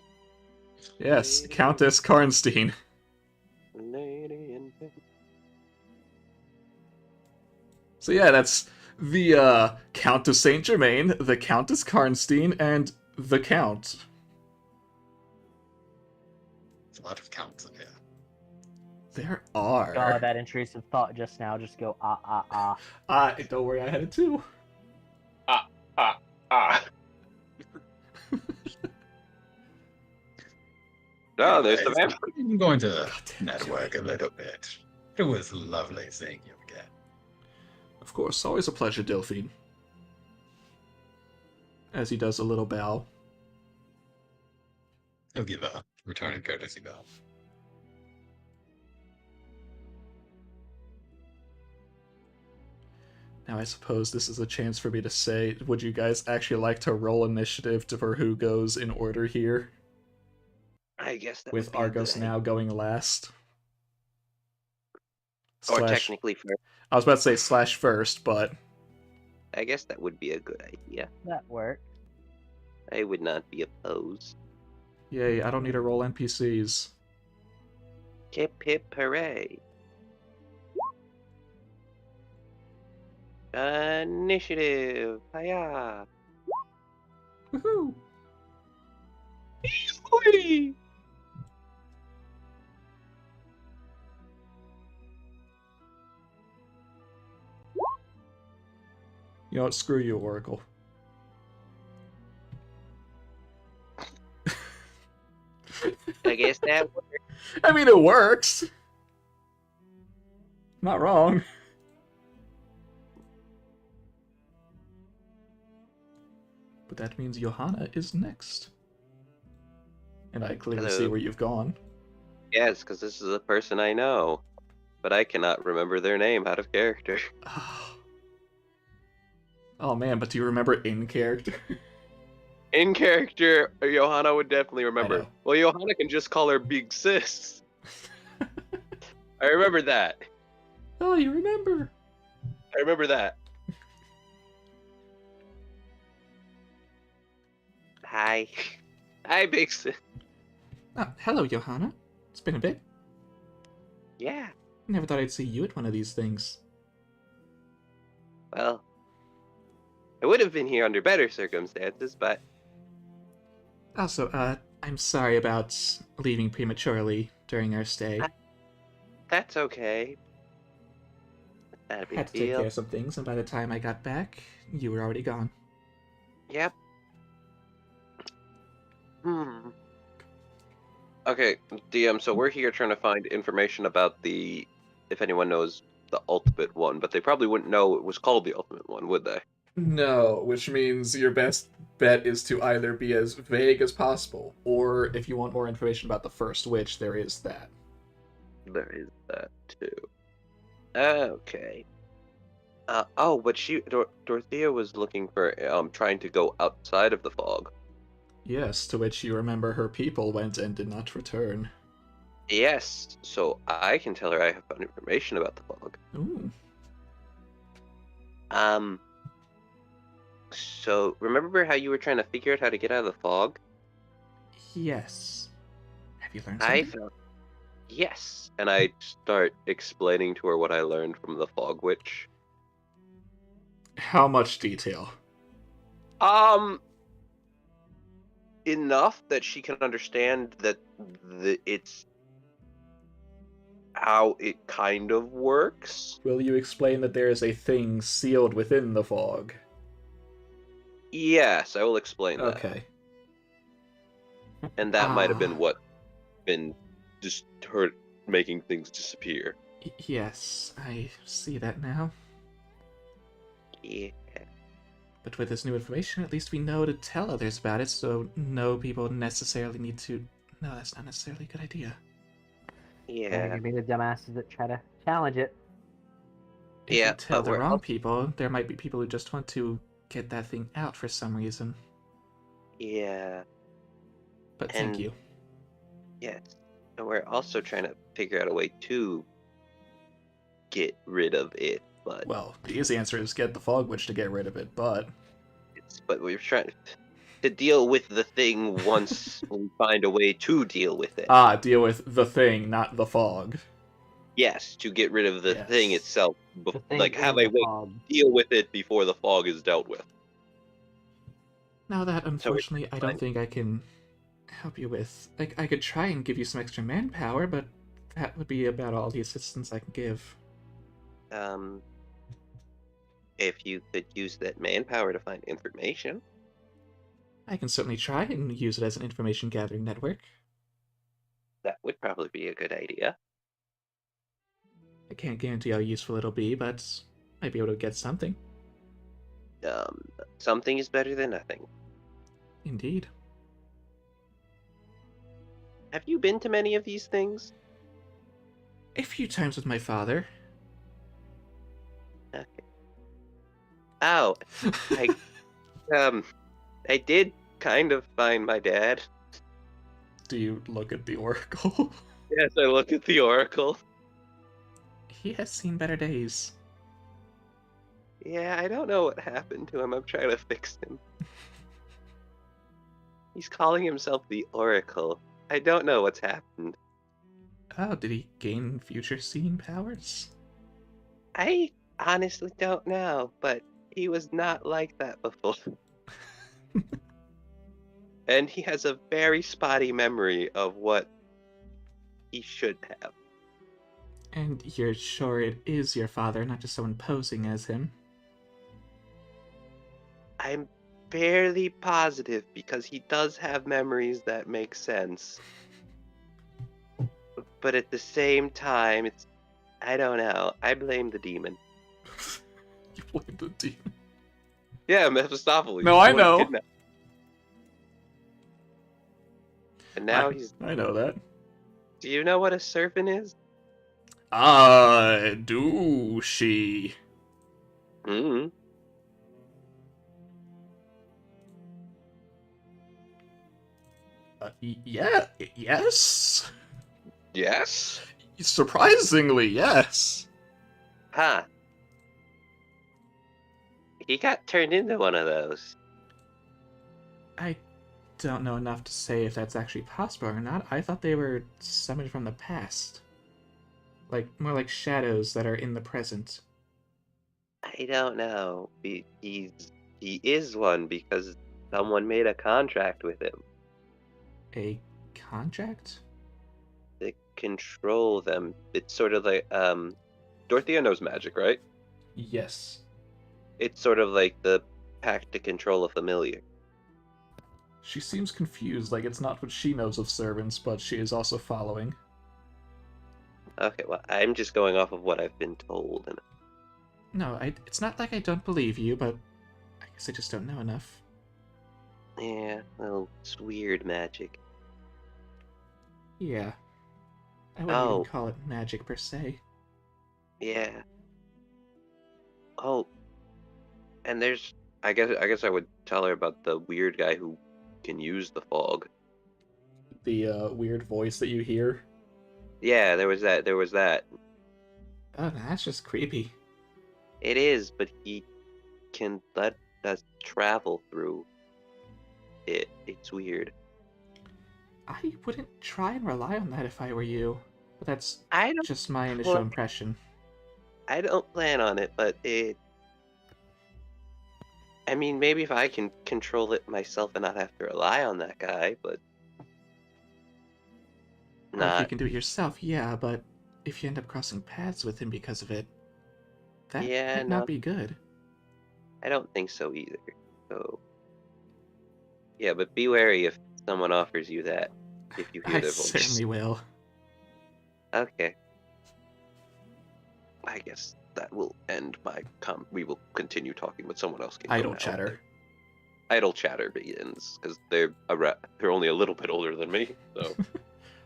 Yes, Countess Karnstein. Lady in pink. So yeah, that's the Count of Saint Germain, the Countess Karnstein, and the Count. There's a lot of counts in here. There are. God, that intrusive thought just now, just go ah. Don't worry, I had it too. No, there's the Anyways, vampire. I'm going to God damn it. network a little bit. It was lovely seeing you again. Of course, always a pleasure, Delphine. As he does a little bow. He'll give a returning courtesy bow. Now I suppose this is a chance for me to say, would you guys actually like to roll initiative for who goes in order here? I guess that With would be a good Argos now going last. Or Slash- technically first. I was about to say slash first, but I guess that would be a good idea. That worked. I would not be opposed. yay, I don't need to roll NPCs. Hip hip hooray. Initiative. Hiya. Woohoo! Whee! You know what, screw you, Oracle. I guess that works. I mean, it works! Not wrong. But that means Johanna is next. And I clearly see Hello. where you've gone. Yes, because this is a person I know. But I cannot remember their name out of character. Oh man, but do you remember in character? In character, Johanna would definitely remember. know. Well, Johanna can just call her Big Sis. I remember that. Oh, you remember. I remember that. Hi. Hi, Big Sis. Oh, hello, Johanna. It's been a bit. Yeah, Never thought I'd see you at one of these things. well, I would have been here under better circumstances, but Also, I'm sorry about leaving prematurely during our stay. that's okay. Not a big Had to take deal. care of some things, and by the time I got back, you were already gone. Yep. Okay, DM, so we're here trying to find information about if anyone knows the ultimate one, but they probably wouldn't know it was called the ultimate one, would they? No, which means your best bet is to either be as vague as possible, or if you want more information about the first witch, there is that. There is that too. Okay. But Dorothea was looking for trying to go outside of the fog. Yes, to which you remember her people went and did not return. Yes, so I can tell her I have found information about the fog. Ooh. So remember how you were trying to figure out how to get out of the fog? Yes. Have you learned I something? found yes, and I start explaining to her what I learned from the fog witch. How much detail? Enough that she can understand that it's how it kind of works. Will you explain that there is a thing sealed within the fog? Yes, I will explain that. Okay. And that might have Ah. been what been just her making things disappear. Yes, I see that now. Yeah. But with this new information, at least we know to tell others about it, so no people necessarily need to... No, that's not necessarily a good idea. They're Yeah. gonna be the dumbasses that try to challenge it. If you Yeah, tell but the we're wrong people, there might be people who just want to get that thing out for some reason. Yeah. But thank And- you. Yes. And we're also trying to figure out a way to get rid of it, but Well, the easy answer is get the fog witch to get rid of it, but we're trying to deal with the thing once we find a way to deal with it. deal with the thing, not the fog. Yes, to get rid of the Yes. thing itself, The thing like have is a the way fog. to deal with it before the fog is dealt with. Now that, unfortunately, I don't fine. think I can help you with. Like, I could try and give you some extra manpower, but that would be about all the assistance I can give. If you could use that manpower to find information, I can certainly try and use it as an information gathering network. that would probably be a good idea. I can't guarantee how useful it'll be, but I'd be able to get something. Something is better than nothing. Indeed. Have you been to many of these things? A few times with my father. Okay. Oh, I did kind of find my dad. Do you look at the oracle? Yes, I look at the oracle. He has seen better days. Yeah, I don't know what happened to him. I'm trying to fix him. He's calling himself the Oracle. I don't know what's happened. Oh, did he gain future seeing powers? I honestly don't know, but he was not like that before. And he has a very spotty memory of what he should have. And you're sure it is your father, not just someone posing as him? I'm fairly positive because he does have memories that make sense. But at the same time, I don't know. I blame the demon. You blame the demon. Yeah, Mephistopheles. No, the I one who know. kidnapped- And now he's. I know that. Do you know what a serpent is? Do she? Mm-hmm. Yeah, yes? Yes? Surprisingly, yes. Huh. He got turned into one of those. I don't know enough to say if that's actually possible or not. I thought they were summoned from the past. Like, more like shadows that are in the present. I don't know. He is one because someone made a contract with him A contract? to control them. It's sort of like Dorothea knows magic, right? Yes. It's sort of like the pact to control a familiar. She seems confused, like it's not what she knows of servants, but she is also following. Okay, well, I'm just going off of what I've been told, and No, it's not like I don't believe you, but I guess I just don't know enough. yeah, well, it's weird magic. Yeah. I wouldn't Oh. even call it magic per se. Yeah. Oh, and there's I guess I would tell her about the weird guy who can use the fog. The weird voice that you hear. Yeah, there was that. Oh, that's just creepy. It is, but he can let us travel through it. It's weird. I wouldn't try and rely on that if I were you. But that's I don't just my initial Well- impression. I don't plan on it, but I mean, maybe if I can control it myself and not have to rely on that guy, but Or if you not. can do it yourself, yeah, but if you end up crossing paths with him because of it, that Yeah, might no. not be good. I don't think so either. So, yeah, but be wary if someone offers you that. If you hear I their voice. certainly will. Okay. I guess that will end my we will continue talking, but someone else can go Idle now. chatter. Idle chatter begins because they're only a little bit older than me. So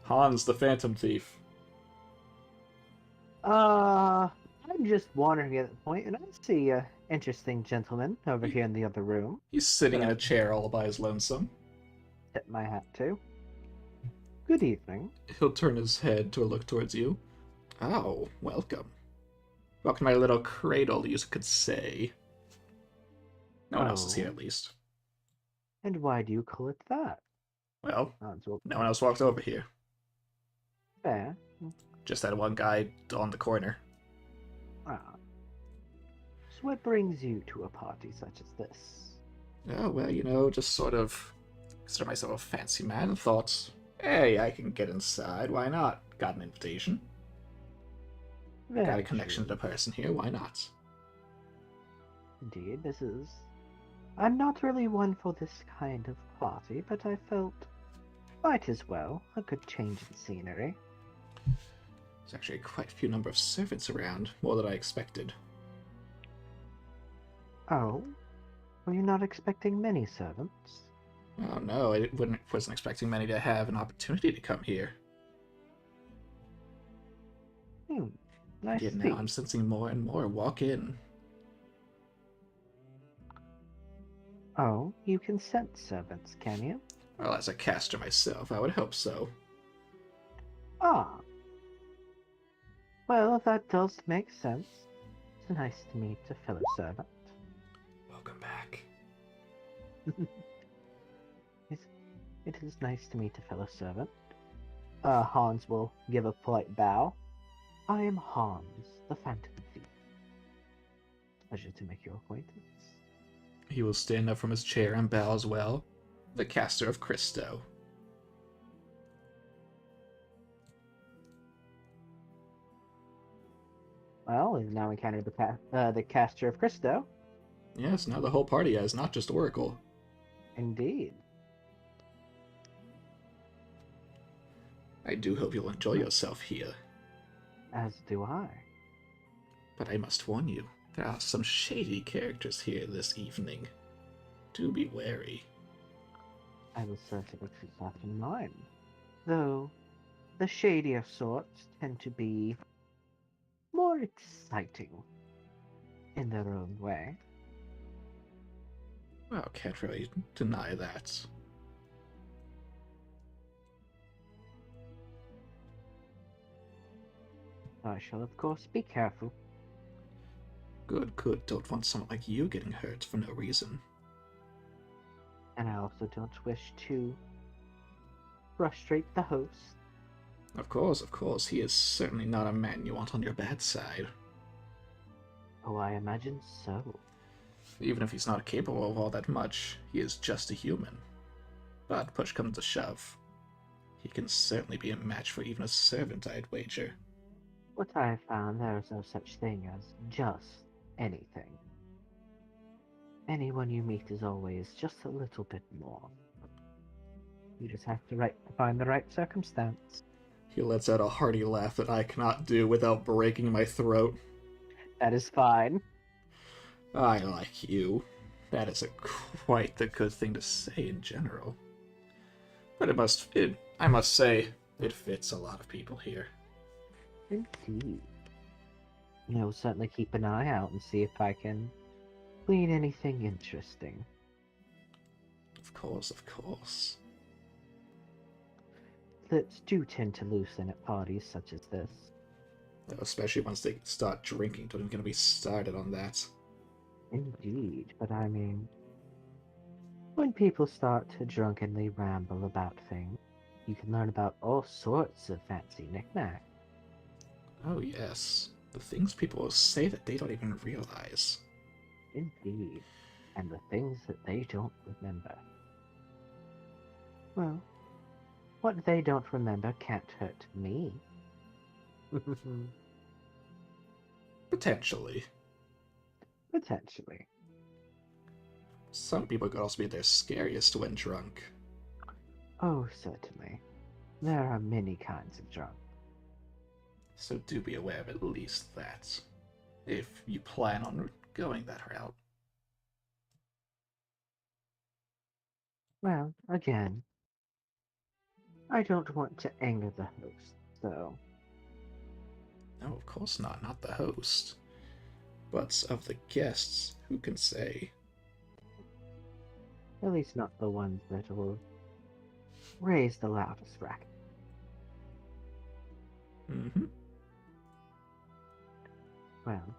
Hans the Phantom Thief. I'm just wandering at the point, and I see a interesting gentleman over He- here in the other room He's sitting that in I a can chair all by his lonesome. tip my hat to. Good evening. He'll turn his head to look towards you. Oh, welcome. Welcome to my little cradle, you could say. No one else is here, Oh. at least. And why do you call it that? Well, Well, no one else walked over here. fair. Just that one guy on the corner. Ah. So what brings you to a party such as this? Oh, well, just sort of consider myself a fancy man and thought, hey, I can get inside, why not? Got an invitation. Got a Very connection to true. the person here, why not? Indeed, this is... I'm not really one for this kind of party, but I felt might as well a good change in scenery. There's actually quite a few number of servants around, more than I expected. Oh, were you not expecting many servants? Oh no, wasn't expecting many to have an opportunity to come here. Hmm, I Yet see. now I'm sensing more and more. Walk in. Oh, you can sense servants, can you? Well, as a caster myself, I would hope so. Ah, well, that does make sense. It's nice to meet a fellow servant. Welcome back. It is nice to meet a fellow servant. Hans will give a polite bow. I am Hans, the Phantom Thief. Pleasure to make your acquaintance. He will stand up from his chair and bow as well. The caster of Christo. Well, we've now encountered the caster of Christo. Yes, now the whole party has, not just Oracle. Indeed. I do hope you'll enjoy yourself here. As do I. But I must warn you, there are some shady characters here this evening. Do be wary. I will certainly keep that in mind. Though, the shadier sorts tend to be more exciting in their own way. Well, can't really deny that. I shall, of course, be careful. Good, good. Don't want someone like you getting hurt for no reason. And I also don't wish to frustrate the host. Of course. He is certainly not a man you want on your bad side. Oh, I imagine so. Even if he's not capable of all that much, he is just a human. But push comes to shove. He can certainly be a match for even a servant, I'd wager. What I have found, there is no such thing as just anything. Anyone you meet is always just a little bit more. You just have to find the right circumstance. He lets out a hearty laugh that I cannot do without breaking my throat. That is fine. I like you. That is quite the good thing to say in general. But I must say, it fits a lot of people here. Indeed. I will certainly keep an eye out and see if I can glean anything interesting. Of course. Lips do tend to loosen at parties such as this. Especially once they start drinking. Don't even get me started on that. Indeed, but I mean, when people start to drunkenly ramble about things, you can learn about all sorts of fancy knickknacks. Oh yes. The things people will say that they don't even realize. Indeed, and the things that they don't remember. Well, what they don't remember can't hurt me. Potentially. Potentially. Some people could also be at their scariest when drunk. Oh, certainly. There are many kinds of drunk. So do be aware of at least that. If you plan on going that route. Well, again, I don't want to anger the host, so No, of course not. Not the host. But of the guests, who can say? At least not the ones that will raise the loudest racket. Mm-hmm. Well,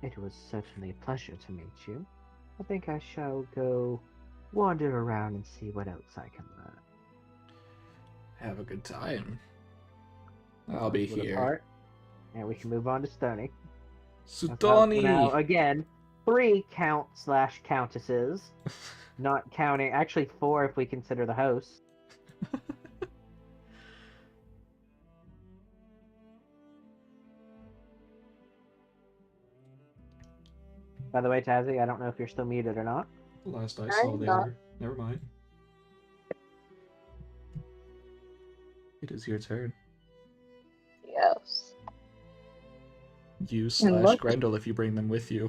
it was certainly a pleasure to meet you. I think I shall go wander around and see what else I can learn. Have a good time. I'll be Split here. apart, and we can move on to Stony. So Sutoni! now, again, 3 count/countesses. Not counting, actually 4 if we consider the host. By the way, Tazzy, I don't know if you're still muted or not. Last I saw, I'm they not. were. Never mind. It is your turn. Yes. You And / look- Grendel if you bring them with you.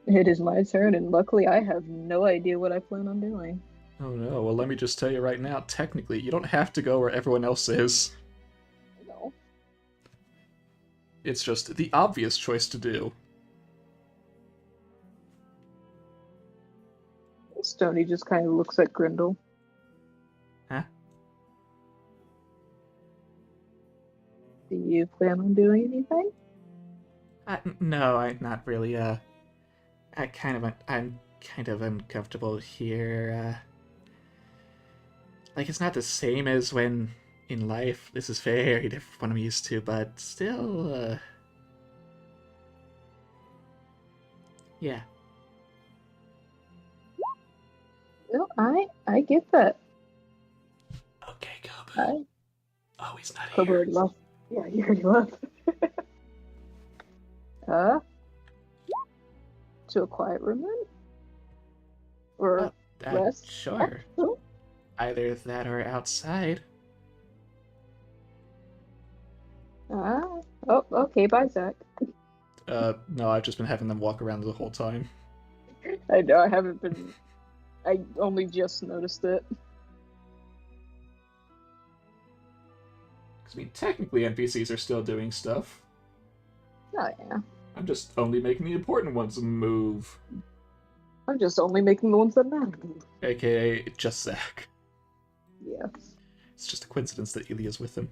It is my turn, and luckily I have no idea what I plan on doing. Oh no, well let me just tell you right now, technically, you don't have to go where everyone else is. No. It's just the obvious choice to do. Stony just kind of looks at Grindel. Huh? Do you plan on doing anything? No, I'm not really, I'm kind of uncomfortable here, Like, it's not the same as when in life. This is very different from what I'm used to, but still, yeah. No, I get that. Okay, Kobu. I Oh, he's not Kobo here. already left. Yeah, you already left. To a quiet room then? Or rest? Sure. Oh, Either that or outside. oh, okay, bye, Zach. No, I've just been having them walk around the whole time. I know, I haven't been. I only just noticed it. Because, I mean, technically NPCs are still doing stuff. Oh, yeah. I'm just only making the important ones move. I'm just only making the ones that matter. AKA, just Zach. Yes. It's just a coincidence that Ilya's with him.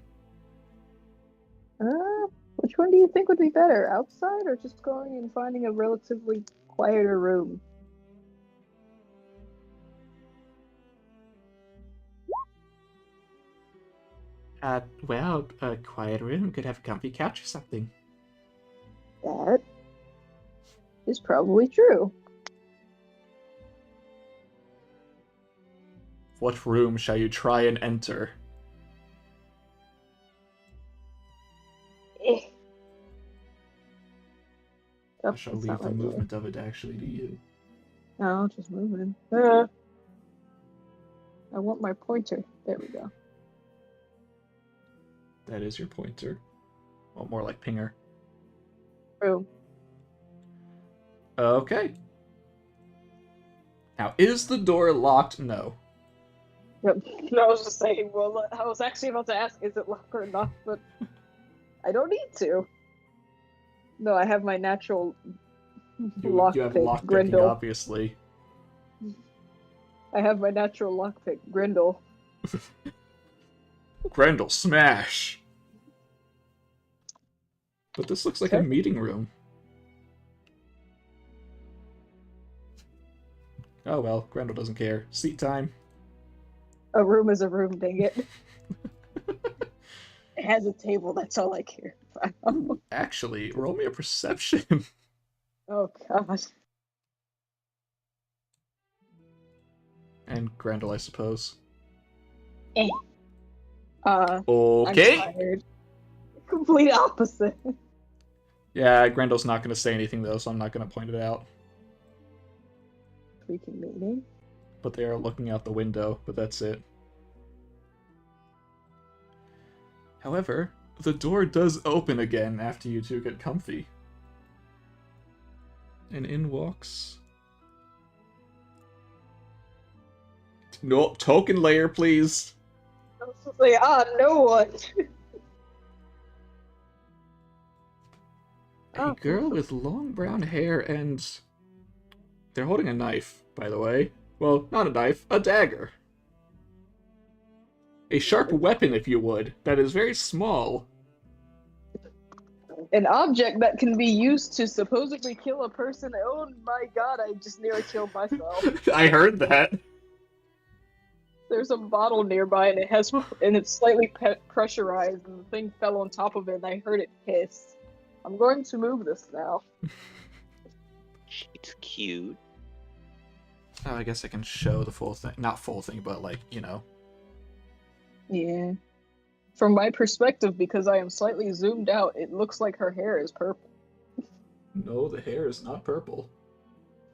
Which one do you think would be better? Outside or just going and finding a relatively quieter room? Well, a quiet room could have a comfy couch or something. That is probably true. What room shall you try and enter? Eh. Oh, I shall that's leave not the right movement of it actually to you. No, just moving. I want my pointer. There we go. That is your pointer. Well, more like pinger. Room. Okay. Now, is the door locked? No. Yep. I was just saying, well, I was actually about to ask, is it locked or not, but I don't need to. No, I have my natural You have lockpick, lockpicking, Grindel. obviously. I have my natural lockpick, Grindel. Grendel, smash! But this looks like a Okay. meeting room. Oh well, Grendel doesn't care. Seat time. A room is a room, dang it. It has a table, that's all I care about. Actually, roll me a perception. Oh, God. And Grendel, I suppose. I'm Okay. tired. Complete opposite. Yeah, Grendel's not going to say anything though, so I'm not going to point it out. Freaking meeting. But they are looking out the window, but that's it. However, the door does open again after you two get comfy. And in walks... No, token layer, please. I was just like, no one. A girl with long brown hair and... They're holding a knife, by the way. Well, not a knife, a dagger. A sharp weapon, if you would, that is very small. An object that can be used to supposedly kill a person. Oh my god, I just nearly killed myself. I heard that. There's a bottle nearby and it's slightly pressurized and the thing fell on top of it and I heard it hiss. I'm going to move this now. She's cute. Oh, I guess I can show the full thing. Not full thing, but like, you know. Yeah. From my perspective, because I am slightly zoomed out, it looks like her hair is purple. No, the hair is not purple.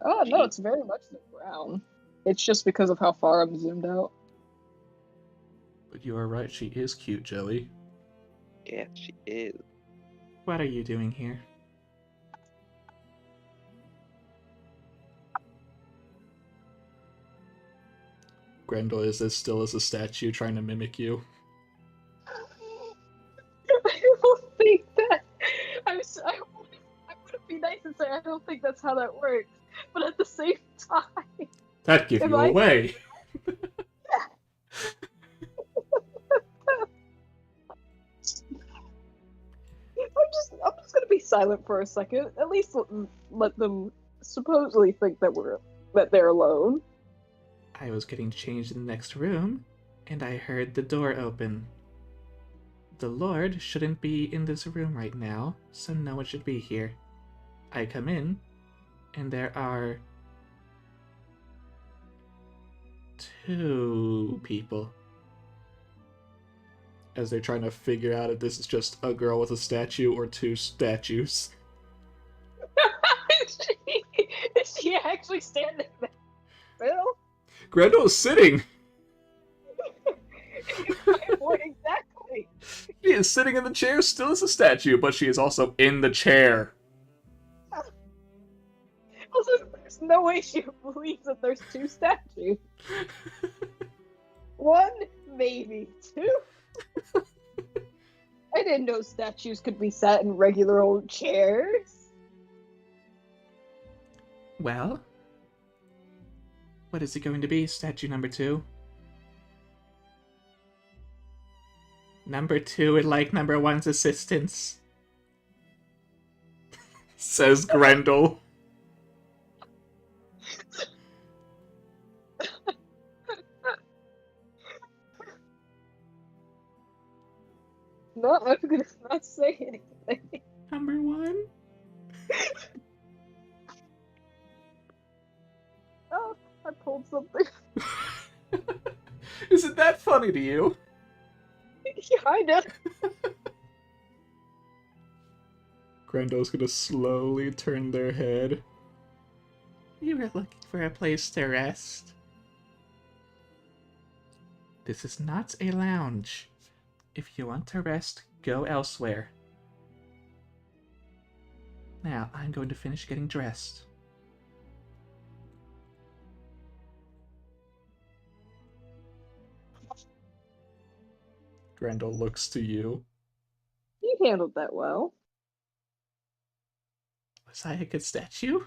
Oh no, it's very much the brown. It's just because of how far I'm zoomed out. But you are right, she is cute, Joey. Yeah, she is. What are you doing here? Grendel is as still as a statue trying to mimic you. I don't think that. I wouldn't be nice and say I don't think that's how that works, but at the same time, That give Am you I- away. I'm just gonna be silent for a second. At least let them supposedly think that they're alone. I was getting changed in the next room, and I heard the door open. The Lord shouldn't be in this room right now, so no one should be here. I come in, and there are 2 people. As they're trying to figure out if this is just a girl with a statue or 2 statues. Is she actually standing there? Well, Grendel is sitting! exactly. She is sitting in the chair still as a statue, but she is also in the chair. Also, there's no way she believes that there's 2 statues. 1, maybe 2. I didn't know statues could be sat in regular old chairs. Well, what is it going to be, statue number 2? Number 2 would like number 1's assistance. Says Grendel. No, I'm gonna not say anything. Number 1? Oh, I pulled something. Isn't that funny to you? Kinda. Grendel's gonna slowly turn their head. You were looking for a place to rest. This is not a lounge. If you want to rest, go elsewhere. Now, I'm going to finish getting dressed. Grendel looks to you. You handled that well. Was I a good statue?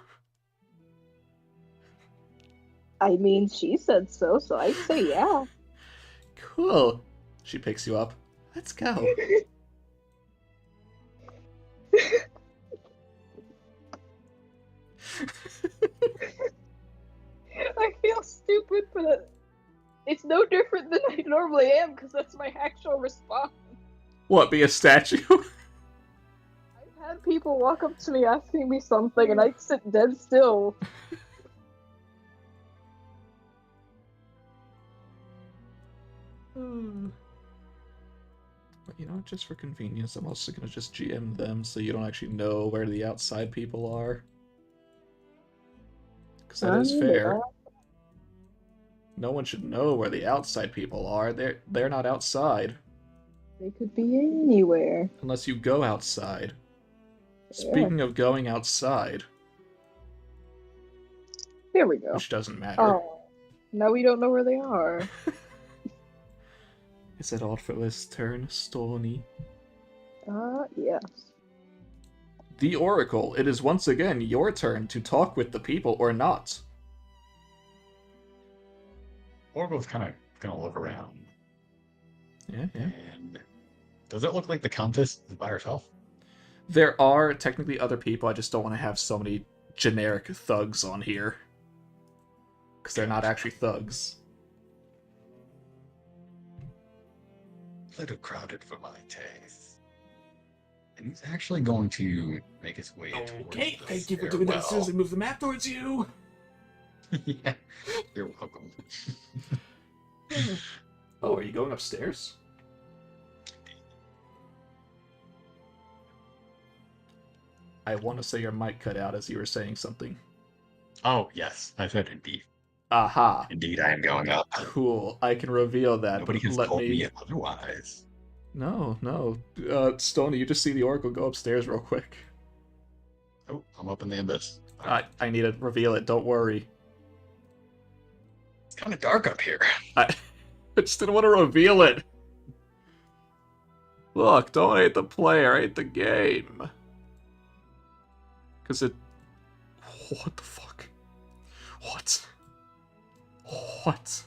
I mean, she said so, so I'd say yeah. Cool. She picks you up. Let's go. I feel stupid, but it's no different than I normally am, because that's my actual response. What, be a statue? I've had people walk up to me asking me something, and I sit dead still. But you know, just for convenience, I'm also gonna just GM them so you don't actually know where the outside people are. Because that is fair. No one should know where the outside people are. They're not outside. They could be anywhere. Unless you go outside. Speaking of going outside, Here we go. which doesn't matter. Oh, now we don't know where they are. Is it Oddfellas' turn, Stony? Yes. The Oracle, it is once again your turn to talk with the people or not. Oracle's kind of gonna look around. Yeah. And does it look like the Countess is by herself? There are technically other people, I just don't want to have so many generic thugs on here. Because they're not actually thugs. A little crowded for my taste. And he's actually going to make his way towards the stairwell. move the map towards you! Yeah, you're welcome. Oh, are you going upstairs? I want to say your mic cut out as you were saying something. Oh, yes, I said indeed. Aha. Indeed, I am going up. Cool. I can reveal that. Nobody but has let told me otherwise. No. Stoney, you just see the Oracle go upstairs real quick. Oh, I'm up in the abyss. I need to reveal it, don't worry. It's kind of dark up here. I just didn't want to reveal it. Look, don't hate the player, hate the game. Because it... What the fuck? What? What?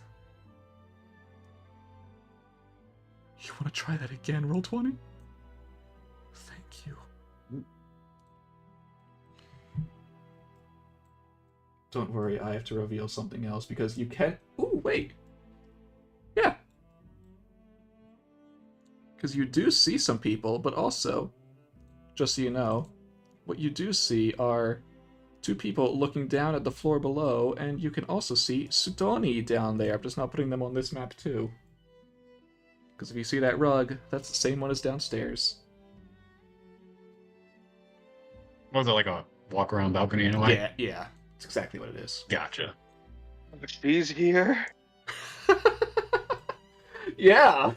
You want to try that again, Roll20? Thank you. Don't worry, I have to reveal something else because you can't... Ooh, wait. Yeah. Because you do see some people, but also, just so you know, what you do see are two people looking down at the floor below, and you can also see Sudoni down there. I'm just not putting them on this map too. Because if you see that rug, that's the same one as downstairs. Was it like a walk around balcony in a way? Yeah. That's exactly what it is. Gotcha. She's here. Yeah.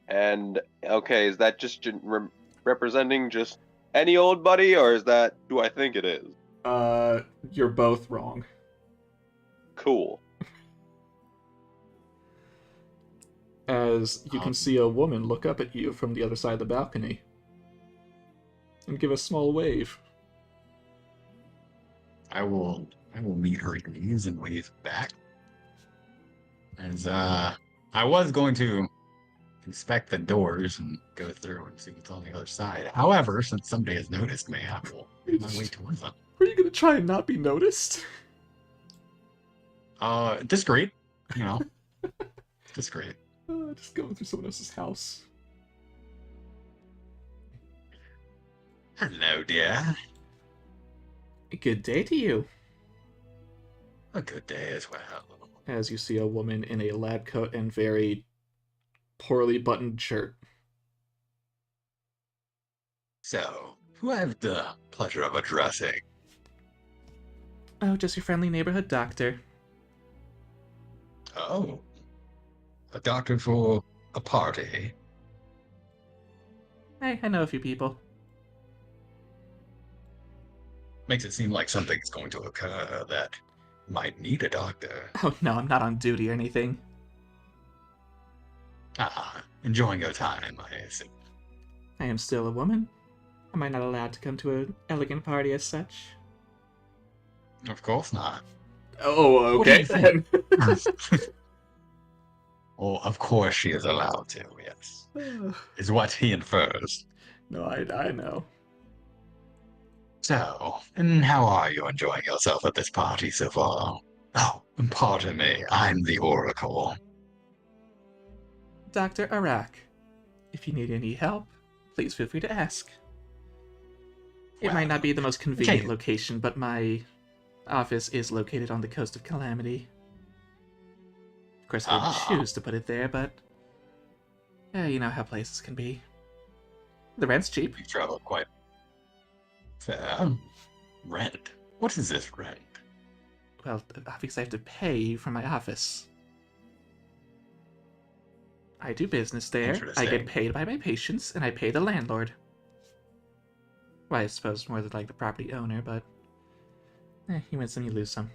And okay, is that just representing just any old buddy, or is that who I think it is? You're both wrong. Cool. As you can see a woman look up at you from the other side of the balcony and give a small wave. I will meet her gaze and wave back. As I was going to inspect the doors and go through and see what's on the other side. However, since somebody has noticed me, I will make my way towards them. Are you gonna try and not be noticed? Discreet, you know. Discreet. Just going through someone else's house. Hello, dear. Good day to you. A good day as well. As you see a woman in a lab coat and very poorly buttoned shirt. So, who I have the pleasure of addressing? Oh, just your friendly neighborhood doctor. Oh. A doctor for a party. Hey, I know a few people. Makes it seem like something's going to occur that might need a doctor. Oh no, I'm not on duty or anything. Enjoying your time, I assume. I am still a woman. Am I not allowed to come to an elegant party as such? Of course not. Oh, What do okay you think? then. Well, of course she is allowed to, yes. Is what he infers. No, I know. So, and how are you enjoying yourself at this party so far? Oh, and pardon me, I'm the Oracle. Dr. Arak, if you need any help, please feel free to ask. It might not be the most convenient okay. location, but my office is located on the coast of Calamity. Of course, I didn't choose to put it there, but you know how places can be. The rent's cheap. You've traveled quite fair. Rent? What is this rent? Well, obviously I have to pay for my office. I do business there. I get paid by my patients, and I pay the landlord. Well, I suppose more than like the property owner, but you win some, you lose some.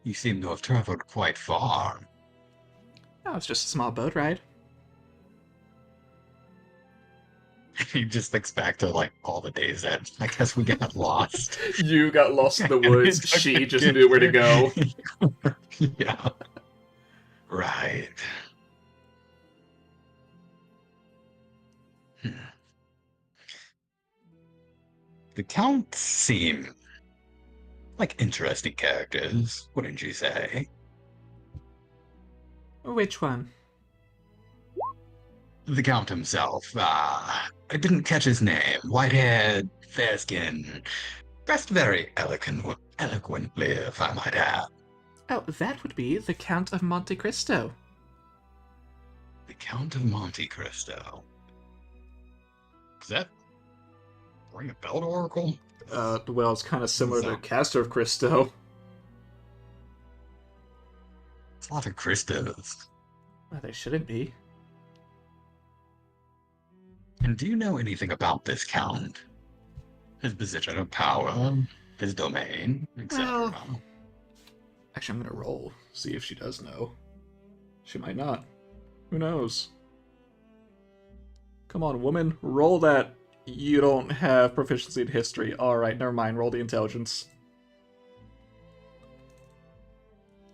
You seem to have traveled quite far. Oh, it's just a small boat ride. He just thinks back to like all the days that I guess we got lost. You got lost in the And woods. it took She a just good knew where to go. Yeah. Right. Hmm. The Counts seem like interesting characters, wouldn't you say? Which one? The Count himself, I didn't catch his name. White-haired, fair-skinned, dressed very eloquently, if I might add. Oh, that would be the Count of Monte Cristo. The Count of Monte Cristo. Does that ring a bell to Oracle? Well, it's kind of similar to So- Castor of Cristo. It's a lot of Cristos. Well, they shouldn't be. And do you know anything about this Count? His position of power, his domain, etc. Actually, I'm gonna roll, see if she does know. She might not. Who knows? Come on, woman, roll that. You don't have proficiency in history. Alright, never mind, roll the intelligence.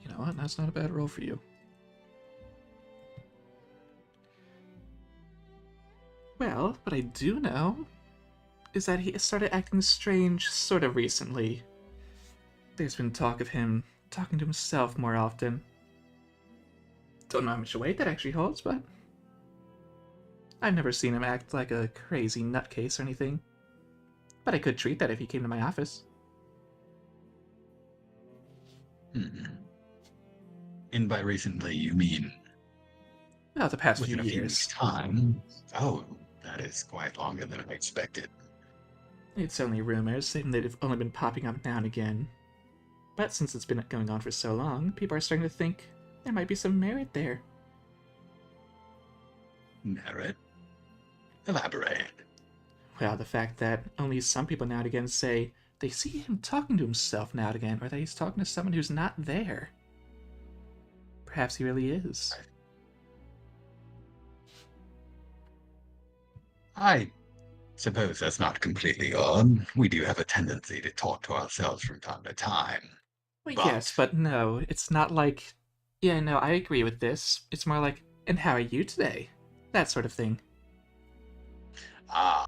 You know what? That's not a bad roll for you. Well, what I do know is that he started acting strange sort of recently. There's been talk of him talking to himself more often. Don't know how much weight that actually holds, but I've never seen him act like a crazy nutcase or anything. But I could treat that if he came to my office. And by recently, you mean Well, the past within few a few years. weeks' time? Oh, that is quite longer than I expected. It's only rumors, saying they've only been popping up now and again. But since it's been going on for so long, people are starting to think there might be some merit there. Merit? Elaborate. Well, the fact that only some people now and again say they see him talking to himself now and again, or that he's talking to someone who's not there. Perhaps he really is. I suppose that's not completely odd. We do have a tendency to talk to ourselves from time to time. Well, But- yes, but no, it's not like, yeah, no, I agree with this. It's more like, and how are you today? That sort of thing.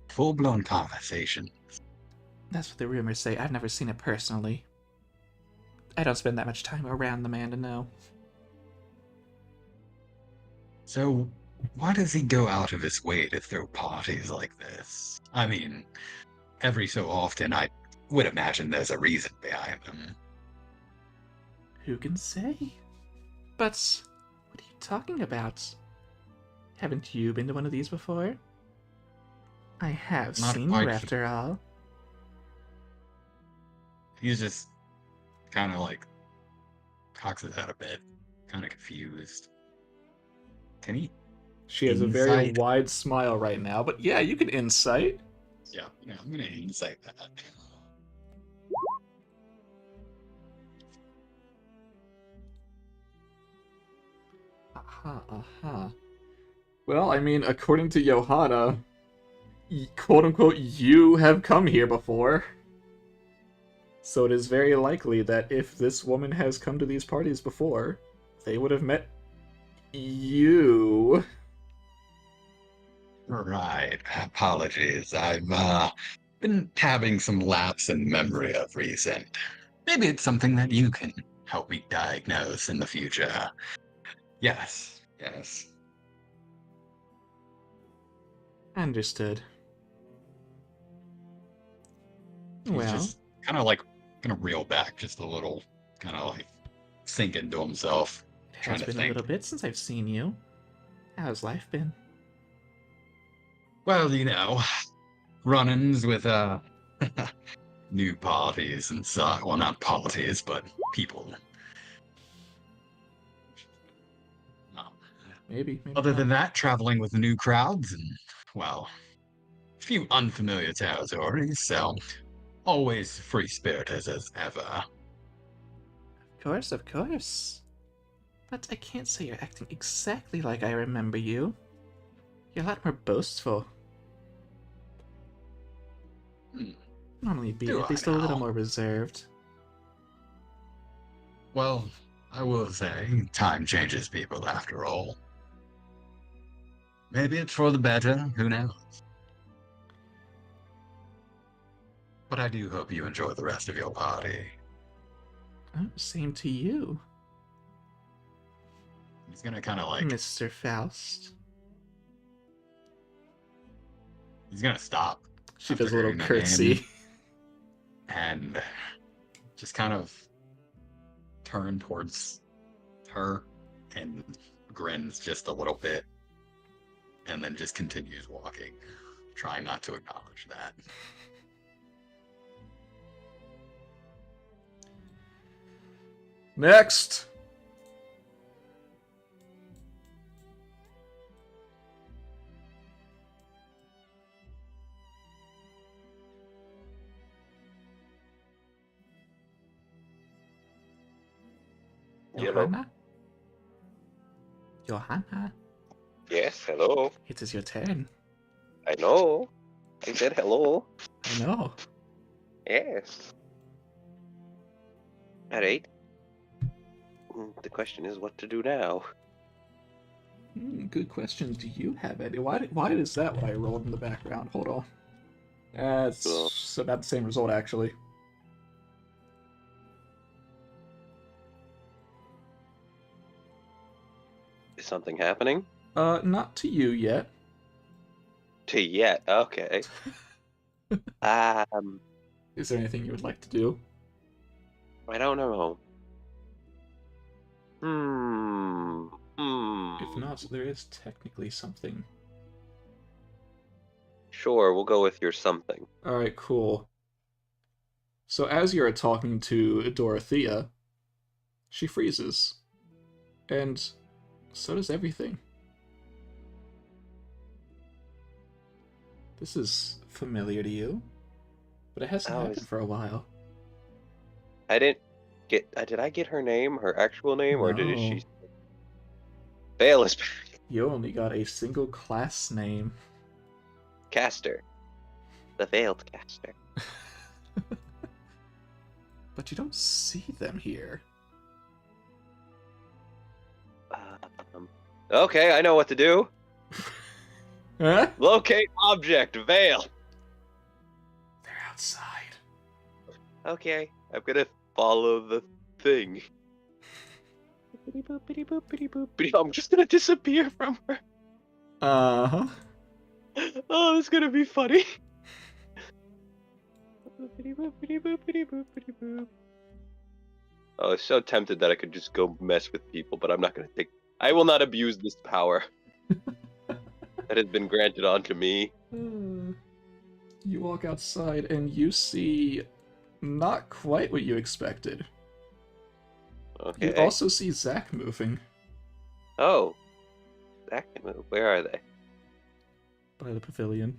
Full-blown conversation. That's what the rumors say. I've never seen it personally. I don't spend that much time around the man to know. So, why does he go out of his way to throw parties like this? I mean, every so often I would imagine there's a reason behind them. Who can say? But what are you talking about? Haven't you been to one of these before? I have Not seen quite. you after all. He's just kind of like cocks his head a bit, kind of confused. Can he? She has a very Insight. wide smile right now, but yeah, you can insight. Yeah, I'm gonna insight that. Aha, aha. Well, I mean, according to Johanna, quote unquote, you have come here before. So it is very likely that if this woman has come to these parties before, they would have met you. Right. Apologies. I've been having some lapse in memory of recent. Maybe it's something that you can help me diagnose in the future. Yes. Yes. Understood. He's Well, just kind of like gonna reel back just a little, kind of like sink into himself. it trying has to been a think. little bit since I've seen you. How's life been? Well, run-ins with new parties and such. Well, not parties, but people. No. Maybe, maybe Other not. than that, traveling with new crowds and, well, a few unfamiliar territories, so always free-spirited as ever. Of course, of course. But I can't say you're acting exactly like I remember you. You're a lot more boastful. Normally be Do at I least a little now? more reserved. Well, I will say, time changes people after all. Maybe it's for the better, who knows? But I do hope you enjoy the rest of your party. Oh, same to you, He's gonna kind of like, Mr. Faust. he's gonna stop She after does a little hearing the curtsy. name and just kind of turn towards her and grins just a little bit and then just continues walking, trying not to acknowledge that. Next! Hello. Johanna? Johanna, Yes, hello. it is your turn. I know. I said hello. I know. Yes. Alright. The question is what to do now. Good question. Do you have any? Why is that what I rolled in the background? Hold on. It's about the same result, actually. Is something happening? Not to you yet. To yet. Okay. Is there anything you would like to do? I don't know. If not, there is technically something. Sure, we'll go with your something. Alright, cool. So as you're talking to Dorothea, she freezes. And so does everything. This is familiar to you, but it hasn't happened for a while. I didn't get. Did I get her name, her actual name, or did No. she? Vale is You only got a single class name. caster. The veiled caster. But you don't see them here. Okay, I know what to do. Huh? Locate object, veil. They're outside. Okay, I'm gonna follow the thing. I'm just gonna disappear from her. Uh-huh. Oh, this is gonna be funny. I was so tempted that I could just go mess with people, but I'm not gonna take. I will not abuse this power that has been granted onto me. You walk outside and you see not quite what you expected. Okay. You also see Zach moving Oh, that can move. Where are they? by the pavilion.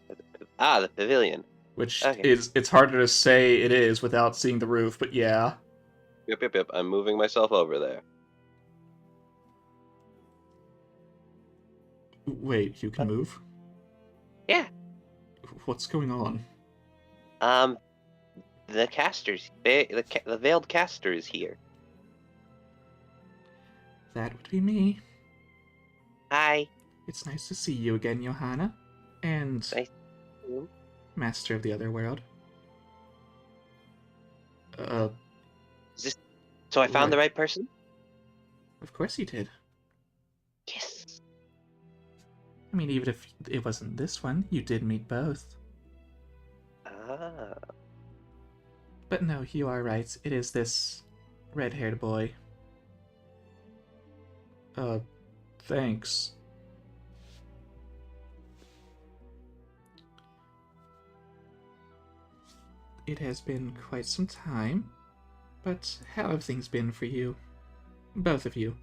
The pavilion. Which Okay. it's harder to say it is without seeing the roof, but yeah. Yep. I'm moving myself over there. Wait, you can move? Yeah. What's going on? The casters, the veiled caster is here. That would be me. Hi. It's nice to see you again, Johanna. And Nice. Master of the Otherworld. So I found Right. the right person? Of course you did. Yes. I mean, even if it wasn't this one, you did meet both. Ah. But no, you are right. It is this red-haired boy. Thanks. It has been quite some time, but how have things been for you? Both of you.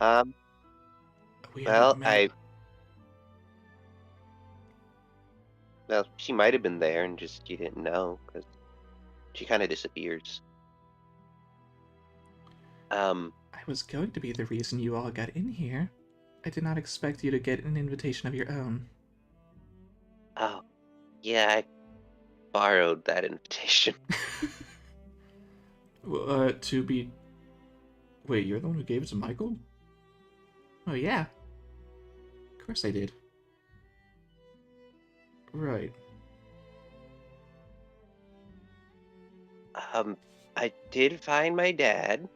We Well, haven't met. Well, she might have been there and just you didn't know, because she kind of disappears. I was going to be the reason you all got in here. I did not expect you to get an invitation of your own. Oh, yeah, borrowed that invitation. To be... Wait, you're the one who gave it to Michael? Oh, yeah. Of course I did. Right. I did find my dad,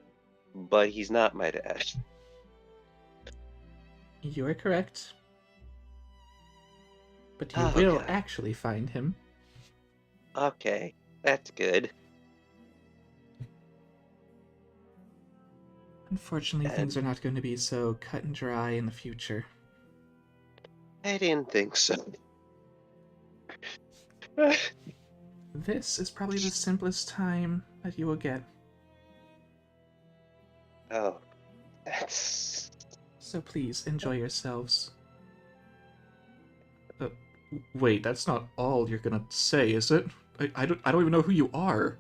but he's not my dad. You're correct. But you Oh, will God. actually find him. Okay, that's good. Unfortunately, things are not going to be so cut and dry in the future. I didn't think so. This is probably the simplest time that you will get. Oh, that's... So please, enjoy yourselves. Wait, that's not all you're gonna say, is it? I don't even know who you are.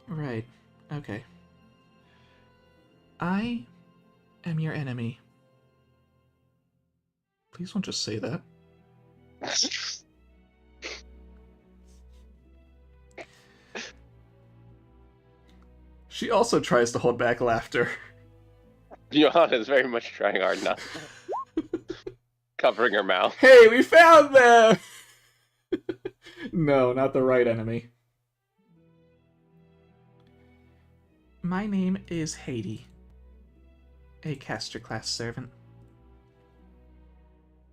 Right. Okay. I am your enemy. Please don't just say that. She also tries to hold back laughter. Johanna is very much trying hard not to. Covering her mouth. Hey, we found them! No, not the right enemy. My name is Haiti, a caster class servant.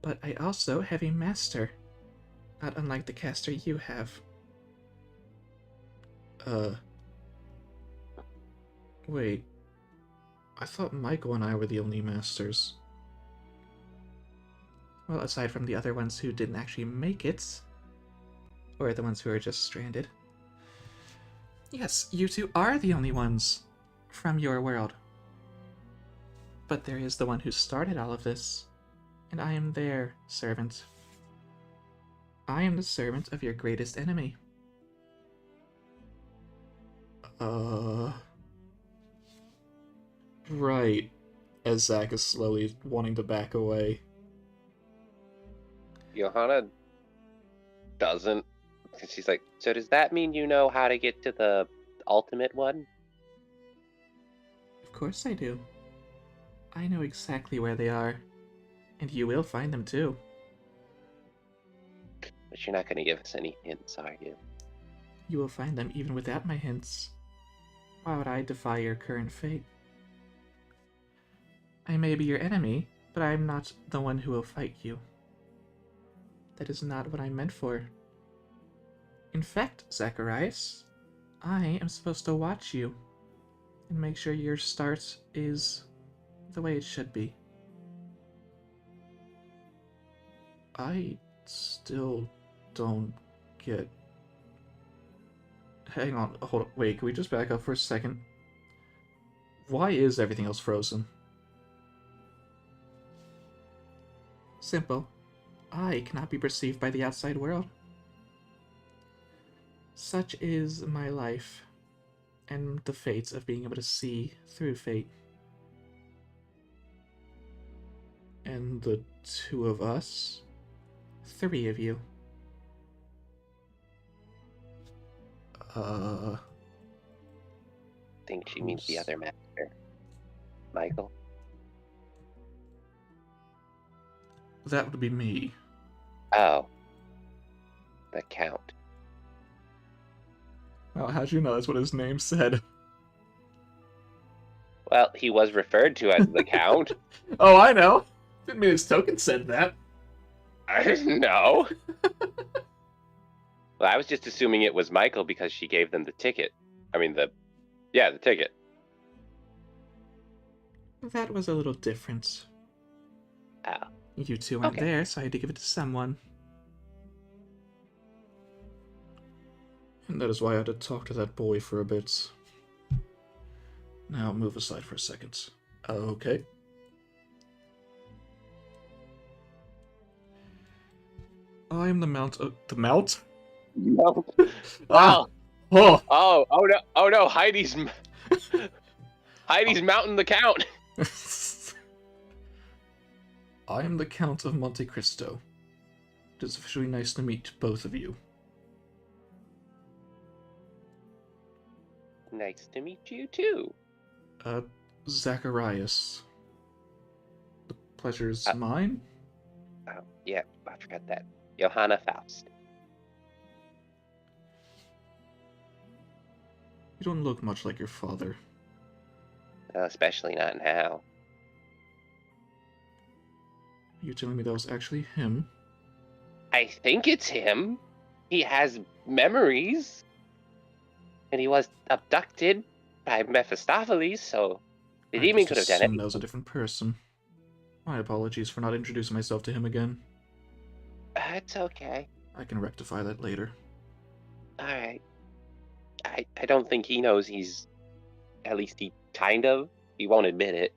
But I also have a master, not unlike the caster you have. Wait. I thought Michael and I were the only masters. Well, aside from the other ones who didn't actually make it. Or the ones who are just stranded. Yes, you two are the only ones from your world. But there is the one who started all of this, and I am their servant. I am the servant of your greatest enemy. Right. As Zach is slowly wanting to back away. Johanna doesn't. She's like, so does that mean you know how to get to the ultimate one? Of course I do. I know exactly where they are. And you will find them too. But you're not going to give us any hints, are you? You will find them even without my hints. Why would I defy your current fate? I may be your enemy, but I am not the one who will fight you. That is not what I'm meant for. In fact, Zaqarias, I am supposed to watch you and make sure your start is the way it should be. I still don't get... Hang on, hold on, wait, can we just back up for a second? Why is everything else frozen? Simple. I cannot be perceived by the outside world. Such is my life, and the fate of being able to see through fate. And the two of us? 3 of you. I think she means the other master. Michael? That would be me. Oh. The Count. Well, how'd you know that's what his name said? Well, he was referred to as the Count. Oh, I know! Didn't mean his token said that. I didn't know. Well, I was just assuming it was Michael because she gave them the ticket. I mean, the ticket. That was a little different. Oh. You two weren't Okay. there, so I had to give it to someone. And that is why I had to talk to that boy for a bit. Now move aside for a second. Okay. I am the Mount... the Mount? No. Ah! Wow. Oh! Oh no, Heidi's mounting the Count. I am the Count of Monte Cristo. It is officially nice to meet both of you. Nice to meet you too. Zacharias. The pleasure's Uh, mine? Oh, yeah, I forgot that. Johanna Faust. You don't look much like your father. Especially not now. Are you telling me that was actually him? I think it's him. He has memories. And he was abducted by Mephistopheles, so the I demon just could have done assumed it. that was a different person. My apologies for not introducing myself to him again. It's okay. I can rectify that later. Alright. I don't think he knows he's... At least he kind of. He won't admit it.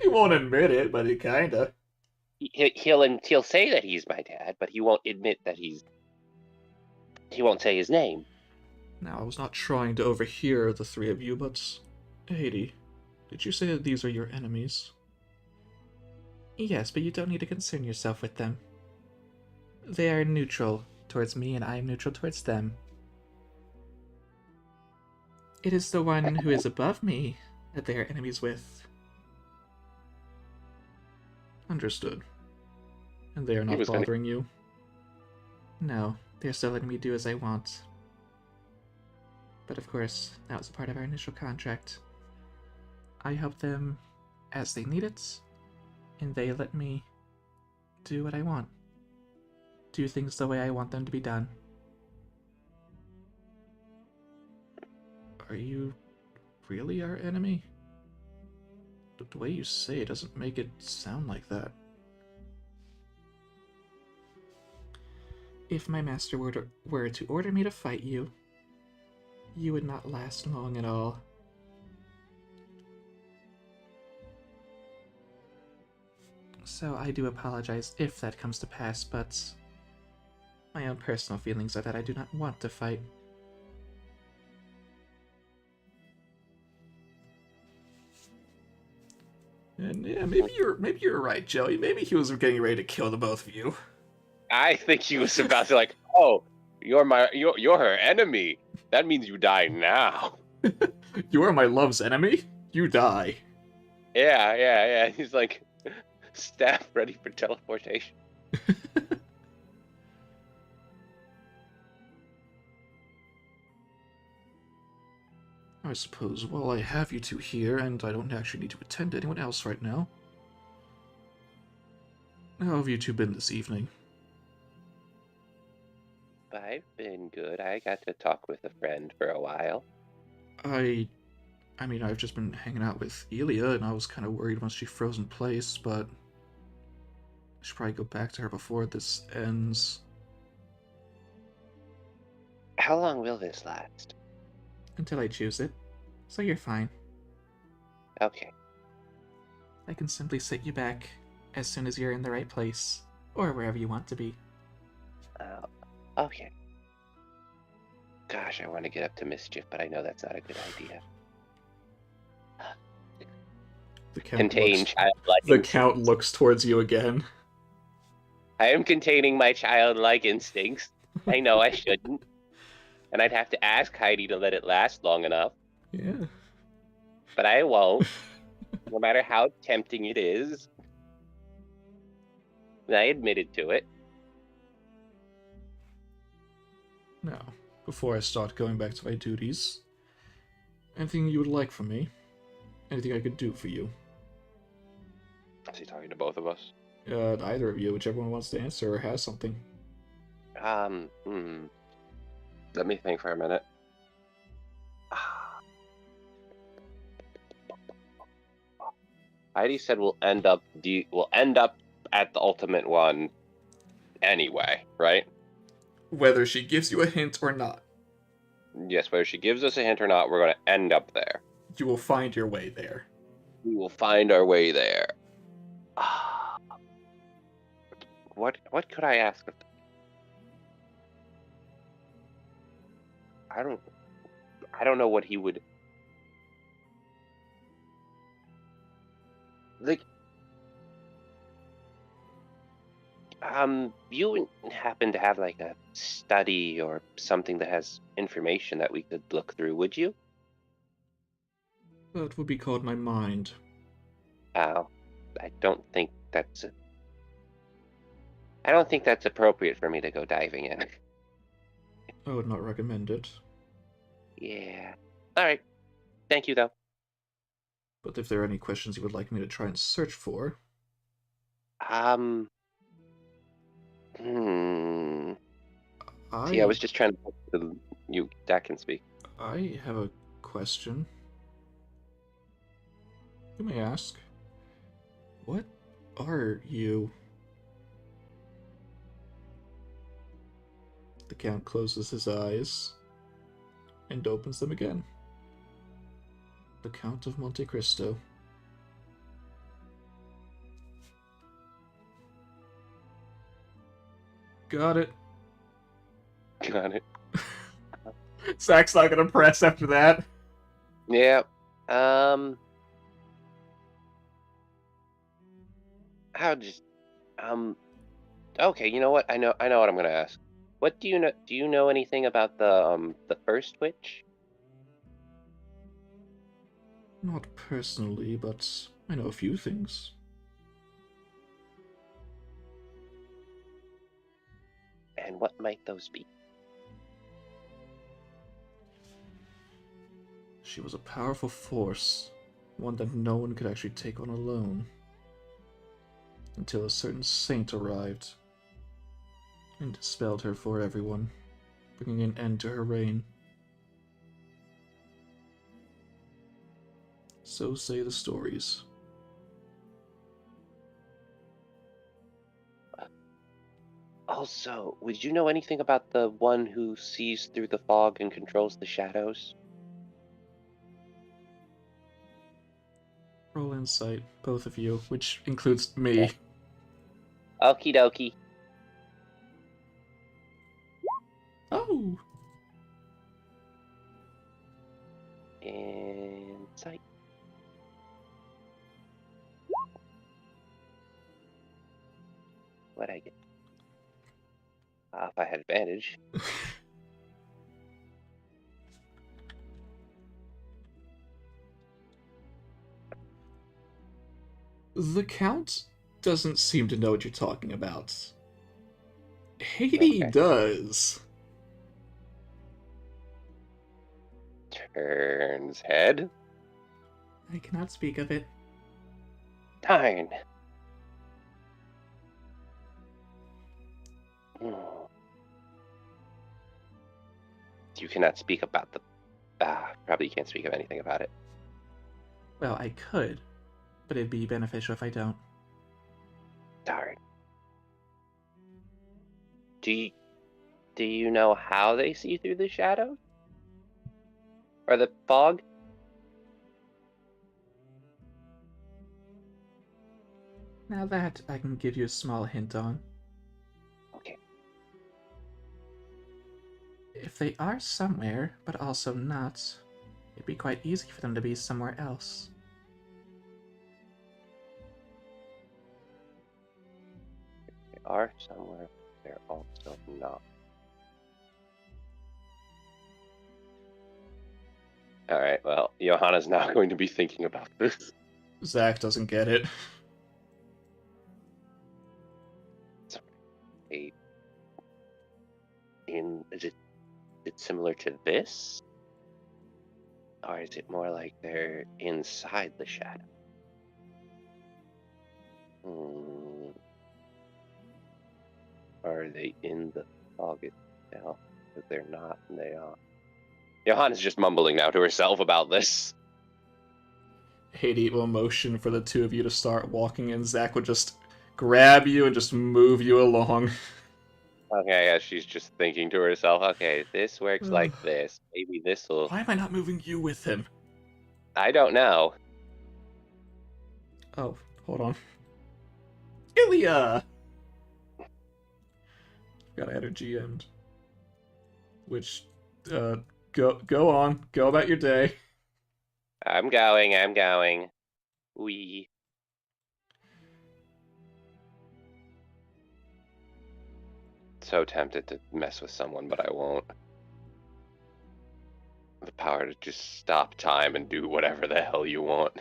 He won't admit it, but he kinda. He'll say that he's my dad, but he won't admit that he's... He won't say his name. Now, I was not trying to overhear the three of you, but... Haiti, did you say that these are your enemies? Yes, but you don't need to concern yourself with them. They are neutral towards me, and I am neutral towards them. It is the one who is above me that they are enemies with. Understood. And they are not bothering you? No, they're still letting me do as I want. But of course, that was a part of our initial contract. I help them as they need it, and they let me do what I want. Do things the way I want them to be done. Are you really our enemy? The way you say it doesn't make it sound like that. If my master were to order me to fight you, you would not last long at all. So I do apologize if that comes to pass, but my own personal feelings are that I do not want to fight. And yeah, maybe you're right, Joey. Maybe he was getting ready to kill the both of you. I think he was about to like, oh, you're her enemy. That means you die now. You are my love's enemy. You die. Yeah. He's like, staff ready for teleportation. I suppose while I have you two here, and I don't actually need to attend to anyone else right now. How have you two been this evening? I've been good. I got to talk with a friend for a while. I mean, I've just been hanging out with Elia, and I was kind of worried once she froze in place, but I should probably go back to her before this ends. How long will this last? Until I choose it. So you're fine. Okay. I can simply set you back as soon as you're in the right place, or wherever you want to be. Okay. Gosh, I want to get up to mischief, but I know that's not a good idea. The Count looks towards you again. I am containing my childlike instincts. I know I shouldn't. And I'd have to ask Heidi to let it last long enough. Yeah. But I won't. No matter how tempting it is. And I admitted to it. Now, before I start going back to my duties, anything you would like from me? Anything I could do for you? Is he talking to both of us? Either of you, whichever one wants to answer or has something. Let me think for a minute. Heidi said we'll end up at the ultimate one anyway, right? Whether she gives you a hint or not. Yes, whether she gives us a hint or not, we're going to end up there. You will find your way there. We will find our way there. What could I ask of them? I don't know what he would like. You wouldn't happen to have like a study or something that has information that we could look through, would you? That would be called my mind. Oh, I don't think that's I don't think that's appropriate for me to go diving in. I would not recommend it. Yeah. All right. Thank you, though. But if there are any questions you would like me to try and search for, Um. Hmm. See, I I was just trying to you that can speak. I have a question. You may ask. What are you? The Count closes his eyes and opens them again. The Count of Monte Cristo. Got it. Got it. Zach's not gonna press after that. Yeah. How just Okay, you know what? I know what I'm gonna ask. What do you know? Do you know anything about the first witch? Not personally, but I know a few things. And what might those be? She was a powerful force, one that no one could actually take on alone. Until a certain saint arrived and dispelled her for everyone, bringing an end to her reign. So say the stories. Also, would you know anything about the one who sees through the fog and controls the shadows? Roll insight, both of you, which includes me. Yeah. Okie dokie. Oh! Insight. What'd I get? If I had advantage. The Count doesn't seem to know what you're talking about. Haiti Okay. does. Turns head. I cannot speak of it. Darn. You cannot speak about the. Probably you can't speak of anything about it. Well, I could, but it'd be beneficial if I don't. Darn. Do you know how they see through the shadows? Or the fog? Now that I can give you a small hint on. Okay. If they are somewhere, but also not, it'd be quite easy for them to be somewhere else. They are somewhere. They're also not. Alright, well, Johanna's now going to be thinking about this. Zach doesn't get it. Is it similar to this? Or is it more like they're inside the shadow? Or are they in the fog itself? If they're not, and they are. Johanna's just mumbling now to herself about this. Haiti will motion for the two of you to start walking, and Zach would just grab you and just move you along. Okay, yeah, she's just thinking to herself, okay, this works like this. Maybe this will. Why am I not moving you with him? I don't know. Oh, hold on. Ilya! Gotta add a GM. Which, go on. Go about your day. I'm going. We. so tempted to mess with someone, but I won't. The power to just stop time and do whatever the hell you want.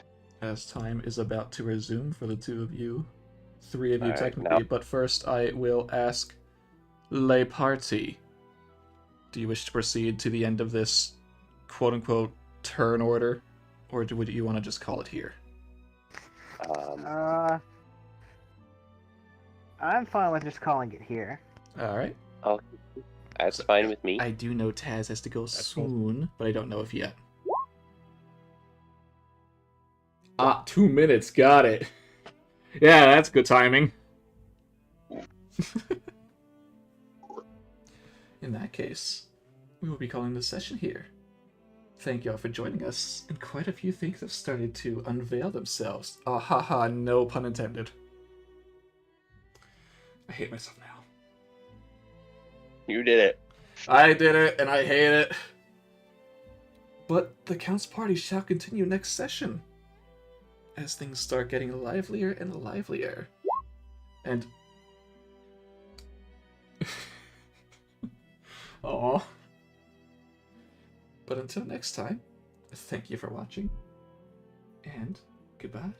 As time is about to resume for the two of you, three of you Alright, technically, now- but first I will ask Le Party. Do you wish to proceed to the end of this quote-unquote turn order, or would you want to just call it here? I'm fine with just calling it here. Alright. That's fine with me. I do know Taz has to go soon, but I don't know if yet. 2 minutes, got it. Yeah, that's good timing. In that case, we will be calling this session here. Thank y'all for joining us, and quite a few things have started to unveil themselves. Ah ha ha, no pun intended. I hate myself now. You did it. I did it, and I hate it. But the Count's party shall continue next session, as things start getting livelier and livelier. And... Aww. But until next time, thank you for watching, and goodbye.